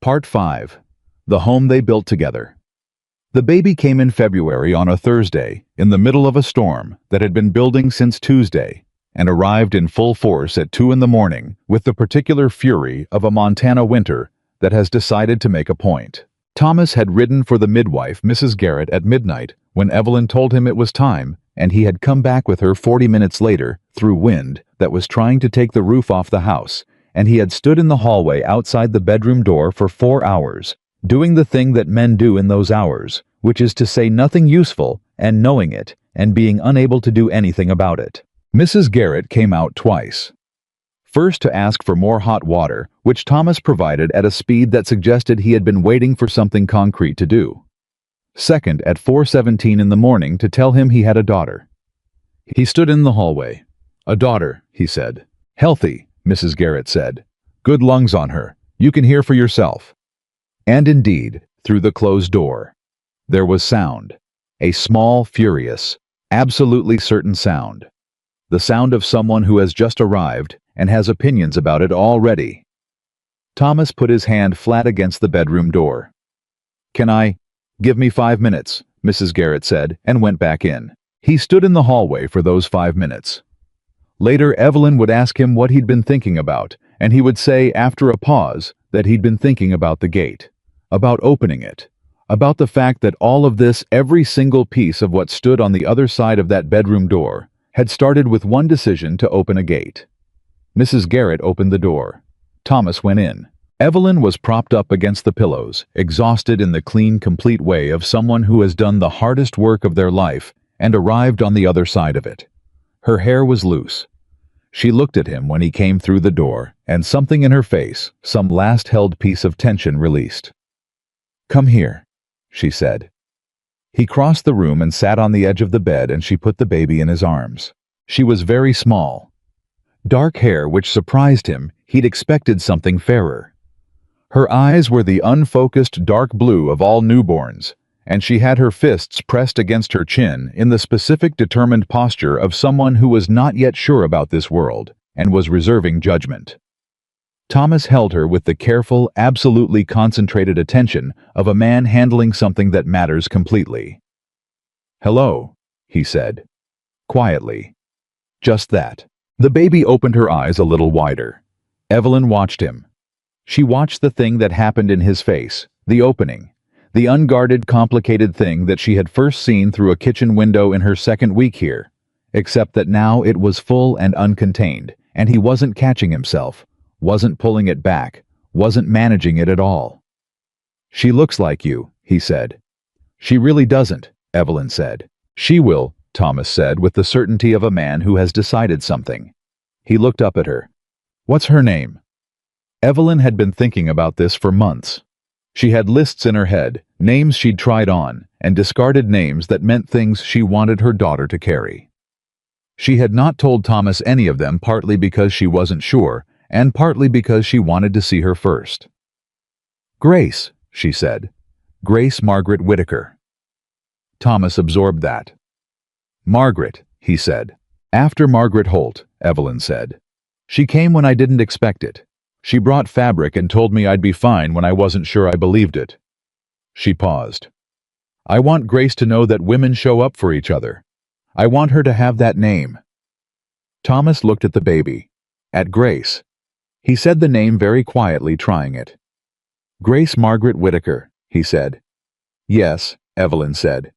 Part 5. The home they built together. The baby came in February on a Thursday, in the middle of a storm that had been building since Tuesday, and arrived in full force at 2 in the morning with the particular fury of a Montana winter that has decided to make a point. Thomas had ridden for the midwife, Mrs. Garrett, at midnight when Evelyn told him it was time, and he had come back with her 40 minutes later through wind that was trying to take the roof off the house, and he had stood in the hallway outside the bedroom door for 4 hours, doing the thing that men do in those hours, which is to say nothing useful, and knowing it, and being unable to do anything about it. Mrs. Garrett came out twice. First to ask for more hot water, which Thomas provided at a speed that suggested he had been waiting for something concrete to do. Second, at 4:17 in the morning, to tell him he had a daughter. He stood in the hallway, "A daughter," he said. "Healthy," Mrs. Garrett said. "Good lungs on her. You can hear for yourself." And indeed, through the closed door, there was sound. A small, furious, absolutely certain sound. The sound of someone who has just arrived and has opinions about it already. Thomas put his hand flat against the bedroom door. "Give me 5 minutes," Mrs. Garrett said, and went back in. He stood in the hallway for those 5 minutes. Later, Evelyn would ask him what he'd been thinking about, and he would say, after a pause, that he'd been thinking about the gate, about opening it, about the fact that all of this, every single piece of what stood on the other side of that bedroom door, had started with one decision to open a gate. Mrs. Garrett opened the door. Thomas went in. Evelyn was propped up against the pillows, exhausted in the clean, complete way of someone who has done the hardest work of their life and arrived on the other side of it. Her hair was loose. She looked at him when he came through the door, and something in her face, some last-held piece of tension released. "Come here," she said. He crossed the room and sat on the edge of the bed, and she put the baby in his arms. She was very small. Dark hair which surprised him. He'd expected something fairer. Her eyes were the unfocused dark blue of all newborns, and she had her fists pressed against her chin in the specific determined posture of someone who was not yet sure about this world and was reserving judgment. Thomas held her with the careful, absolutely concentrated attention of a man handling something that matters completely. "Hello," he said. Quietly. Just that. The baby opened her eyes a little wider. Evelyn watched him. She watched the thing that happened in his face, the opening, the unguarded, complicated thing that she had first seen through a kitchen window in her second week here, except that now it was full and uncontained, and he wasn't catching himself, wasn't pulling it back, wasn't managing it at all. "She looks like you," he said. "She really doesn't," Evelyn said. "She will," Thomas said with the certainty of a man who has decided something. He looked up at her. "What's her name?" Evelyn had been thinking about this for months. She had lists in her head, names she'd tried on, and discarded names that meant things she wanted her daughter to carry. She had not told Thomas any of them, partly because she wasn't sure, and partly because she wanted to see her first. "Grace," she said. "Grace Margaret Whitaker." Thomas absorbed that. "Margaret," he said. "After Margaret Holt," Evelyn said. "She came when I didn't expect it. She brought fabric and told me I'd be fine when I wasn't sure I believed it." She paused. "I want Grace to know that women show up for each other. I want her to have that name." Thomas looked at the baby. At Grace. He said the name very quietly, trying it. "Grace Margaret Whitaker," he said. "Yes," Evelyn said.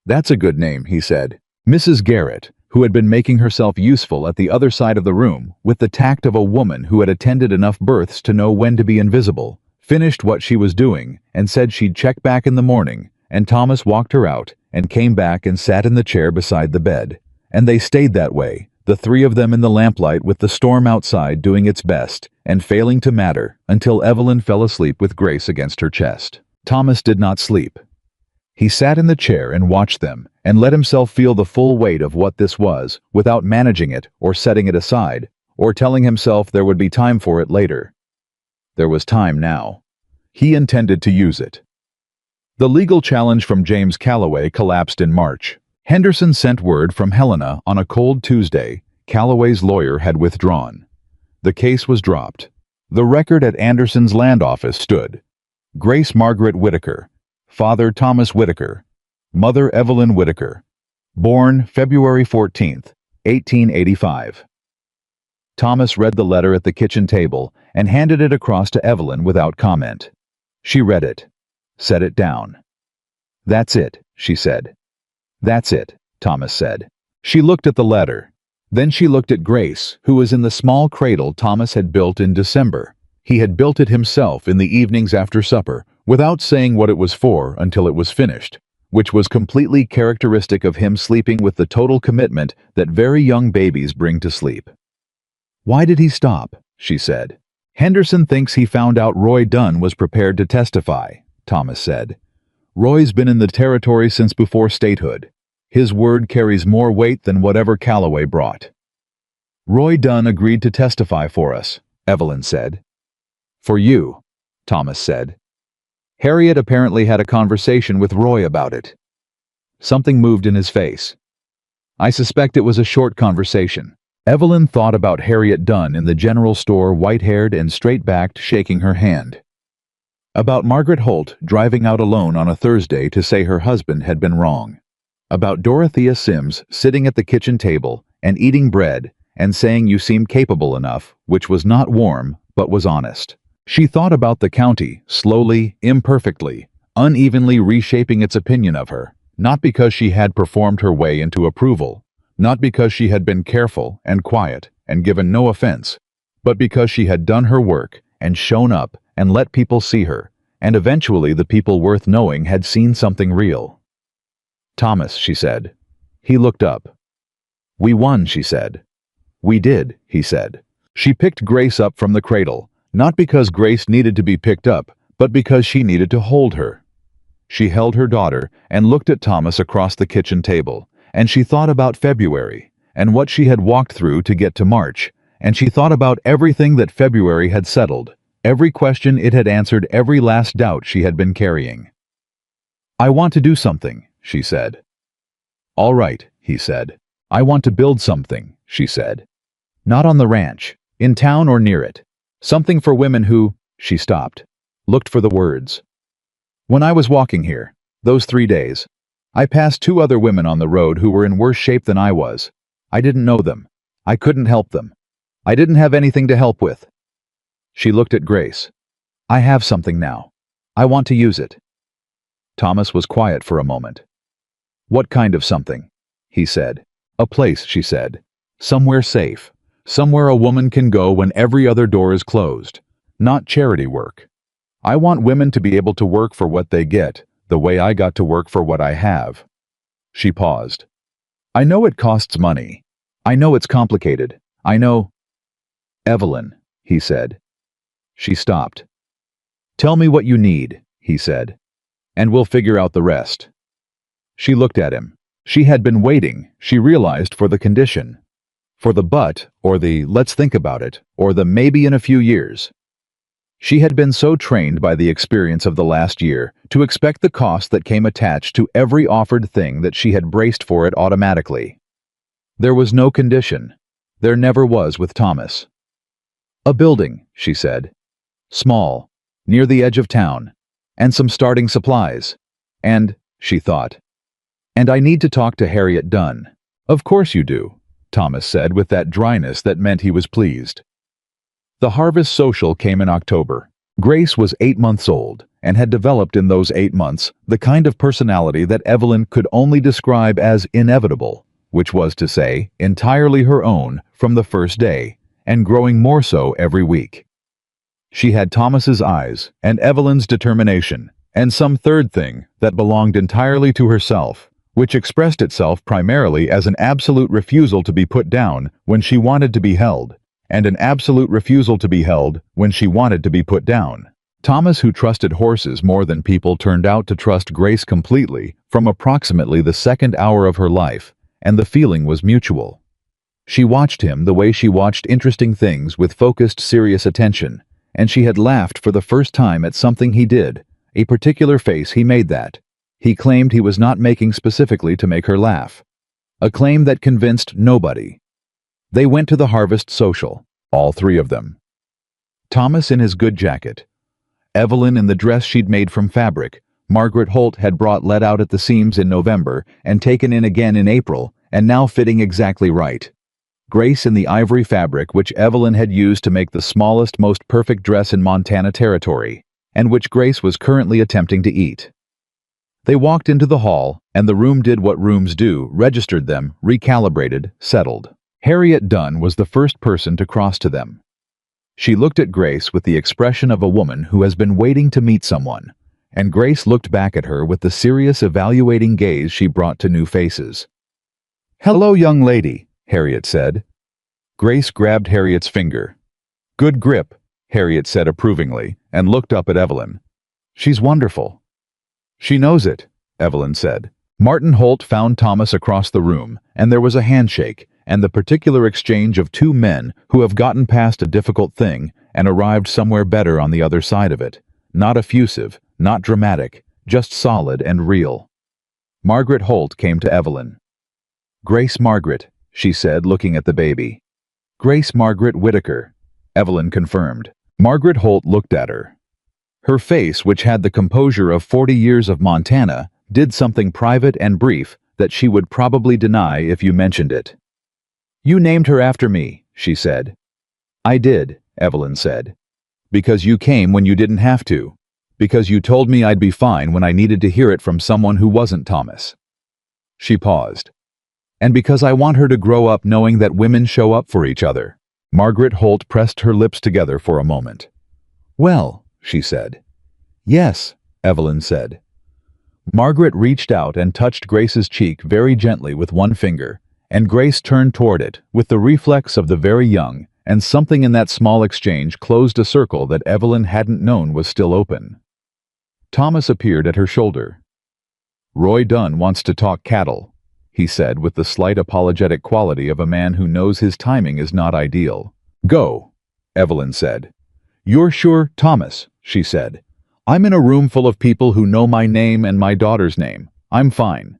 "That's a good name," he said. Mrs. Garrett, who had been making herself useful at the other side of the room, with the tact of a woman who had attended enough births to know when to be invisible, finished what she was doing and said she'd check back in the morning, and Thomas walked her out and came back and sat in the chair beside the bed. And they stayed that way, the three of them in the lamplight with the storm outside doing its best and failing to matter, until Evelyn fell asleep with Grace against her chest. Thomas did not sleep. He sat in the chair and watched them, and let himself feel the full weight of what this was, without managing it or setting it aside, or telling himself there would be time for it later. There was time now. He intended to use it. The legal challenge from James Calloway collapsed in March. Henderson sent word from Helena on a cold Tuesday. Calloway's lawyer had withdrawn. The case was dropped. The record at Anderson's land office stood: Grace Margaret Whitaker, Father Thomas Whitaker, Mother Evelyn Whitaker, born February 14th, 1885. Thomas read the letter at the kitchen table and handed it across to Evelyn without comment. She read it, set it down. "That's it," she said. "That's it," Thomas said. She looked at the letter. Then she looked at Grace, who was in the small cradle Thomas had built in December. He had built it himself in the evenings after supper, without saying what it was for until it was finished, which was completely characteristic of him, sleeping with the total commitment that very young babies bring to sleep. "Why did he stop?" she said. "Henderson thinks he found out Roy Dunn was prepared to testify," Thomas said. "Roy's been in the territory since before statehood. His word carries more weight than whatever Calloway brought." Roy Dunn agreed to testify for us, Evelyn said. For you, Thomas said. Harriet apparently had a conversation with Roy about it. Something moved in his face. I suspect it was a short conversation. Evelyn thought about Harriet Dunn in the general store, white-haired and straight-backed, shaking her hand. About Margaret Holt driving out alone on a Thursday to say her husband had been wrong. About Dorothea Sims sitting at the kitchen table and eating bread and saying you seem capable enough, which was not warm but was honest. She thought about the county, slowly, imperfectly, unevenly reshaping its opinion of her, not because she had performed her way into approval, not because she had been careful and quiet and given no offense, but because she had done her work and shown up and let people see her, and eventually the people worth knowing had seen something real. Thomas, she said. He looked up. We won, she said. We did, he said. She picked Grace up from the cradle, not because Grace needed to be picked up, but because she needed to hold her. She held her daughter and looked at Thomas across the kitchen table, and she thought about February and what she had walked through to get to March, and she thought about everything that February had settled, every question it had answered, every last doubt she had been carrying. I want to do something, she said. All right, he said. I want to build something, she said. Not on the ranch, in town or near it. Something for women who, she stopped, looked for the words. When I was walking here, those 3 days, I passed 2 other women on the road who were in worse shape than I was. I didn't know them. I couldn't help them. I didn't have anything to help with. She looked at Grace. I have something now. I want to use it. Thomas was quiet for a moment. What kind of something? He said. A place, she said. Somewhere safe. Somewhere a woman can go when every other door is closed. Not charity work. I want women to be able to work for what they get, the way I got to work for what I have. She paused. I know it costs money. I know it's complicated. I know. Evelyn, he said. She stopped. Tell me what you need, he said, and we'll figure out the rest. She looked at him. She had been waiting, she realized, for the condition. For the but, or the let's think about it, or the maybe in a few years. She had been so trained by the experience of the last year to expect the cost that came attached to every offered thing that she had braced for it automatically. There was no condition. There never was with Thomas. A building, she said. Small, near the edge of town, and some starting supplies. And, she thought, and I need to talk to Harriet Dunn. Of course you do, Thomas said with that dryness that meant he was pleased. The harvest social came in October. Grace was 8 months old and had developed in those 8 months the kind of personality that Evelyn could only describe as inevitable, which was to say, entirely her own from the first day, and growing more so every week. She had Thomas's eyes and Evelyn's determination, and some third thing that belonged entirely to herself, which expressed itself primarily as an absolute refusal to be put down when she wanted to be held, and an absolute refusal to be held when she wanted to be put down. Thomas, who trusted horses more than people, turned out to trust Grace completely from approximately the second hour of her life, and the feeling was mutual. She watched him the way she watched interesting things with focused, serious attention, and she had laughed for the first time at something he did, a particular face he made that he claimed he was not making specifically to make her laugh. A claim that convinced nobody. They went to the harvest social, all 3 of them. Thomas in his good jacket. Evelyn in the dress she'd made from fabric Margaret Holt had brought let out at the seams in November and taken in again in April, and now fitting exactly right. Grace in the ivory fabric which Evelyn had used to make the smallest, most perfect dress in Montana Territory, and which Grace was currently attempting to eat. They walked into the hall, and the room did what rooms do, registered them, recalibrated, settled. Harriet Dunn was the first person to cross to them. She looked at Grace with the expression of a woman who has been waiting to meet someone, and Grace looked back at her with the serious, evaluating gaze she brought to new faces. "Hello, young lady," Harriet said. Grace grabbed Harriet's finger. "Good grip," Harriet said approvingly, and looked up at Evelyn. "She's wonderful." "She knows it," Evelyn said. Martin Holt found Thomas across the room, and there was a handshake, and the particular exchange of two men who have gotten past a difficult thing and arrived somewhere better on the other side of it. Not effusive, not dramatic, just solid and real. Margaret Holt came to Evelyn. "Grace Margaret," she said, looking at the baby. "Grace Margaret Whitaker," Evelyn confirmed. Margaret Holt looked at her. Her face, which had the composure of 40 years of Montana, did something private and brief that she would probably deny if you mentioned it. "You named her after me," she said. "I did," Evelyn said. "Because you came when you didn't have to. Because you told me I'd be fine when I needed to hear it from someone who wasn't Thomas." She paused. "And because I want her to grow up knowing that women show up for each other." Margaret Holt pressed her lips together for a moment. "Well," she said. "Yes," Evelyn said. Margaret reached out and touched Grace's cheek very gently with one finger, and Grace turned toward it with the reflex of the very young, and something in that small exchange closed a circle that Evelyn hadn't known was still open. Thomas appeared at her shoulder. "Roy Dunn wants to talk cattle," he said with the slight apologetic quality of a man who knows his timing is not ideal. "Go," Evelyn said. "You're sure, Thomas?" she said. "I'm in a room full of people who know my name and my daughter's name. I'm fine."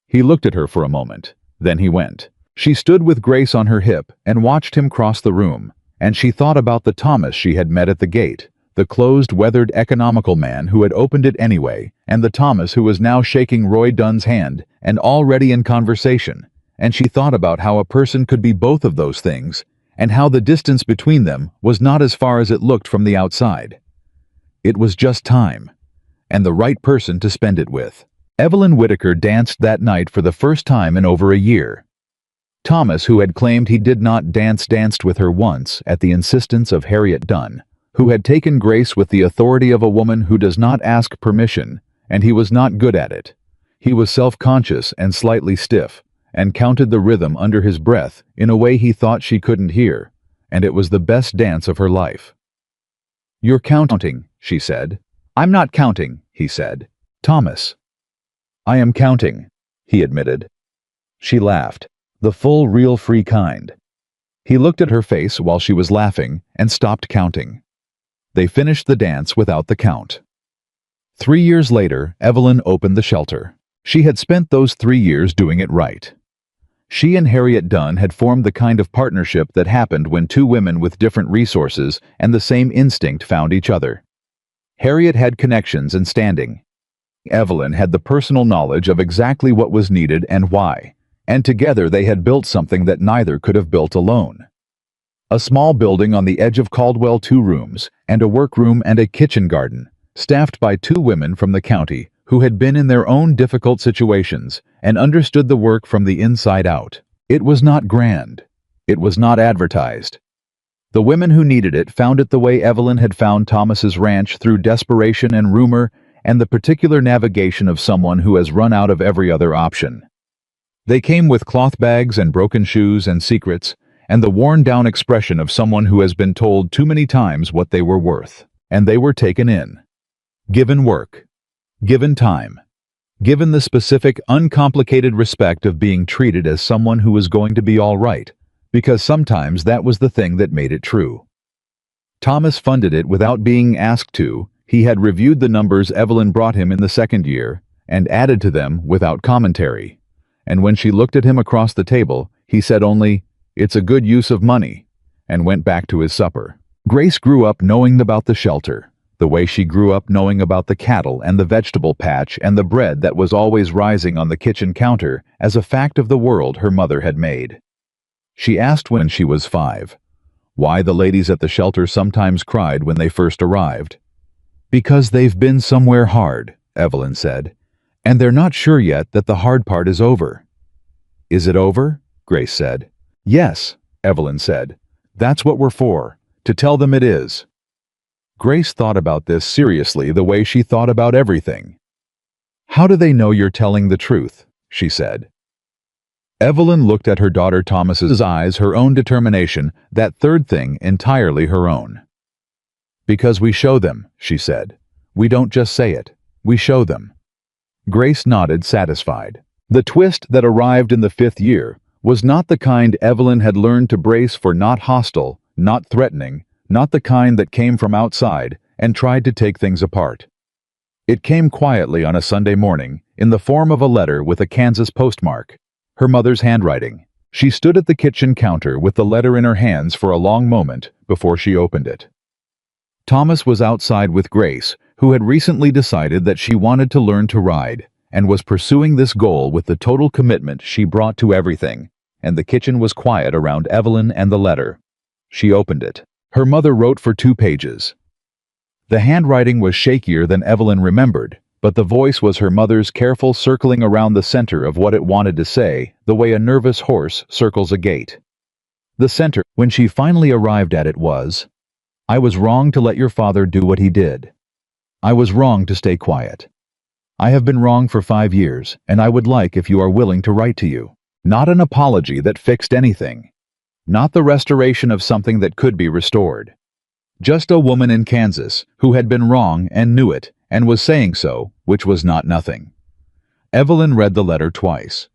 He looked at her for a moment. Then he went. She stood with Grace on her hip and watched him cross the room, and she thought about the Thomas she had met at the gate, the closed, weathered, economical man who had opened it anyway, and the Thomas who was now shaking Roy Dunn's hand and already in conversation, and she thought about how a person could be both of those things, and how the distance between them was not as far as it looked from the outside. It was just time, and the right person to spend it with. Evelyn Whitaker danced that night for the first time in over a year. Thomas, who had claimed he did not dance, danced with her once at the insistence of Harriet Dunn, who had taken Grace with the authority of a woman who does not ask permission, and he was not good at it. He was self-conscious and slightly stiff, and counted the rhythm under his breath in a way he thought she couldn't hear, and it was the best dance of her life. "You're counting," she said. "I'm not counting," he said. "Thomas." "I am counting," he admitted. She laughed, the full, real, free kind. He looked at her face while she was laughing and stopped counting. They finished the dance without the count. 3 years later, Evelyn opened the shelter. She had spent those 3 years doing it right. She and Harriet Dunn had formed the kind of partnership that happened when two women with different resources and the same instinct found each other. Harriet had connections and standing. Evelyn had the personal knowledge of exactly what was needed and why, and together they had built something that neither could have built alone. A small building on the edge of Caldwell, 2 rooms, and a workroom and a kitchen garden, staffed by 2 women from the county who had been in their own difficult situations and understood the work from the inside out. It was not grand. It was not advertised. The women who needed it found it the way Evelyn had found Thomas's ranch, through desperation and rumor and the particular navigation of someone who has run out of every other option. They came with cloth bags and broken shoes and secrets, and the worn-down expression of someone who has been told too many times what they were worth. And they were taken in. Given work. Given time. Given the specific, uncomplicated respect of being treated as someone who was going to be all right, because sometimes that was the thing that made it true. Thomas funded it without being asked to. He had reviewed the numbers Evelyn brought him in the second year, and added to them without commentary. And when she looked at him across the table, he said only, "It's a good use of money," and went back to his supper. Grace grew up knowing about the shelter, the way she grew up knowing about the cattle and the vegetable patch and the bread that was always rising on the kitchen counter as a fact of the world her mother had made. She asked when she was 5, why the ladies at the shelter sometimes cried when they first arrived. "Because they've been somewhere hard," Evelyn said, "and they're not sure yet that the hard part is over." "Is it over?" Grace said. "Yes," Evelyn said. "That's what we're for, to tell them it is." Grace thought about this seriously, the way she thought about everything. "How do they know you're telling the truth?" she said. Evelyn looked at her daughter Thomas's eyes, her own determination, that third thing entirely her own. "Because we show them," she said. "We don't just say it, we show them." Grace nodded, satisfied. The twist that arrived in the 5th year was not the kind Evelyn had learned to brace for, not hostile, not threatening, not the kind that came from outside and tried to take things apart. It came quietly on a Sunday morning, in the form of a letter with a Kansas postmark, her mother's handwriting. She stood at the kitchen counter with the letter in her hands for a long moment before she opened it. Thomas was outside with Grace, who had recently decided that she wanted to learn to ride, and was pursuing this goal with the total commitment she brought to everything, and the kitchen was quiet around Evelyn and the letter. She opened it. Her mother wrote for 2 pages. The handwriting was shakier than Evelyn remembered, but the voice was her mother's careful circling around the center of what it wanted to say, the way a nervous horse circles a gate. The center, when she finally arrived at it, was, "I was wrong to let your father do what he did. I was wrong to stay quiet. I have been wrong for 5 years, and I would like if you are willing to write to you." Not an apology that fixed anything. Not the restoration of something that could be restored. Just a woman in Kansas who had been wrong and knew it and was saying so, which was not nothing. Evelyn read the letter twice.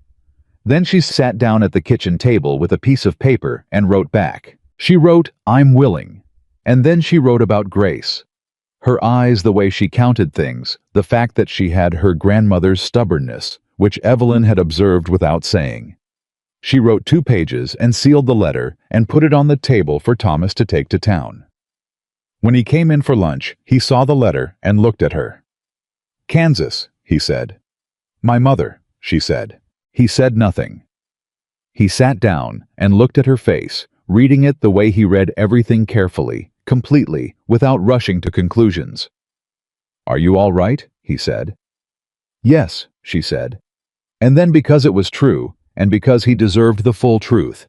Then she sat down at the kitchen table with a piece of paper and wrote back. She wrote, "I'm willing." And then she wrote about Grace. Her eyes, the way she counted things, the fact that she had her grandmother's stubbornness, which Evelyn had observed without saying. She wrote 2 pages and sealed the letter and put it on the table for Thomas to take to town. When he came in for lunch, he saw the letter and looked at her. "Kansas," he said. "My mother," she said. He said nothing. He sat down and looked at her face, reading it the way he read everything carefully, completely, without rushing to conclusions. "Are you all right?" he said. "Yes," she said. And then, because it was true, and because he deserved the full truth,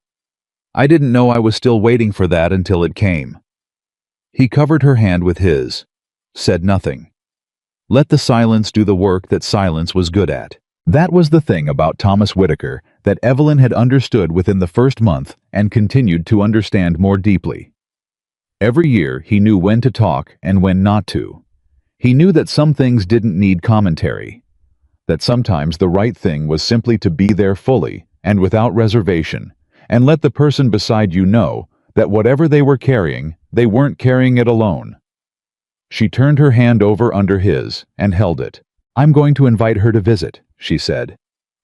"I didn't know I was still waiting for that until it came." He covered her hand with his, said nothing. Let the silence do the work that silence was good at. That was the thing about Thomas Whitaker that Evelyn had understood within the first month and continued to understand more deeply. Every year he knew when to talk and when not to. He knew that some things didn't need commentary, that sometimes the right thing was simply to be there fully and without reservation, and let the person beside you know that whatever they were carrying, they weren't carrying it alone. She turned her hand over under his and held it. "I'm going to invite her to visit," she said.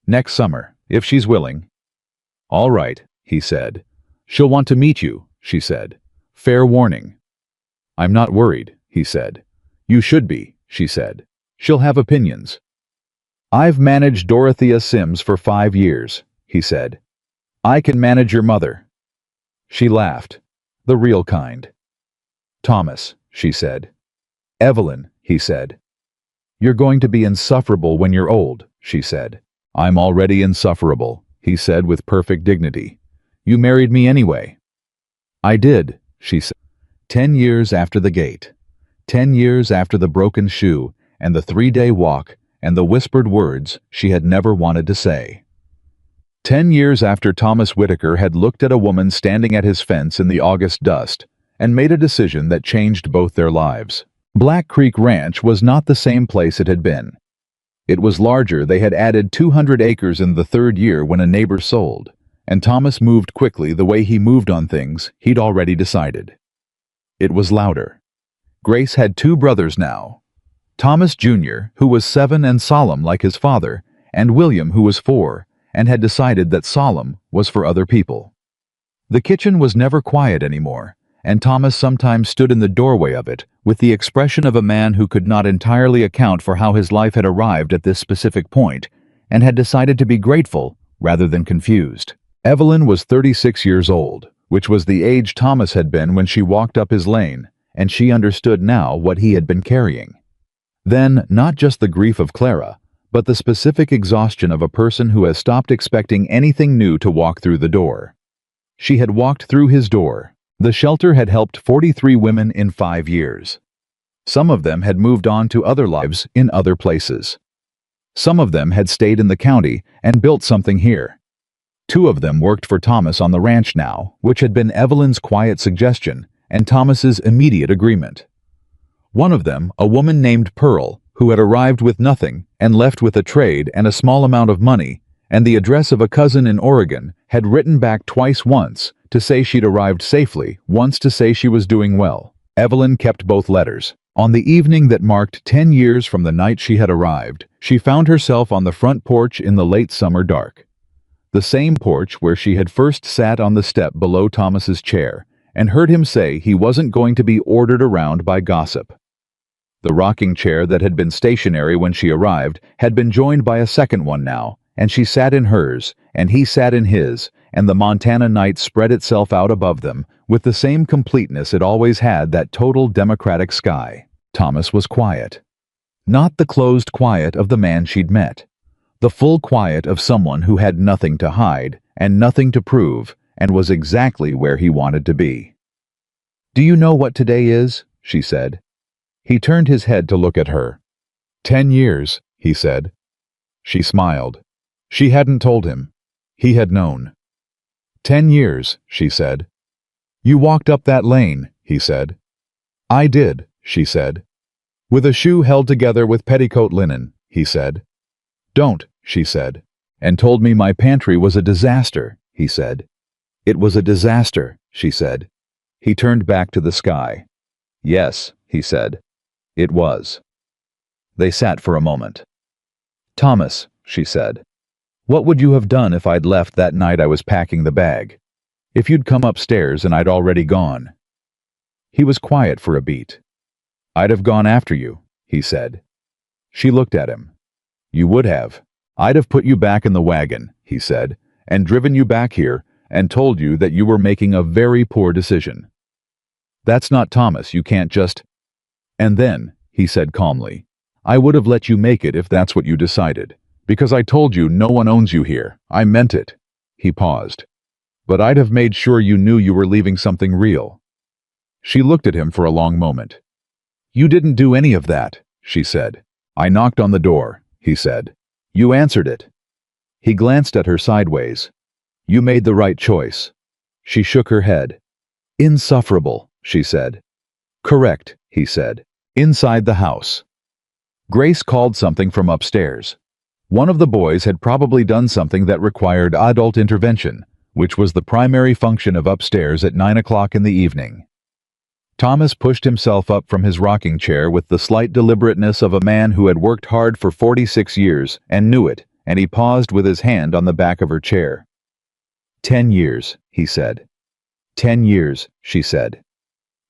"Next summer, if she's willing." "All right," he said. "She'll want to meet you," she said. "Fair warning." "I'm not worried," he said. "You should be," she said. "She'll have opinions." "I've managed Dorothea Sims for 5 years," he said. "I can manage your mother." She laughed. The real kind. "Thomas," she said. "Evelyn," he said. "You're going to be insufferable when you're old," she said. "I'm already insufferable," he said with perfect dignity. "You married me anyway." "I did," she said. 10 years after the gate. 10 years after the broken shoe and the 3-day walk and the whispered words she had never wanted to say. 10 years after Thomas Whitaker had looked at a woman standing at his fence in the August dust and made a decision that changed both their lives. Black Creek Ranch was not the same place it had been. It was larger. They had added 200 acres in the 3rd year when a neighbor sold, and Thomas moved quickly the way he moved on things he'd already decided. It was louder. Grace had 2 brothers now. Thomas Jr., who was 7 and solemn like his father, and William, who was 4, and had decided that solemn was for other people. The kitchen was never quiet anymore, and Thomas sometimes stood in the doorway of it with the expression of a man who could not entirely account for how his life had arrived at this specific point, and had decided to be grateful rather than confused. Evelyn was 36 years old, which was the age Thomas had been when she walked up his lane, and she understood now what he had been carrying. Then, not just the grief of Clara, but the specific exhaustion of a person who has stopped expecting anything new to walk through the door. She had walked through his door. The shelter had helped 43 women in 5 years. Some of them had moved on to other lives in other places. Some of them had stayed in the county and built something here. 2 of them worked for Thomas on the ranch now, which had been Evelyn's quiet suggestion and Thomas's immediate agreement. One of them, a woman named Pearl, who had arrived with nothing and left with a trade and a small amount of money and the address of a cousin in Oregon, had written back twice, once to say she'd arrived safely, once to say she was doing well. Evelyn kept both letters. On the evening that marked 10 years from the night she had arrived, she found herself on the front porch in the late summer dark. The same porch where she had first sat on the step below Thomas's chair and heard him say he wasn't going to be ordered around by gossip. The rocking chair that had been stationary when she arrived had been joined by a second one now, and she sat in hers, and he sat in his, and the Montana night spread itself out above them with the same completeness it always had, that total democratic sky. Thomas was quiet. Not the closed quiet of the man she'd met. The full quiet of someone who had nothing to hide and nothing to prove and was exactly where he wanted to be. "Do you know what today is?" she said. He turned his head to look at her. 10 years, he said. She smiled. She hadn't told him. He had known. 10 years, she said. "You walked up that lane," he said. "I did," she said. "With a shoe held together with petticoat linen," he said. "Don't," she said. "And told me my pantry was a disaster," he said. "It was a disaster," she said. He turned back to the sky. "Yes," he said. "It was." They sat for a moment. "Thomas," she said, "what would you have done if I'd left that night I was packing the bag? If you'd come upstairs and I'd already gone?" He was quiet for a beat. "I'd have gone after you," he said. She looked at him. "You would have. I'd have put you back in the wagon," he said, "and driven you back here and told you that you were making a very poor decision. That's not Thomas, you can't just—" "And then," he said calmly, "I would have let you make it if that's what you decided. Because I told you no one owns you here. I meant it." He paused. "But I'd have made sure you knew you were leaving something real." She looked at him for a long moment. "You didn't do any of that," she said. "I knocked on the door," he said. "You answered it." He glanced at her sideways. "You made the right choice." She shook her head. "Insufferable," she said. "Correct," he said. Inside the house. Grace called something from upstairs. One of the boys had probably done something that required adult intervention, which was the primary function of upstairs at 9 o'clock in the evening. Thomas pushed himself up from his rocking chair with the slight deliberateness of a man who had worked hard for 46 years and knew it, and he paused with his hand on the back of her chair. 10 years, he said. 10 years, she said.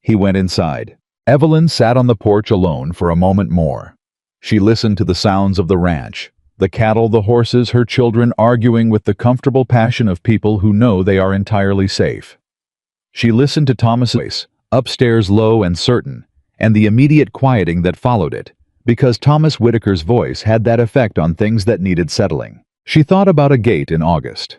He went inside. Evelyn sat on the porch alone for a moment more. She listened to the sounds of the ranch, the cattle, the horses, her children arguing with the comfortable passion of people who know they are entirely safe. She listened to Thomas's voice, upstairs low and certain, and the immediate quieting that followed it, because Thomas Whitaker's voice had that effect on things that needed settling. She thought about a gate in August.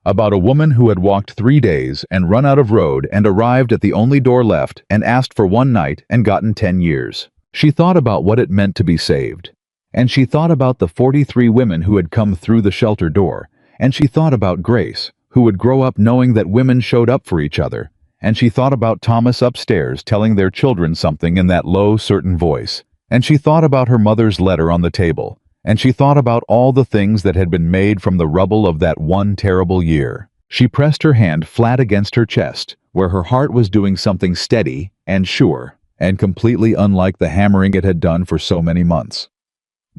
About a woman who had walked 3 days and run out of road and arrived at the only door left and asked for 1 night and gotten 10 years. She thought about what it meant to be saved. And she thought about the 43 women who had come through the shelter door. And she thought about Grace, who would grow up knowing that women showed up for each other. And she thought about Thomas upstairs telling their children something in that low, certain voice. And she thought about her mother's letter on the table. And she thought about all the things that had been made from the rubble of that one terrible year. She pressed her hand flat against her chest, where her heart was doing something steady and sure, and completely unlike the hammering it had done for so many months.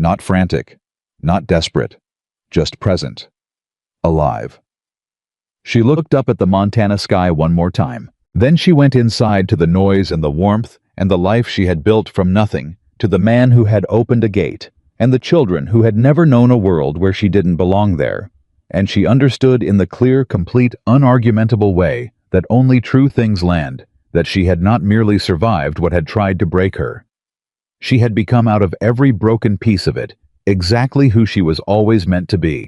Not frantic, not desperate, just present, alive. She looked up at the Montana sky one more time. Then she went inside to the noise and the warmth and the life she had built from nothing, to the man who had opened a gate, and the children who had never known a world where she didn't belong there. And she understood in the clear, complete, unargumentable way that only true things land, that she had not merely survived what had tried to break her. She had become out of every broken piece of it, exactly who she was always meant to be.